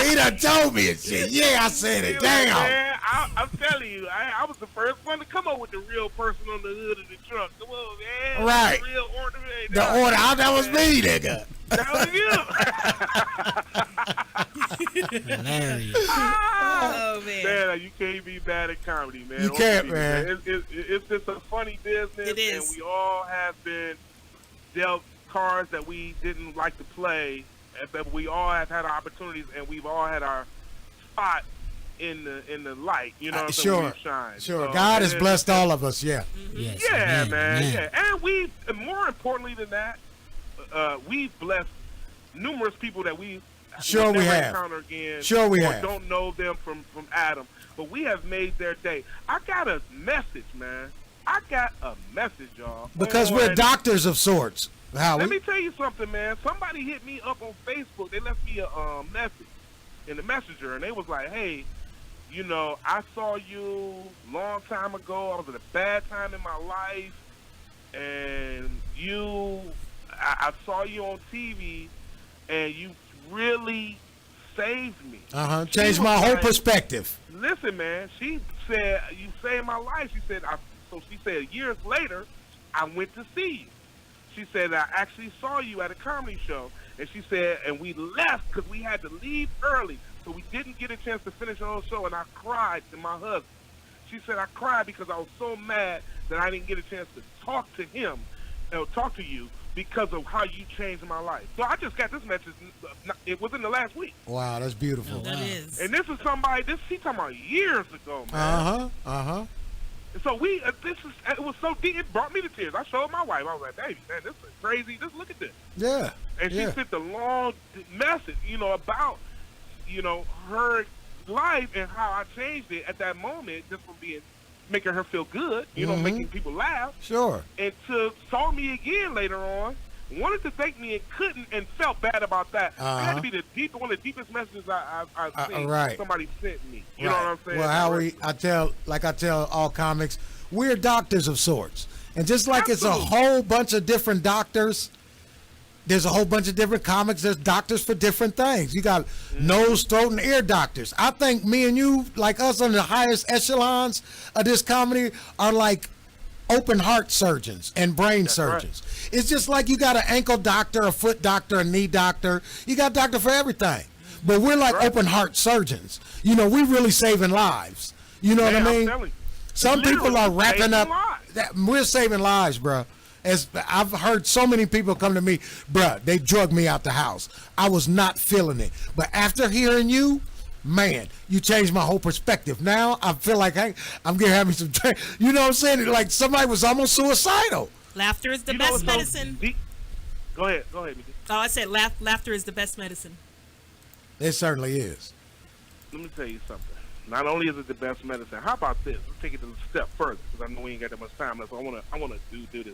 He done told me and shit. Yeah, I said it. Damn. Man, I'm telling you, I was the first one to come up with the real person on the hood of the truck. Come on, man. Right. The real ornament. The order, that was me, nigga. That was you. Hilarious. Oh, man. Man, you can't be bad at comedy, man. You can't, man. It's just a funny business, It is. and we all have been dealt cards that we didn't like to play, but we all have had our opportunities, and we've all had our spot in the light. You know what I'm saying? Sure. Where we shine. Sure. So, God has and- blessed all of us, yeah. Yes, Yeah, man. man. Yeah, and more importantly than that, we've blessed numerous people that we Sure will we never have. encounter again. Sure we or have. Don't know them from Adam, but we have made their day. I got a message, man. I got a message, y'all. Because we're on- doctors of sorts, Howie. Let me tell you something, man. Somebody hit me up on Facebook. They left me a message in the messenger, and they was like, "Hey, you know, I saw you long time ago. I was at a bad time in my life, and I saw you on TV, and you really saved me. Changed my whole perspective. Listen, man, she said, you saved my life. She said, she said, years later, I went to see you. She said, I actually saw you at a comedy show. And she said, and we left because we had to leave early. So we didn't get a chance to finish our show, and I cried to my husband. She said, I cried because I was so mad that I didn't get a chance to talk to him, talk to you, because of how you changed my life. So I just got this message. It was in the last week. Wow, that's beautiful. That is. And this is somebody. She talking about years ago, man. So it was so deep. It brought me to tears. I showed my wife. I was like, baby, man, this is crazy. Just look at this. Yeah. And she sent a long message, about, her life and how I changed it at that moment, just from making her feel good, making people laugh. Sure. And saw me again later on, wanted to thank me and couldn't, and felt bad about that. It had to be one of the deepest messages I've seen somebody sent me. You know what I'm saying? Well, Howie, I tell all comics, we're doctors of sorts. And just like it's a whole bunch of different doctors, there's a whole bunch of different comics. There's doctors for different things. You got nose, throat, and ear doctors. I think me and you, like us on the highest echelons of this comedy, are like open heart surgeons and brain surgeons. Right. It's just like you got an ankle doctor, a foot doctor, a knee doctor. You got a doctor for everything. But we're like open heart surgeons. We really saving lives. You know what I mean? Some people are wrapping up. We're saving lives, bro. As I've heard so many people come to me, bruh, they drugged me out the house. I was not feeling it. But after hearing you, man, you changed my whole perspective. Now I feel like I'm going to have me some, you know what I'm saying? Like somebody was almost suicidal. Laughter is the best medicine. Go ahead, Mickey. Oh, I said laughter is the best medicine. It certainly is. Let me tell you something. Not only is it the best medicine, how about this? Let's take it a step further, because I know we ain't got that much time left. So I want to do this.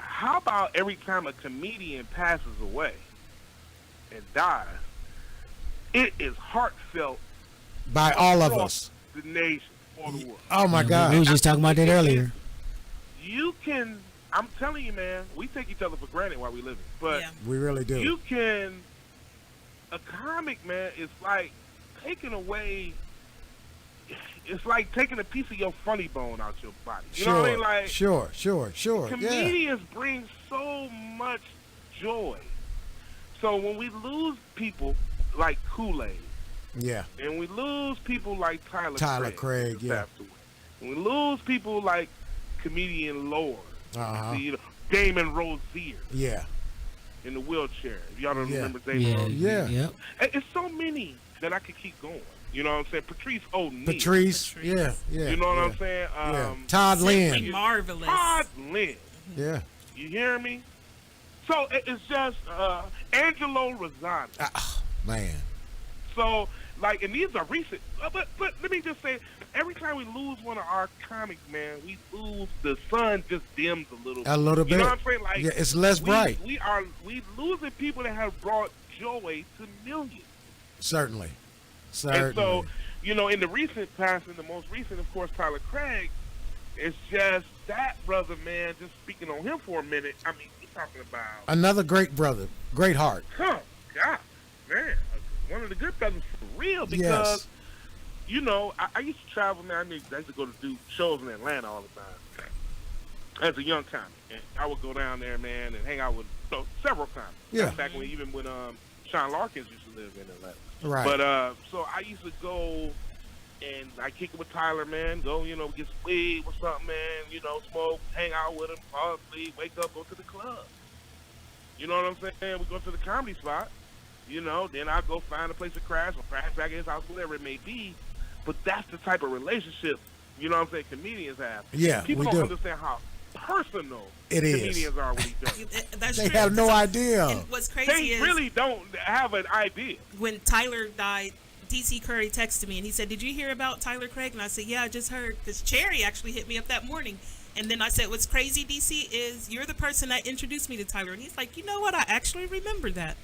How about every time a comedian passes away and dies, it is heartfelt by all of us, the nation, or the world. Oh my God! We were just talking about that earlier. You can. I'm telling you, man. We take each other for granted while we live, but we really do. You can. A comic, man, is like taking away. It's like taking a piece of your funny bone out your body. You know what I mean? Like, sure. Comedians bring so much joy. So when we lose people like Kool-Aid, and we lose people like Tyler Craig, when we lose people like comedian Lord, Damon Rozier, in the wheelchair. If y'all don't remember Damon Rozier, it's so many that I could keep going. You know what I'm saying? Patrice O'Neal. Yeah. You know what I'm saying? Todd Lynn. Marvelous. Todd Lynn. Yeah. You hear me? So it's just Angelo Rosano. Man. So, like, and these are recent. But let me just say, every time we lose one of our comics, man, we lose, the sun just dims a little bit. A little bit. You know what I'm saying? Like, it's less bright. We losing people that have brought joy to millions. Certainly. And so, in the recent passing, the most recent, of course, Tyler Craig, it's just that brother, man, just speaking on him for a minute, I mean, we're talking about... Another great brother, great heart. Oh, God, man, one of the good brothers for real, because, I used to travel, man, I used to go to do shows in Atlanta all the time, as a young comic, and I would go down there, man, and hang out with several comics. Yeah. Back when Sean Larkins used to live in Atlanta. Right. But so I used to go and I kick it with Tyler, man. Go, get some weed or something, man. Smoke, hang out with him, fall asleep, wake up, go to the club. You know what I'm saying? We go to the comedy spot. Then I go find a place to crash or crash back at his house, whatever it may be. But that's the type of relationship, comedians have. Yeah, people we don't do. understand how personal comedians are with each other. They have no idea. And what's crazy is they really don't have an idea. When Tyler died, DC Curry texted me and he said, "Did you hear about Tyler Craig?" And I said, "Yeah, I just heard." Because Cherry actually hit me up that morning. And then I said, "What's crazy, DC, is you're the person that introduced me to Tyler." And he's like, "You know what? I actually remember that."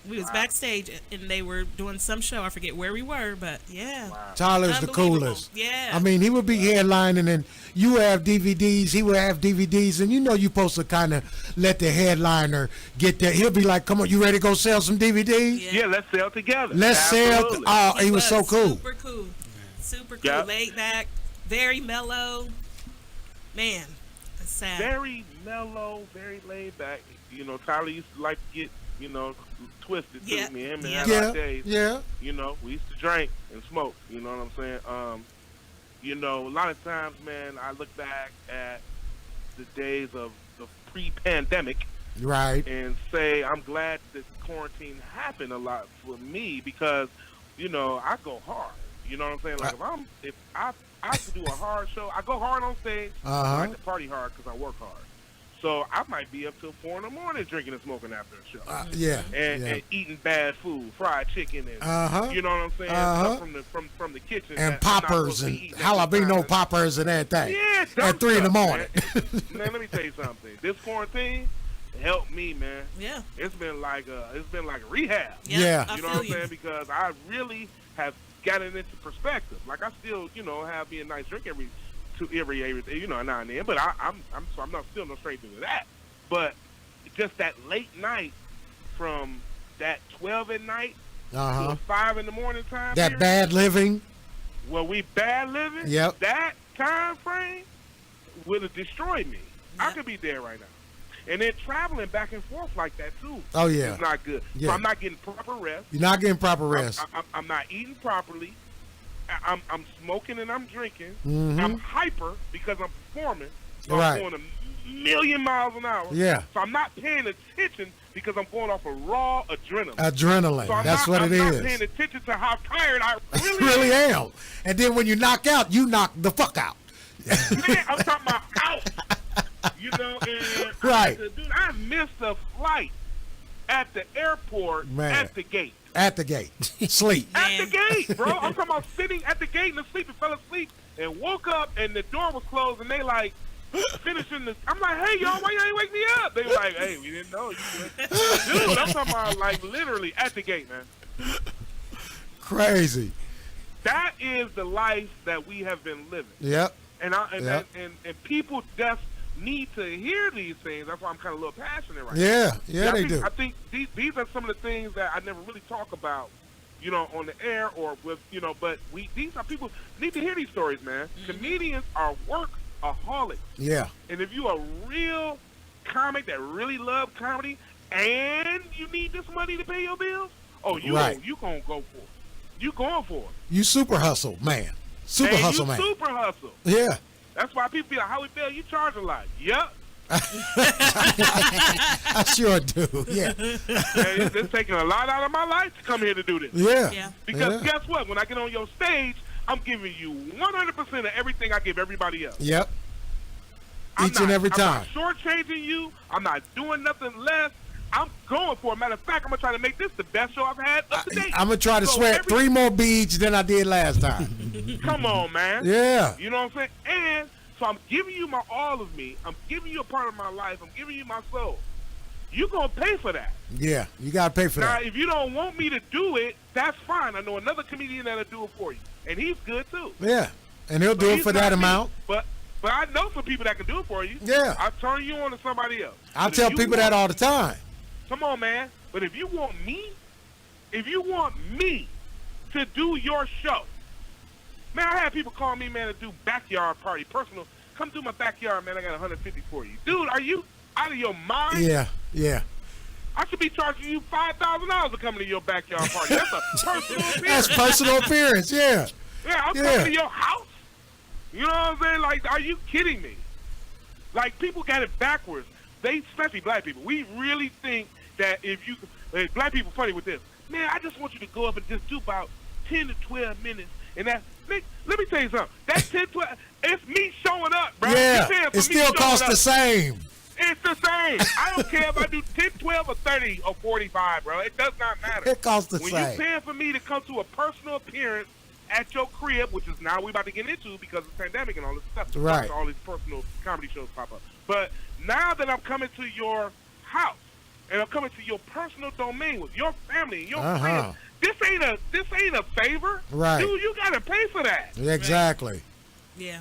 We was backstage and they were doing some show. I forget where we were, but yeah. Tyler's the coolest. Yeah. I mean, he would be headlining, and you have DVDs. He would have DVDs, and you know you're supposed to kind of let the headliner get there. He'll be like, "Come on, you ready to go sell some DVDs? Yeah, let's sell together. Let's sell." Absolutely. Oh, he was so cool. Super cool. Super cool. Yep. Laid back. Very mellow. Man, it's sad. Very mellow, very laid back. You know, Tyler used to like to get, you know, twisted too. Yeah. Me and him Yeah. had our days. Yeah. You know, we used to drink and smoke. You know what I'm saying? You know, a lot of times, man, I look back at the days of the pre-pandemic, Right. and say I'm glad that quarantine happened a lot for me because, you know, I go hard. You know what I'm saying? Like if I have to do a hard show, I go hard on stage. I like to party hard because I work hard. So I might be up till 4 a.m. drinking and smoking after a show. Yeah. And eating bad food, fried chicken, and you know what I'm saying, stuff from the kitchen. And that I'm not poppers supposed to and eat at the jalapeno time. poppers and everything. Yeah, at 3 in the morning. Man, let me tell you something. This quarantine helped me, man. Yeah. It's been like rehab. Yeah. You know what I'm saying? Because I really have gotten into perspective. Like I still, you know, have me a nice drink every you know, now and then. But I'm not still no stranger to that. But just that late night from that 12 at night to 5 in the morning time. That period, bad living. Well, we bad living. Yep. That time frame would have destroyed me. I could be dead right now. And then traveling back and forth like that too. Oh, yeah. It's not good. Yeah. So I'm not getting proper rest. You're not getting proper rest. I'm not eating properly. I'm smoking and I'm drinking. Mhm. I'm hyper because I'm performing. So Right. I'm going a million miles an hour. Yeah. So I'm not paying attention because I'm going off of raw adrenaline. Adrenaline. So That's what it I'm not is. paying attention to how tired I really, really am. And then when you knock out, you knock the fuck out. Man, I'm talking about out. You know, and Right. dude, I missed a flight at the airport Man. at the gate. At the gate. Sleep. At the gate, bro. I'm talking about sitting at the gate and asleep and fell asleep and woke up and the door was closed and they like finishing the. I'm like, hey y'all, why you ain't wake me up? They were like, hey, we didn't know you. Dude, I'm talking about like literally at the gate, man. Crazy. That is the life that we have been living. Yep. And people just need to hear these things. That's why I'm kind of a little passionate right Yeah. now. Yeah, they do. I think these are some of the things that I never really talk about, you know, on the air or with, you know, but these are people need to hear these stories, man. Comedians are workaholics. Yeah. And if you a real comic that really love comedy and you need this money to pay your bills, you Right. gonna go for it. You going for it. You super hustle, man. Super And hustle, you man. super hustle. Yeah. That's why people be like, how we feel? You charge a lot. Yep. I sure do. Yeah. And it's taking a lot out of my life to come here to do this. Yeah. Because Yeah. guess what? When I get on your stage, I'm giving you 100% of everything I give everybody else. Yep. Each and every time. I'm not shortchanging you. I'm not doing nothing less. I'm going for it. Matter of fact, I'm going to try to make this the best show I've had up to date. I'm going to try to So sweat 3 more beads than I did last time. Come on, man. Yeah. You know what I'm saying? And so I'm giving you my all of me. I'm giving you a part of my life. I'm giving you my soul. You're going to pay for that. Yeah. You got to pay for Now, that. if you don't want me to do it, that's fine. I know another comedian that'll do it for you. And he's good, too. Yeah. And he'll But do it he's for not that me. amount. But I know some people that can do it for you. Yeah. I'll turn you on to somebody else. I But tell if you people that want- all the time. Come on, man. But if you want me to do your show, man, I had people call me, man, to do backyard party, personal. Come do my backyard, man. I got 150 for you. Dude, are you out of your mind? Yeah. Yeah. I should be charging you $5,000 to come to your backyard party. That's a personal appearance. That's personal appearance. Yeah. Yeah, I'm Yeah. coming to your house. You know what I'm saying? Like, are you kidding me? Like, people got it backwards. Especially black people, we really think that black people funny with this. Man, I just want you to go up and just do about 10 to 12 minutes. And let me tell you something. That 10, 12, it's me showing up, bro. Yeah. You paying for It me still showing costs up. the same. It's the same. I don't care if I do 10, 12, or 30, or 45, bro. It does not matter. It costs the when same. you paying for me to come to a personal appearance at your crib, which is now we about to get into because of the pandemic and all this stuff. Right. All these personal comedy shows pop up. But now that I'm coming to your house and are coming to your personal domain with your family and your friends. This ain't a favor. Right. Dude, you gotta pay for that. Exactly. Right. Yeah.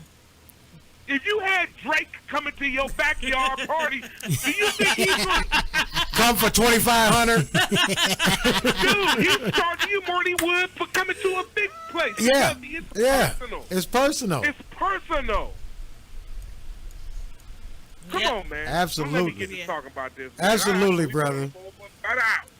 If you had Drake coming to your backyard party, do you think he's going to come for $2,500? Dude, he's charging you more than he would for coming to a big place. Yeah. It's personal. It's personal. It's personal. Come on, man. Absolutely. Don't let me get to talking about this. Man. Absolutely, brother.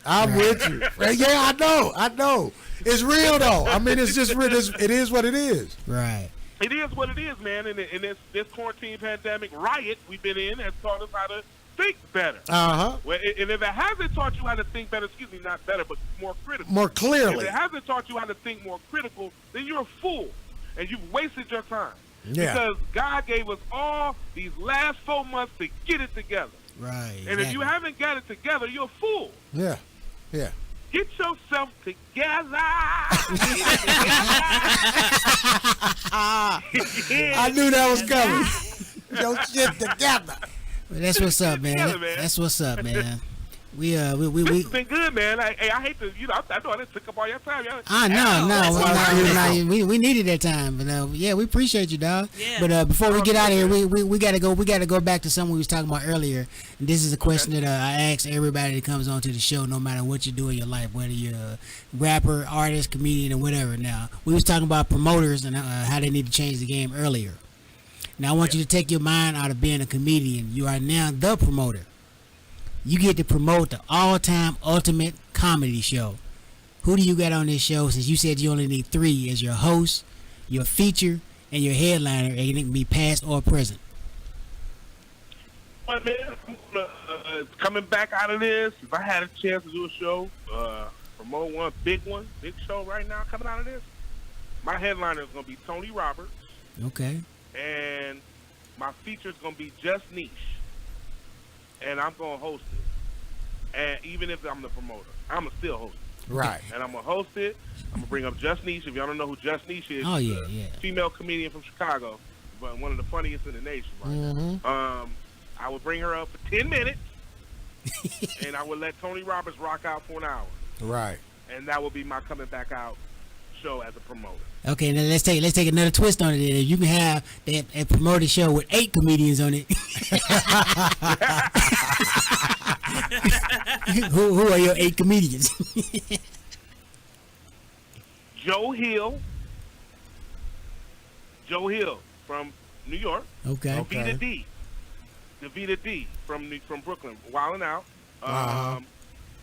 I'm with you. Yeah, I know. It's real though. I mean, it's just real. It is what it is. Right. It is what it is, man. And this quarantine pandemic riot we've been in has taught us how to think better. Well, and if it hasn't taught you how to think better, excuse me, not better, but more critical. More clearly. If it hasn't taught you how to think more critical, then you're a fool, and you've wasted your time. Yeah. Because God gave us all these last 4 months to get it together. Right. And if you haven't got it together, you're a fool. Yeah. Get yourself together. I knew that was coming. Your shit together. Well, that's what's up, man. That's what's up, man. We It's been good, man. I hate to, I know I didn't took up all your time. No. We needed that time, but yeah, we appreciate you, dog. Yeah. But before we get out of here, we gotta go back to something we was talking about earlier. And this is a question that I ask everybody that comes onto the show, no matter what you do in your life, whether you're a rapper, artist, comedian, or whatever. Now, we was talking about promoters and how they need to change the game earlier. Now, I want you to take your mind out of being a comedian. You are now the promoter. You get to promote the all-time ultimate comedy show. Who do you got on this show? Since you said you only need 3 as your host, your feature, and your headliner, and it can be past or present. Well, man, coming back out of this, if I had a chance to do a show, promote one, big show right now coming out of this, my headliner is going to be Tony Roberts. Okay. And my feature is going to be Just Niche. And I'm going to host it. And even if I'm the promoter, I'm going to still host it. Right. And I'm going to host it. I'm going to bring up Just Niche. If y'all don't know who Just Niche is, female comedian from Chicago, but one of the funniest in the nation right now. I would bring her up for 10 minutes, and I would let Tony Roberts rock out for an hour. Right. And that would be my coming back out show as a promoter. Okay, now let's take another twist on it. If you can have that promoted show with 8 comedians on it, who are your 8 comedians? Joe Hill from New York. Okay. Davita D from Brooklyn, Wildin' Out.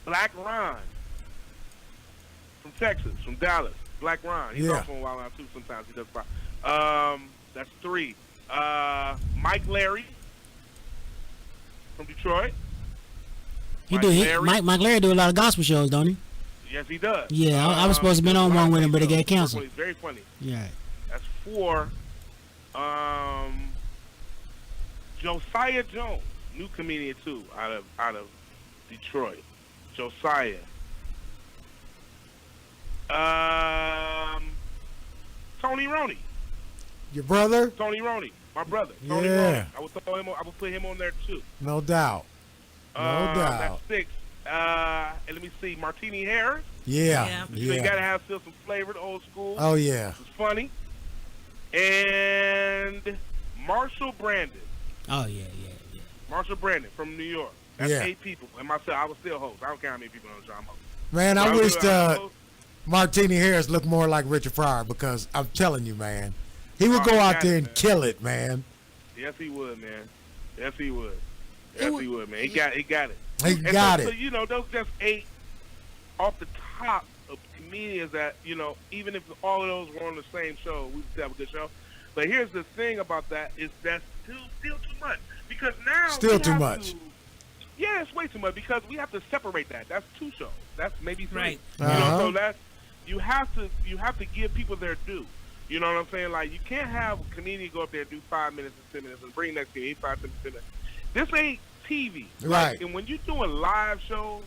Black Ron from Texas, from Dallas. Black Ron. He's also on Wild Out too. Sometimes he does fine. That's 3. Mike Larry from Detroit. Mike Larry do a lot of gospel shows, don't he? Yes, he does. Yeah, I was supposed to be on one with him, but it got canceled. He's very funny. Yeah. That's 4. Josiah Jones, new comedian too, out of Detroit. Josiah. Tony Roney. Your brother? Tony Roney, my brother. Tony Roney. I would put him on there too. No doubt. That's 6. And let me see, Martini Harris. Yeah. You gotta have still some flavored old school. Oh yeah. It's funny. And Marshall Brandon. Oh yeah. Marshall Brandon from New York. That's 8 people. And myself, I would still host. I don't care how many people on the show I'm hosting. Man, I wish Martini Harris looked more like Richard Pryor, because I'm telling you, man, he would go out there and kill it, man. Yes, he would, man. Yes, he would. Yes, he would, man. He got it. He got it. So, those just 8 off the top of comedians that, even if all of those were on the same show, we would still have a good show. But here's the thing about that is that's still too much. Because now still too much. Yeah, it's way too much, because we have to separate that. That's 2 shows. That's maybe 3. Right. So that's you have to give people their due. You know what I'm saying? Like, you can't have a comedian go up there and do 5 minutes and 10 minutes and bring next comedian 5 10 minutes. This ain't TV. Right. Like, and when you're doing live shows,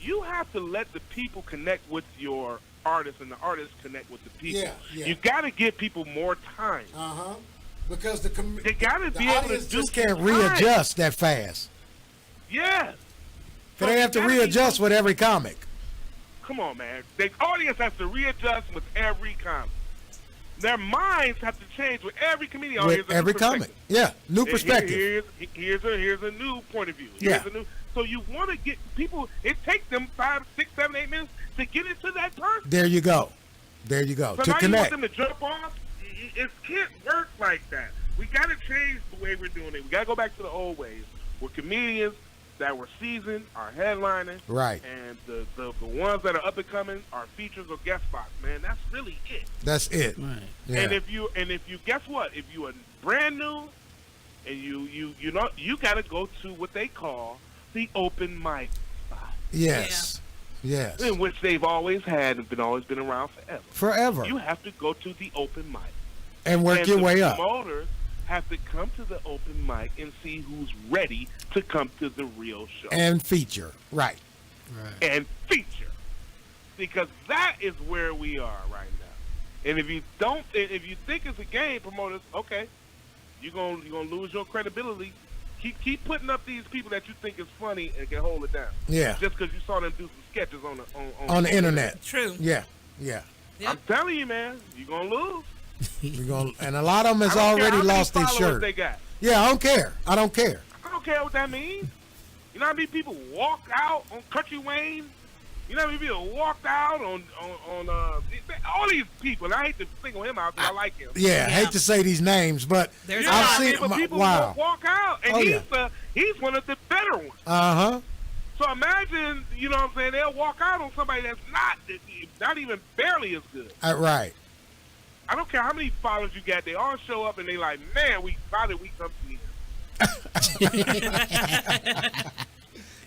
you have to let the people connect with your artists and the artists connect with the people. Yeah. You got to give people more time. Because they got to be able to just can't readjust that fast. Yes. Cause they have to readjust with every comic. Come on, man. The audience has to readjust with every comic. Their minds have to change with every comedian. With every comic. Yeah, new perspective. Here's a new point of view. Yeah. So you want to get people, it takes them 5, 6, 7, 8 minutes to get into that person. There you go. There you go. So To now connect. you want them to jump off? It can't work like that. We got to change the way we're doing it. We got to go back to the old ways where comedians that were seasoned are headlining. Right. And the ones that are up and coming are features or guest spots, man. That's really it. That's it. Right. Yeah. And if you guess what? If you are brand new and you know you got to go to what they call the open mic spot. Yes. Yes. In which they've always had and always been around forever. Forever. You have to go to the open mic. And work your way up. Promoters have to come to the open mic and see who's ready to come to the real show. And feature. Right. And feature. Because that is where we are right now. And if you think it's a game, promoters, okay, you're gonna lose your credibility. Keep putting up these people that you think is funny and can hold it down. Yeah. Just because you saw them do some sketches on the internet. True. Yeah. Yeah. I'm telling you, man, you're gonna lose. And a lot of them has already lost their shirt. They got. Yeah, I don't care. I don't care. I don't care what that means. You know how many people walk out on Country Wayne? You know how many people walked out on all these people? And I hate to single him out because I like him. Yeah, I hate to say these names, but I've seen people wow. walk out, and he's one of the better ones. Uh-huh. So imagine, you know what I'm saying, they'll walk out on somebody that's not even barely as good. Right. I don't care how many followers you got, they all show up and they like, man, why did we come to here?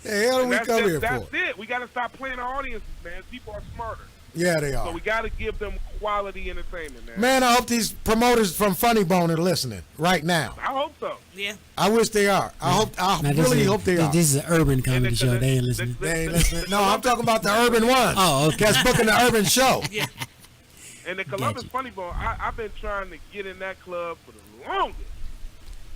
The hell we come here for? That's it. We got to stop playing our audiences, man. People are smarter. Yeah, they are. So we got to give them quality entertainment, man. Man, I hope these promoters from Funny Bone are listening right now. I hope so. Yeah. I wish they are. I really hope they are. This is an urban comedy show. They ain't listening. They ain't listening. No, I'm talking about the urban ones. Oh, okay. That's booking the urban show. Yeah. And the Columbus Funny Bone, I've been trying to get in that club for the longest.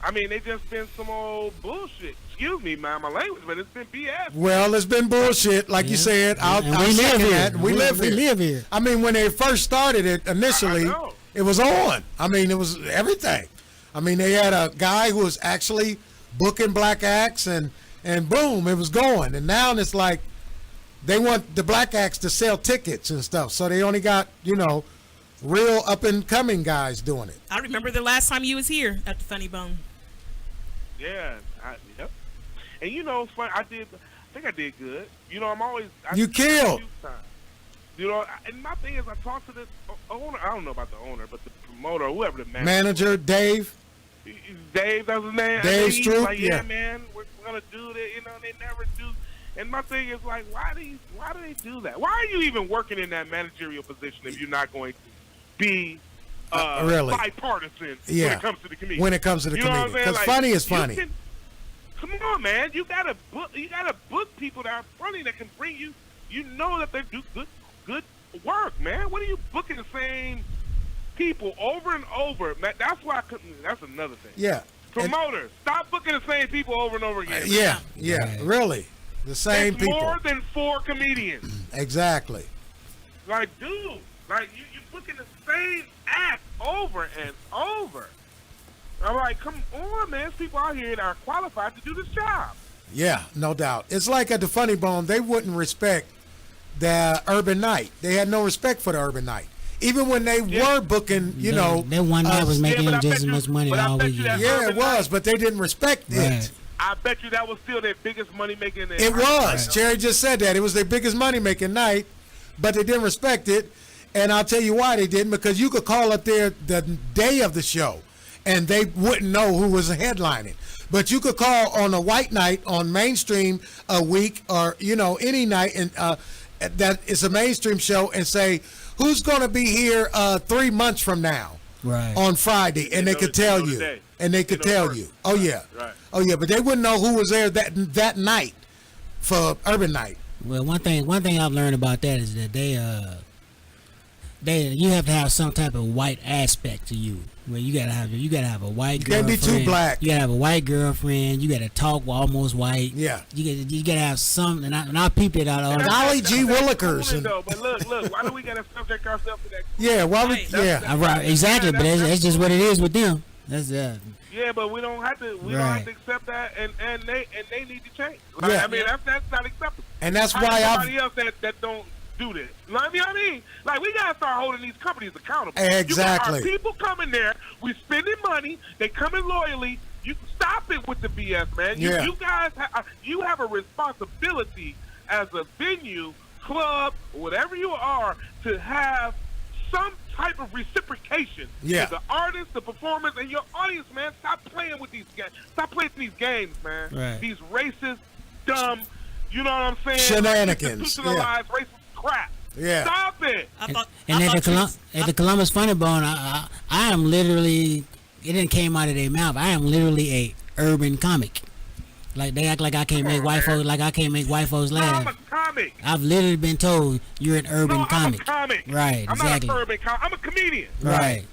I mean, they just been some old bullshit. Excuse me, man, my language, but it's been BS. Well, it's been bullshit, like you said. We live here. We live here. I mean, when they first started it initially, it was on. I mean, it was everything. I mean, they had a guy who was actually booking black acts, and boom, it was going. And now it's like they want the black acts to sell tickets and stuff, so they only got, real up-and-coming guys doing it. I remember the last time you was here at the Funny Bone. Yeah, yep. And it's funny. I think I did good. You killed. And my thing is, I talked to the owner. I don't know about the owner, but the promoter, or whoever the manager, Dave. Dave, that's his name. Dave Stroop. Like, yeah, man, we're gonna do that. They never do. And my thing is like, why do they do that? Why are you even working in that managerial position if you're not going to be really bipartisan when it comes to the comedian? When it comes to the comedian, because funny is funny. Come on, man. You gotta book people that are funny that can bring you. You know that they do good work, man. What are you booking the same people over and over? Man, that's why I couldn't. That's another thing. Yeah. Promoters, stop booking the same people over and over again. Yeah, really. The same people. More than 4 comedians. Exactly. Like, dude, you're booking the same act over and over. I'm like, come on, man. There's people out here that are qualified to do this job. Yeah, no doubt. It's like at the Funny Bone, they wouldn't respect the Urban Night. They had no respect for the Urban Night. Even when they were booking, that one night was making them just as much money all weekend. Yeah, it was, but they didn't respect it. I bet you that was still their biggest money making. It was. Cherry just said that. It was their biggest money making night, but they didn't respect it. And I'll tell you why they didn't, because you could call up there the day of the show and they wouldn't know who was headlining. But you could call on a white night on mainstream a week or, any night and that is a mainstream show and say, who's going to be here 3 months from now on Friday? And they could tell you. And they could tell you. Oh, yeah. Right. Oh, yeah. But they wouldn't know who was there that night for Urban Night. Well, one thing I've learned about that is that you have to have some type of white aspect to you. Where you gotta have a white You girlfriend. can't be too black. You gotta have a white girlfriend. You gotta talk almost white. Yeah. You gotta have some, and I peeped it out. Golly G Willikers. Though, but look, why do we gotta subject ourselves to that? Yeah, why would Right, exactly. But that's just what it is with them. That's Yeah, but we don't have to. We don't have to accept that, and they need to change. Like, Yeah. I mean, that's not acceptable. And that's How why somebody else that don't do this. You know what I mean? Like, we gotta start holding these companies accountable. Exactly. You got our people coming there. We spending money. They coming loyally. You stop it with the BS, man. You guys, you have a responsibility as a venue, club, whatever you are, to have some type of reciprocation to the artists, the performers, and your audience, man. Stop playing with these games. Stop playing these games, man. Right. These racist, dumb, you know what I'm saying? Shenanigans. Institutionalized racist crap. Yeah. Stop it. And at the Columbus Funny Bone, I am literally. It didn't came out of their mouth. I am literally a urban comic. Like they act like I can't make white folks laugh. I'm a comic. I've literally been told you're an urban comic. I'm a comic. Right, I'm exactly. not an urban comic. I'm a comedian. Right.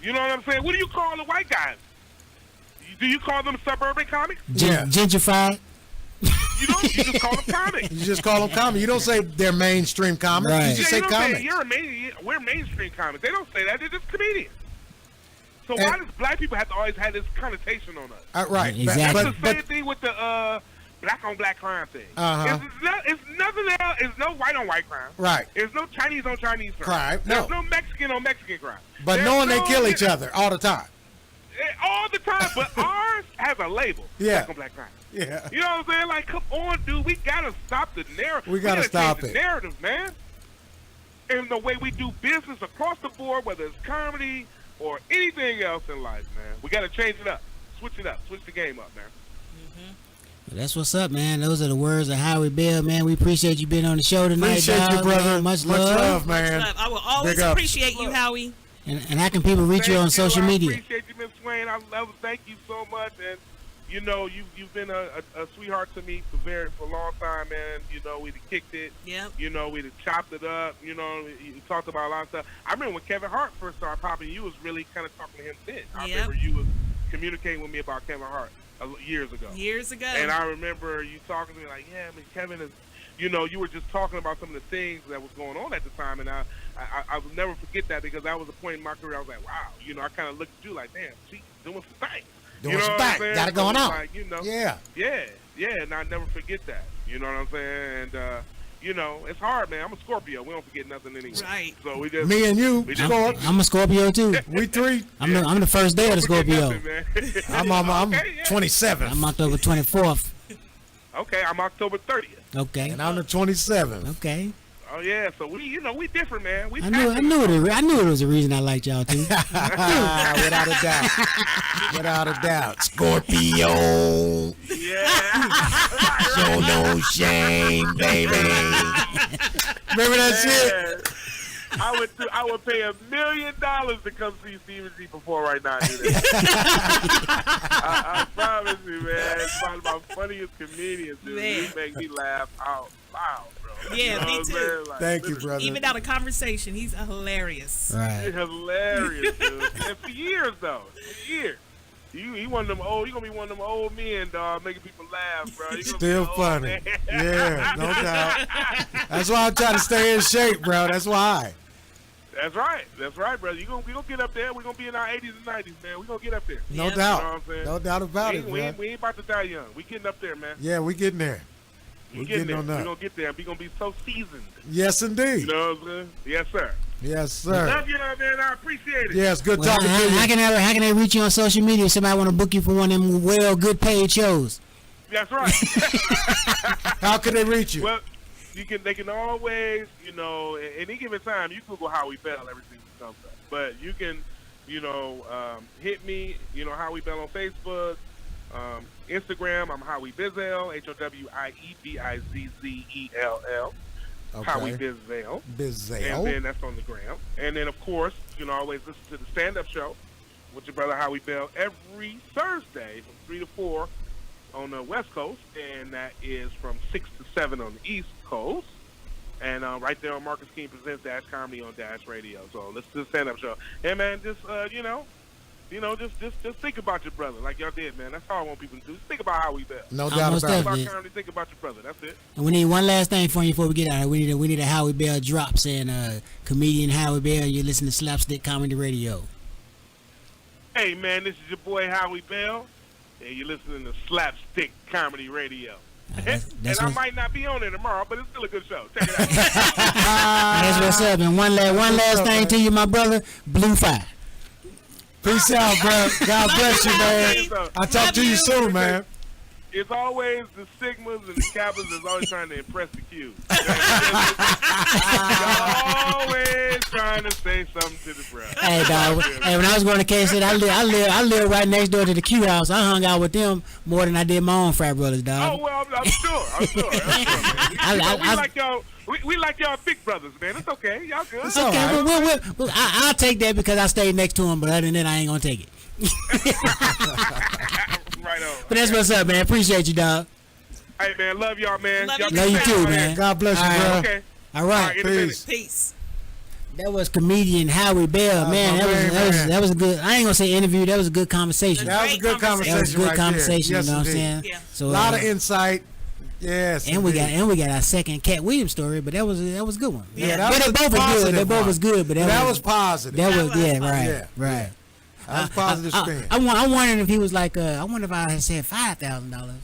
You know what I'm saying? What do you call the white guys? Do you call them suburban comics? Gentrified. You just call them comics. You just call them comics. You don't say they're mainstream comics. Right. You just say comics. We're mainstream comics. They don't say that. They're just comedians. So why does black people have to always have this connotation on us? Right. Exactly. It's the same thing with the black on black crime thing. It's nothing else. It's no white on white crime. Right. There's no Chinese on Chinese crime. No. There's no Mexican on Mexican crime. But There's knowing no, they kill each other all the time. All the time. But ours has a label. Yeah. Black on black crime. Yeah. You know what I'm saying? Like, come on, dude. We gotta stop the narrative. We gotta stop change it. the narrative, man. And the way we do business across the board, whether it's comedy or anything else in life, man. We got to change it up. Switch it up. Switch the game up, man. That's what's up, man. Those are the words of Howie Bell, man. We appreciate you being on the show tonight, Appreciate dog, you, brother. man. Much love. man. Much love. I will always Big ups. appreciate you, Howie. And how can people reach you on social media? I appreciate you, Miss Swain. Thank you so much. And, you know, you've been a sweetheart to me for a long time, man. You know, we'd kicked it. Yep. You know, we'd chopped it up. You know, you talked about a lot of stuff. I remember when Kevin Hart first started popping, you was really kind of talking to him then. I remember you was communicating with me about Kevin Hart years ago. And I remember you talking to me like, yeah, I mean, Kevin is, you know, you were just talking about some of the things that was going on at the time. And I will never forget that because that was a point in my career I was like, wow. You know, I kind of looked at you like, damn, she's doing some things. Doing some things. Got it going on. Like, you know, yeah, and I never forget that. You know what I'm saying? And, you know, it's hard, man. I'm a Scorpio. We don't forget nothing anyway. Right. So we just Me and you. I'm a Scorpio too. We three. I'm the first day of the Scorpio. I'm 27th. I'm October 24th. Okay, I'm October 30th. Okay. And I'm the 27th. Okay. Oh yeah, so we different, man. I knew it was the reason I liked y'all too. Without a doubt. Without a doubt. Scorpio. Yeah. Show no shame, baby. Remember that shit? I would pay $1 million to come see Steven G perform right now. I promise you, man. It's one of my funniest comedians, dude. He make me laugh out loud, bro. Yeah, me too. Like, Thank you, brother. Even out of conversation, he's hilarious. Right. He's hilarious, dude. And for years, though. For years. He one of them old. You gonna be one of them old men, dog, making people laugh, bro. You Still funny. Yeah, no doubt. That's why I'm trying to stay in shape, bro. That's why. That's right. That's right, brother. We gonna get up there. We're gonna be in our 80s and 90s, man. We're gonna get up there. No You know doubt. what I'm saying? No doubt about it, we man. ain't about to die young. We getting up there, man. Yeah, we getting there. We We getting there. on We're up. gonna get there. We're gonna be so seasoned. Yes, indeed. You know what I'm saying? Yes, sir. Yes, sir. Love you, man. I appreciate it. Yes, good Well, talking to you. how can they reach you on social media if somebody want to book you for one of them good paid shows? That's right. How can they reach you? Well, they can always, you know, at any given time, you Google Howie Bell, everything comes up. But you can, you know, hit me, you know, Howie Bell on Facebook, Instagram. I'm Howie Bizzell, HOWIEBIZZELL. Okay. Howie Bizzell. Bizzell. And then that's on the gram. And then, of course, you can always listen to the stand-up show with your brother Howie Bell every Thursday from 3 to 4 on the West Coast, and that is from 6 to 7 on the East Coast. And right there on Marcus King Presents Dash Comedy on Dash Radio. So let's do a stand-up show. And man, just just think about your brother like y'all did, man. That's all I want people to do. Just think about how we felt. No doubt about Think it. about comedy, think about your brother. That's it. And we need one last thing for you before we get out of here. We need a Howie Bell drop saying comedian Howie Bell, you listen to Slapstick Comedy Radio. Hey man, this is your boy Howie Bell, and you're listening to Slapstick Comedy Radio. That's and I might not be on it tomorrow, but it's still a good show. Check it out. That's what's up. And one last thing to you, my brother, Blue Fire. Peace out, bro. God bless you, man. I'll talk to you soon, man. It's always the Sigmas and the Kappas that's always trying to impress the Qs. You're always trying to say something to the brother. Hey, dog. Hey, when I was going to K-State, I live right next door to the Q house. I hung out with them more than I did my own frat brothers, dog. Oh well, I'm sure. We like y'all big brothers, man. It's okay. Y'all good. It's okay. Right. I'll take that because I stayed next to him, but other than that, I ain't going to take it. Right on. But that's what's up, man. Appreciate you, dog. Hey, man. Love y'all, man. Love you too, man. God bless you, bro. Okay. All right. Peace. That was comedian Howie Bell, man. That was a good. I ain't gonna say interview. That was a good conversation. That was a good conversation. That was a good conversation. Yes, you know what I'm saying? Yeah. So, a lot of insight. Yes. And we got our second Cat Williams story, but that was a good one. Yeah, they both was good. They both was good, but that was positive. That was positive. Right. That was positive spin. I'm wondering if he was like, I wonder if I had said $5,000.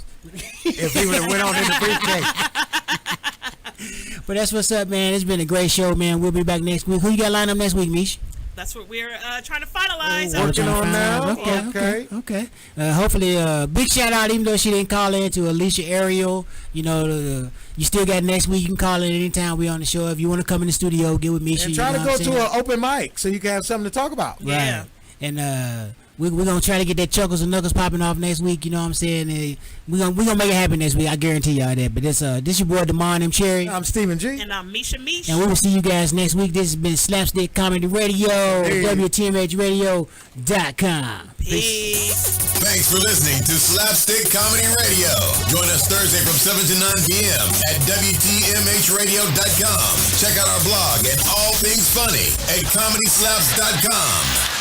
If he would have went on in the briefcase. But that's what's up, man. It's been a great show, man. We'll be back next week. Who you got lined up next week, Mish? That's what we're trying to finalize. Working on now. Okay. Hopefully, big shout out, even though she didn't call in, to Alicia Ariel. You know, you still got next week. You can call in anytime we on the show. If you want to come in the studio, get with Misha. And try to go to an open mic so you can have something to talk about. Right. Yeah. And we're gonna try to get that Chuckles and Knuckles popping off next week. You know what I'm saying? We're gonna make it happen next week. I guarantee y'all that. But this your boy Damon M. Cherry. I'm Stephen G. And I'm Misha Mish. And we will see you guys next week. This has been Slapstick Comedy Radio. WTMHradio.com. Peace. Thanks for listening to Slapstick Comedy Radio. Join us Thursday from 7 to 9 p.m. at WTMHradio.com. Check out our blog and all things funny at ComedySlaps.com.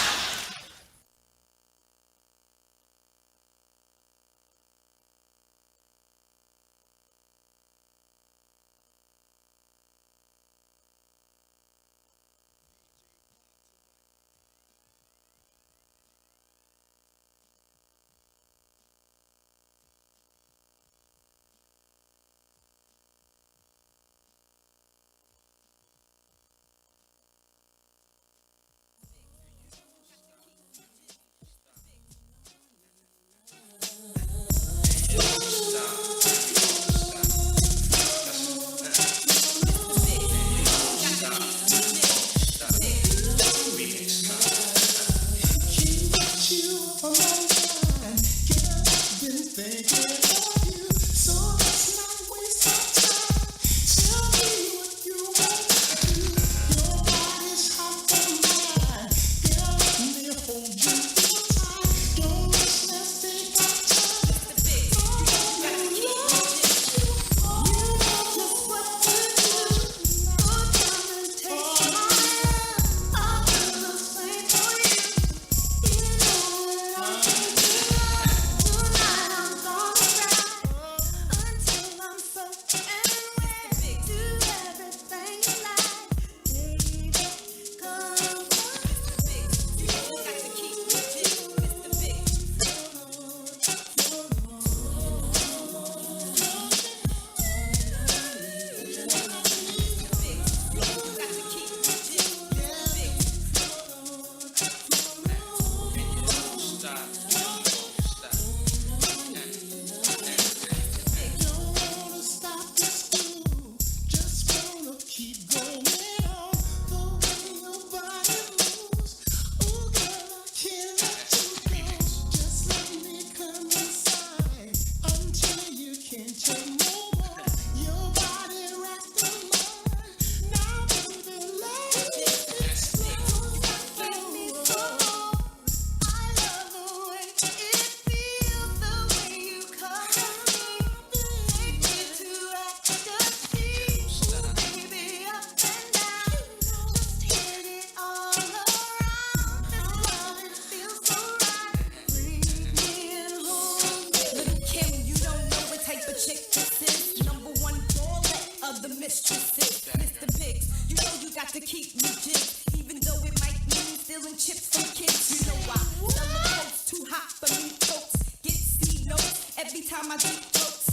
shit from kids, you know why. Sell the coats too hot for me, folks. Get C notes every time I get close.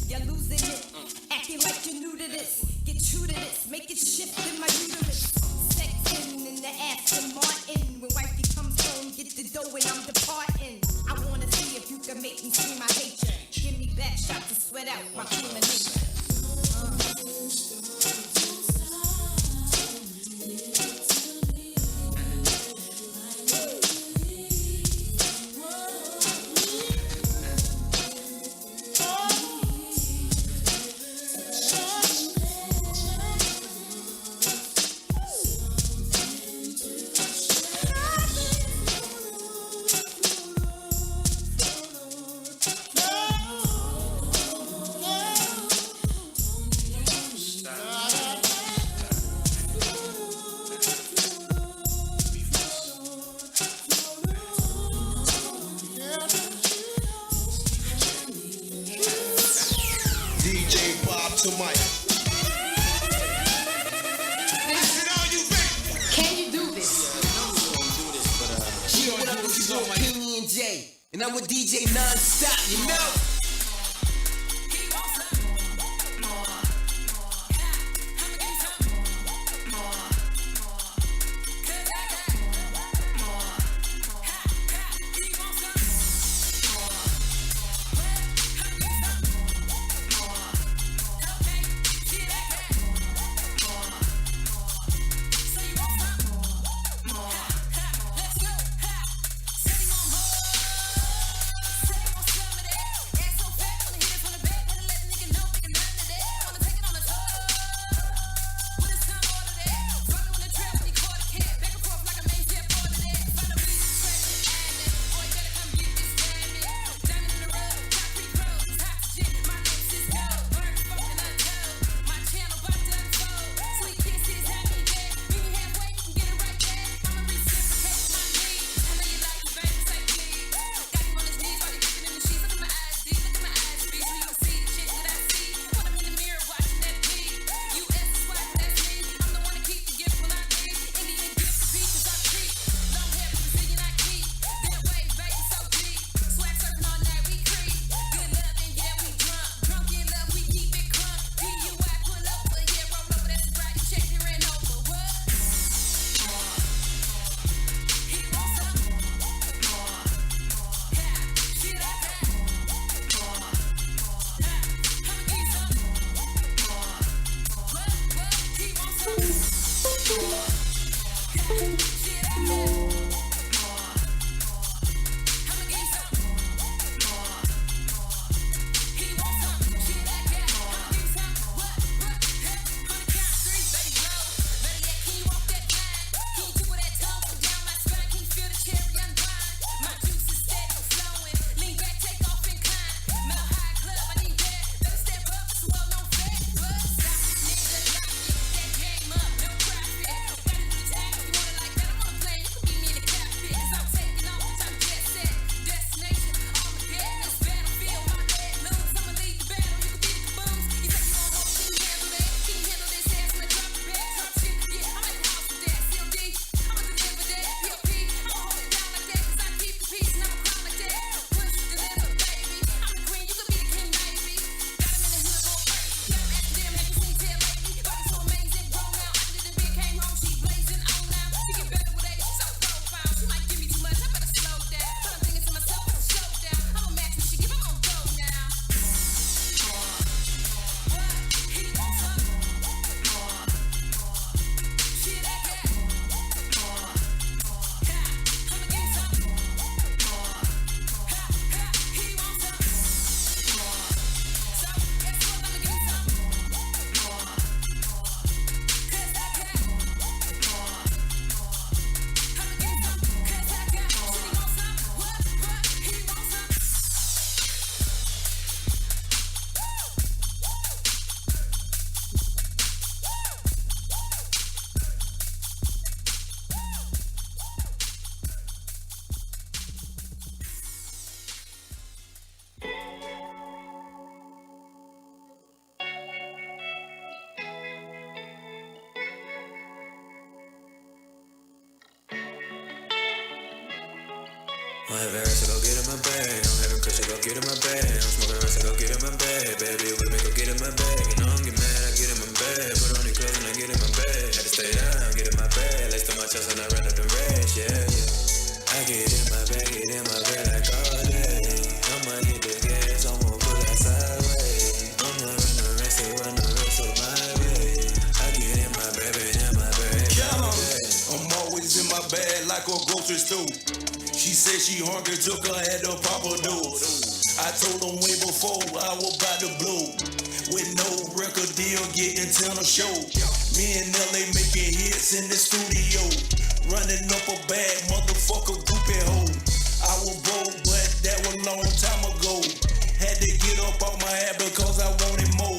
You're losing it, acting like you're new to this. Get true to this, make it shift in my uterus. Sexing in the Aston Martin. When wifey comes home, get the dough and I'm departing. I wanna see if you can make me scream I hate you. Give me back shot to sweat out my human nature. to Mike. Can you do this? Yeah, what up, this is Kenny and Jay, and I'm with DJ non-stop, you know? I'm having rest, so go get in my bag. I'm having Chris, so go get in my bag. I'm smoking rest, so go get in my bag. Baby, with me, go get in my bag. And I don't get mad, I get in my bag. Put on the clothes and I get in my bag. Had to stay down, get in my bag. Lace to my chest and I ran up the rest, yeah, yeah. I get in my bag like all day. I'ma hit the gas, I'ma pull that sideways. I'ma run the rest of my way. I get in my bag, Come on. I'm always in my bag like a grocery store. She said she hungry, took her head to pop a dose. I told them way before I was about to blow. With no record deal, getting to the show. Me and LA making hits in the studio. Running up a bad motherfucker groupie hoe. I was broke, but that was a long time ago. Had to get up off my ass because I wanted more.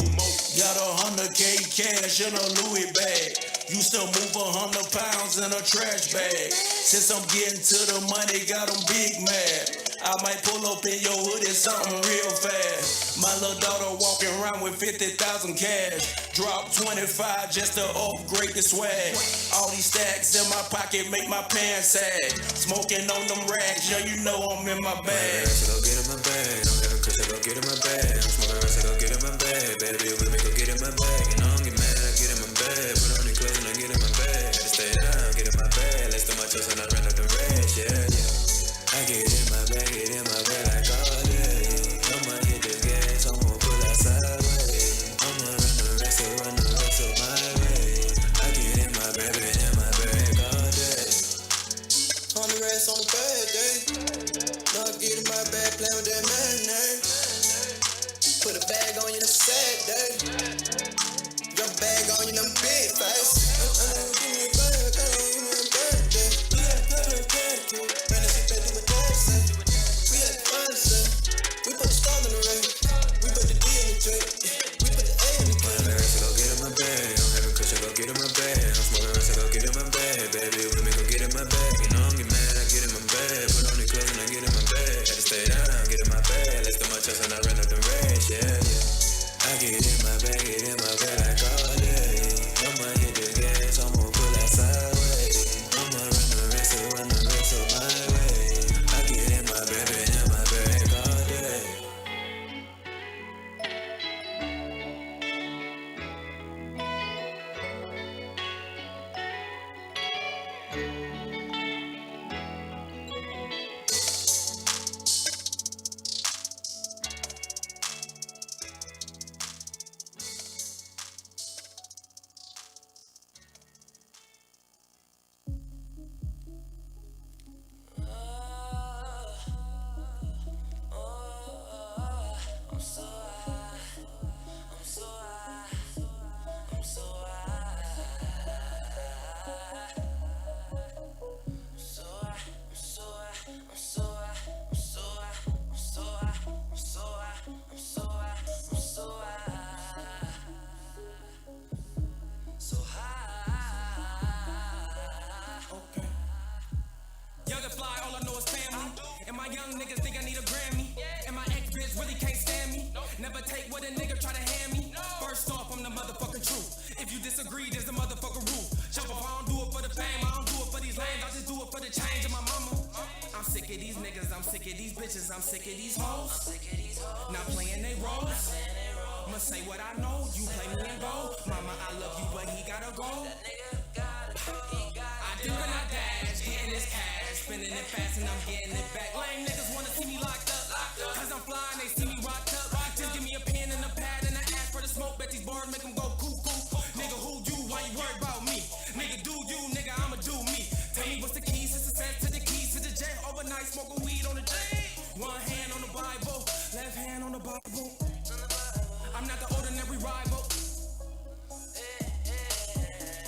Got 100K cash in a Louis bag. Used to move 100 pounds in a trash bag. Since I'm getting to the money, got them big mad. I might pull up in your hood and something real fast. My little daughter walking around with 50,000 cash. Drop 25 just to upgrade the swag. All these stacks in my pocket make my pants sag. Smoking on them racks, yeah, you know I'm in my bag. So go get in my bag. I'm having Chris, so go get in my bag. I'm smoking rest, so go get in my bag. Baby, with me, go get in my bag. And I don't get mad, I get in my bag. Put on the clothes and I get in my bag. Had to stay down, get in my bag. Lace to my chest and I ran up the rest, yeah, yeah. I get in my bag like all day. I'ma hit the gas, I'ma pull that sideways. I'ma run the rest of my way. I get in my bag all day. On the rest on the bad day. Now I get in my bag, play with that man. Put a bag on you, that's a sad day. Drop a bag on you, them big face. Give me a bag, give me a birthday. We had a couple of pancakes. Man, that's what they do with that say. We had fun, say. We put the stars in the rain. We put the D in the tray. We put the A in the I'm having rest, so go get in my bag. I'm having Chris, so go get in my bag. I'm smoking rest, so go get in my bag. Baby, with me, go get in my bag. And I don't get mad, I get in my bag. Put on the clothes and I get in my bag. Had to stay down, get in my bag. Lace to my chest and I ran up the rest, yeah, yeah. I get in my bag like all day. I'ma hit the gas, I'ma pull that sideways. I'ma run the rest of my way. I get in my bag all day. Young and fly, all I know is family. And my young niggas think I need a Grammy. And my ex bitch really can't stand me. Never take what a nigga try to hand me. First off, I'm the motherfucking truth. If you disagree, there's the motherfucking roof. Chop up, I don't do it for the fame, I don't do it for these lanes, I just do it for the change of my mama. I'm sick of these niggas, I'm sick of these bitches, I'm sick of these hoes. Not playing they roles. I'ma say what I know, you play me and go. Mama, I love you, but he gotta go. I do and I dash, getting this cash, spending it fast and I'm getting it back. Lame niggas wanna see me locked up, cause I'm flying, they see me rocked up. Just give me a pen and a pad and I ask for the smoke, bet these bars make them go cuckoo. Nigga, who you, why you worried about me? Nigga, do you, nigga, I'ma do me. Tell me what's the keys to success, to the keys to the jet. Overnight, smoking weed on the jet. One hand on the Bible, left hand on the Bible. I'm not the ordinary rival.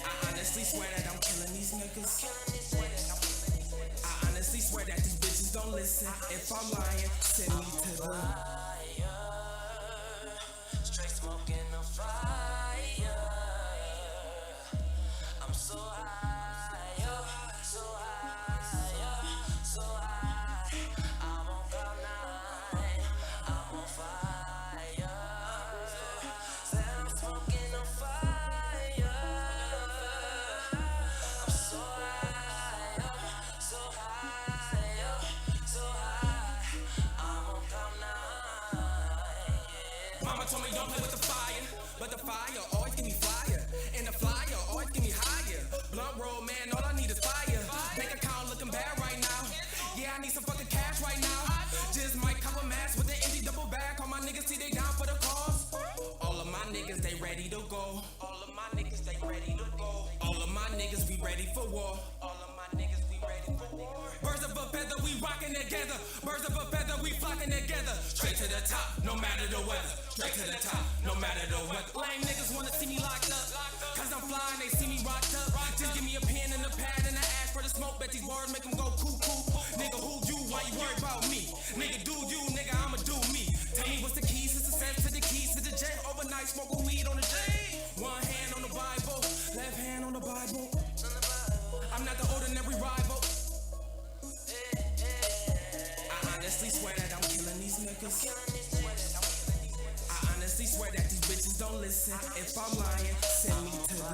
I honestly swear that I'm killing these niggas. I honestly swear that these bitches don't listen. If I'm lying, send me to the Straight smoking on fire. I'm so high, so high, so high. I'm on cloud nine, I'm on fire. Said I'm smoking on fire. I'm so high, so high, Mama told me don't play with the fire, but the fire always give me fire, and the flyer always give me higher. Blunt roll, man, all I need is fire. Bank account looking bad right now. Yeah, I need some fucking cash right now. Just might cover mass with the empty double bag. All my niggas see they down for the cause. All of my niggas they ready to go. All of my niggas they ready to go. All of my niggas we ready for war. All of my niggas we ready for war. Birds of a feather we rockin' together. Birds of a feather we flocking together. Straight to the top, no matter the weather. Straight to the top, no matter the weather. Lame niggas wanna see me locked up, cause I'm flying, they see me rocked up. Just give me a pen and a pad and an ash for the smoke. Bet these words make them go cuckoo. Nigga, who you? Why you worry about me? Nigga, do you? Nigga, I'ma do me. Tell me what's the keys to success, to the keys to the jail. Overnight smoking weed on the J. One hand on the Bible, left hand on the Bible. I'm not the ordinary rival. I honestly swear that I'm killing these niggas. I honestly swear that these bitches don't listen. If I'm lying, send me to the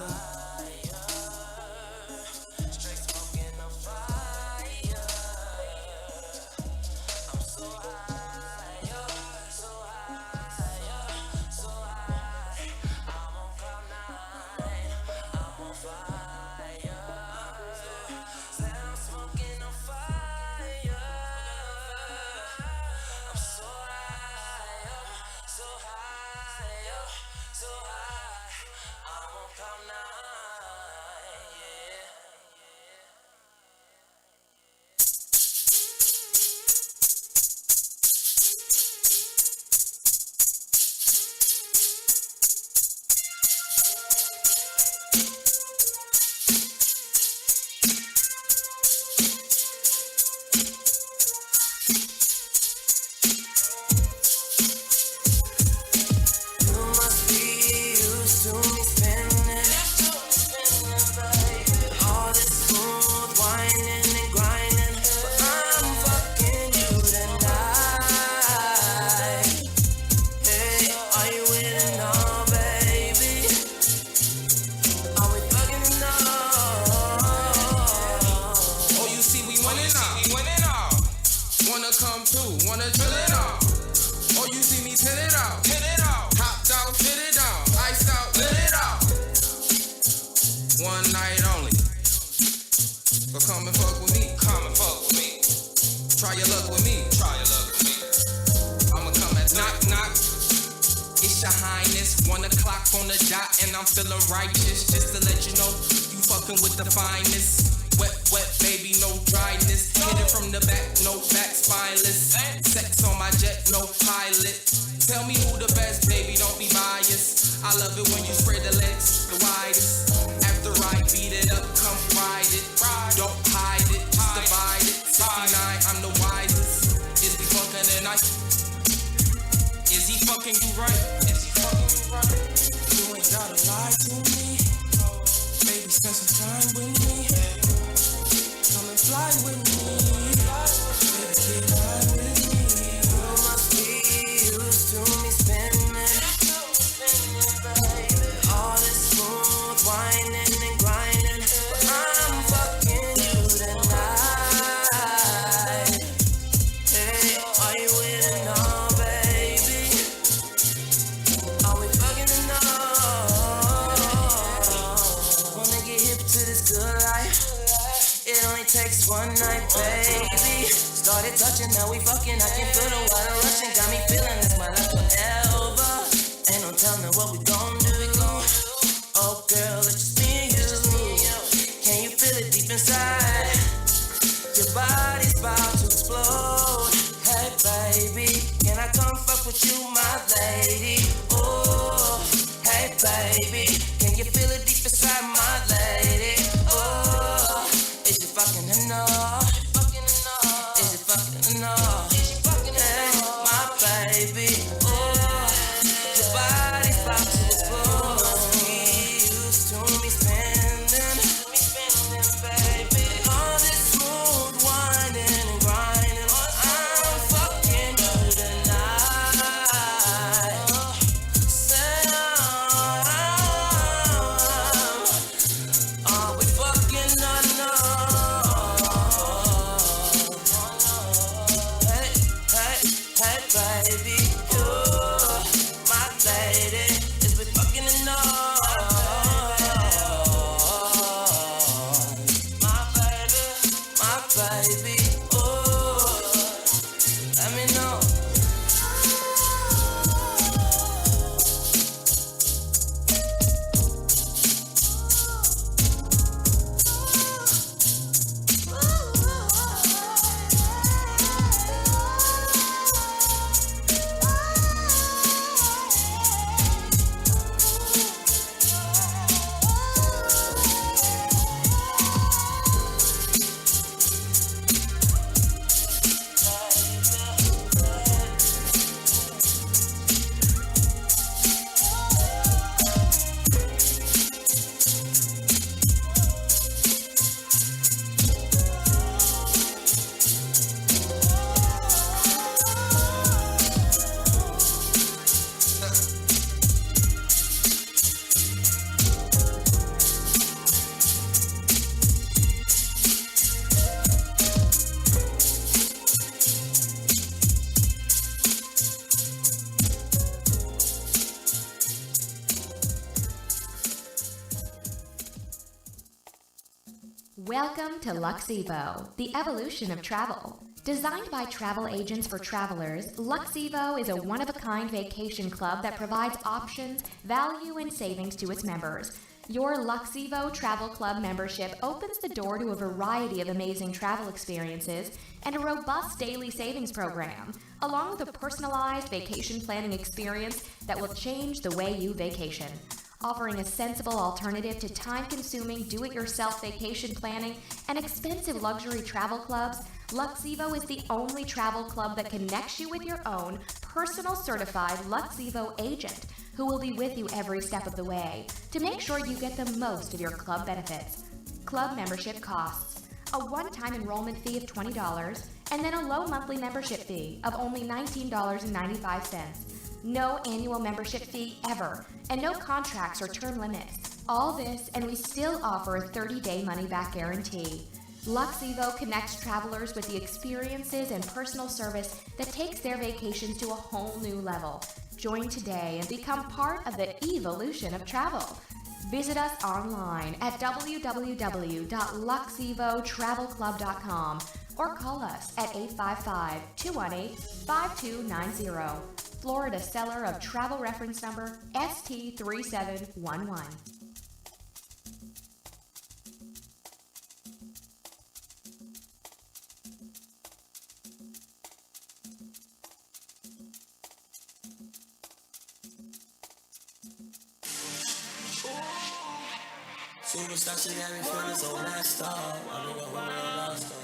baby. Oh, let me know. Welcome to Luxevo, the evolution of travel. Designed by travel agents for travelers, Luxevo is a one-of-a-kind vacation club that provides options, value, and savings to its members. Your Luxevo Travel Club membership opens the door to a variety of amazing travel experiences and a robust daily savings program, along with a personalized vacation planning experience that will change the way you vacation. Offering a sensible alternative to time-consuming do-it-yourself vacation planning and expensive luxury travel clubs, Luxevo is the only travel club that connects you with your own personal certified Luxevo agent who will be with you every step of the way to make sure you get the most of your club benefits. Club membership costs a one-time enrollment fee of $20 and then a low monthly membership fee of only $19.95. No annual membership fee ever, and no contracts or term limits. All this, and we still offer a 30-day money-back guarantee. Luxevo connects travelers with the experiences and personal service that takes their vacations to a whole new level. Join today and become part of the evolution of travel. Visit us online at www.luxevotravelclub.com or call us at 855-218-5290. Florida seller of travel reference number ST3711. Superstar shit got me feeling so messed up. I think I'm one of the lost stars.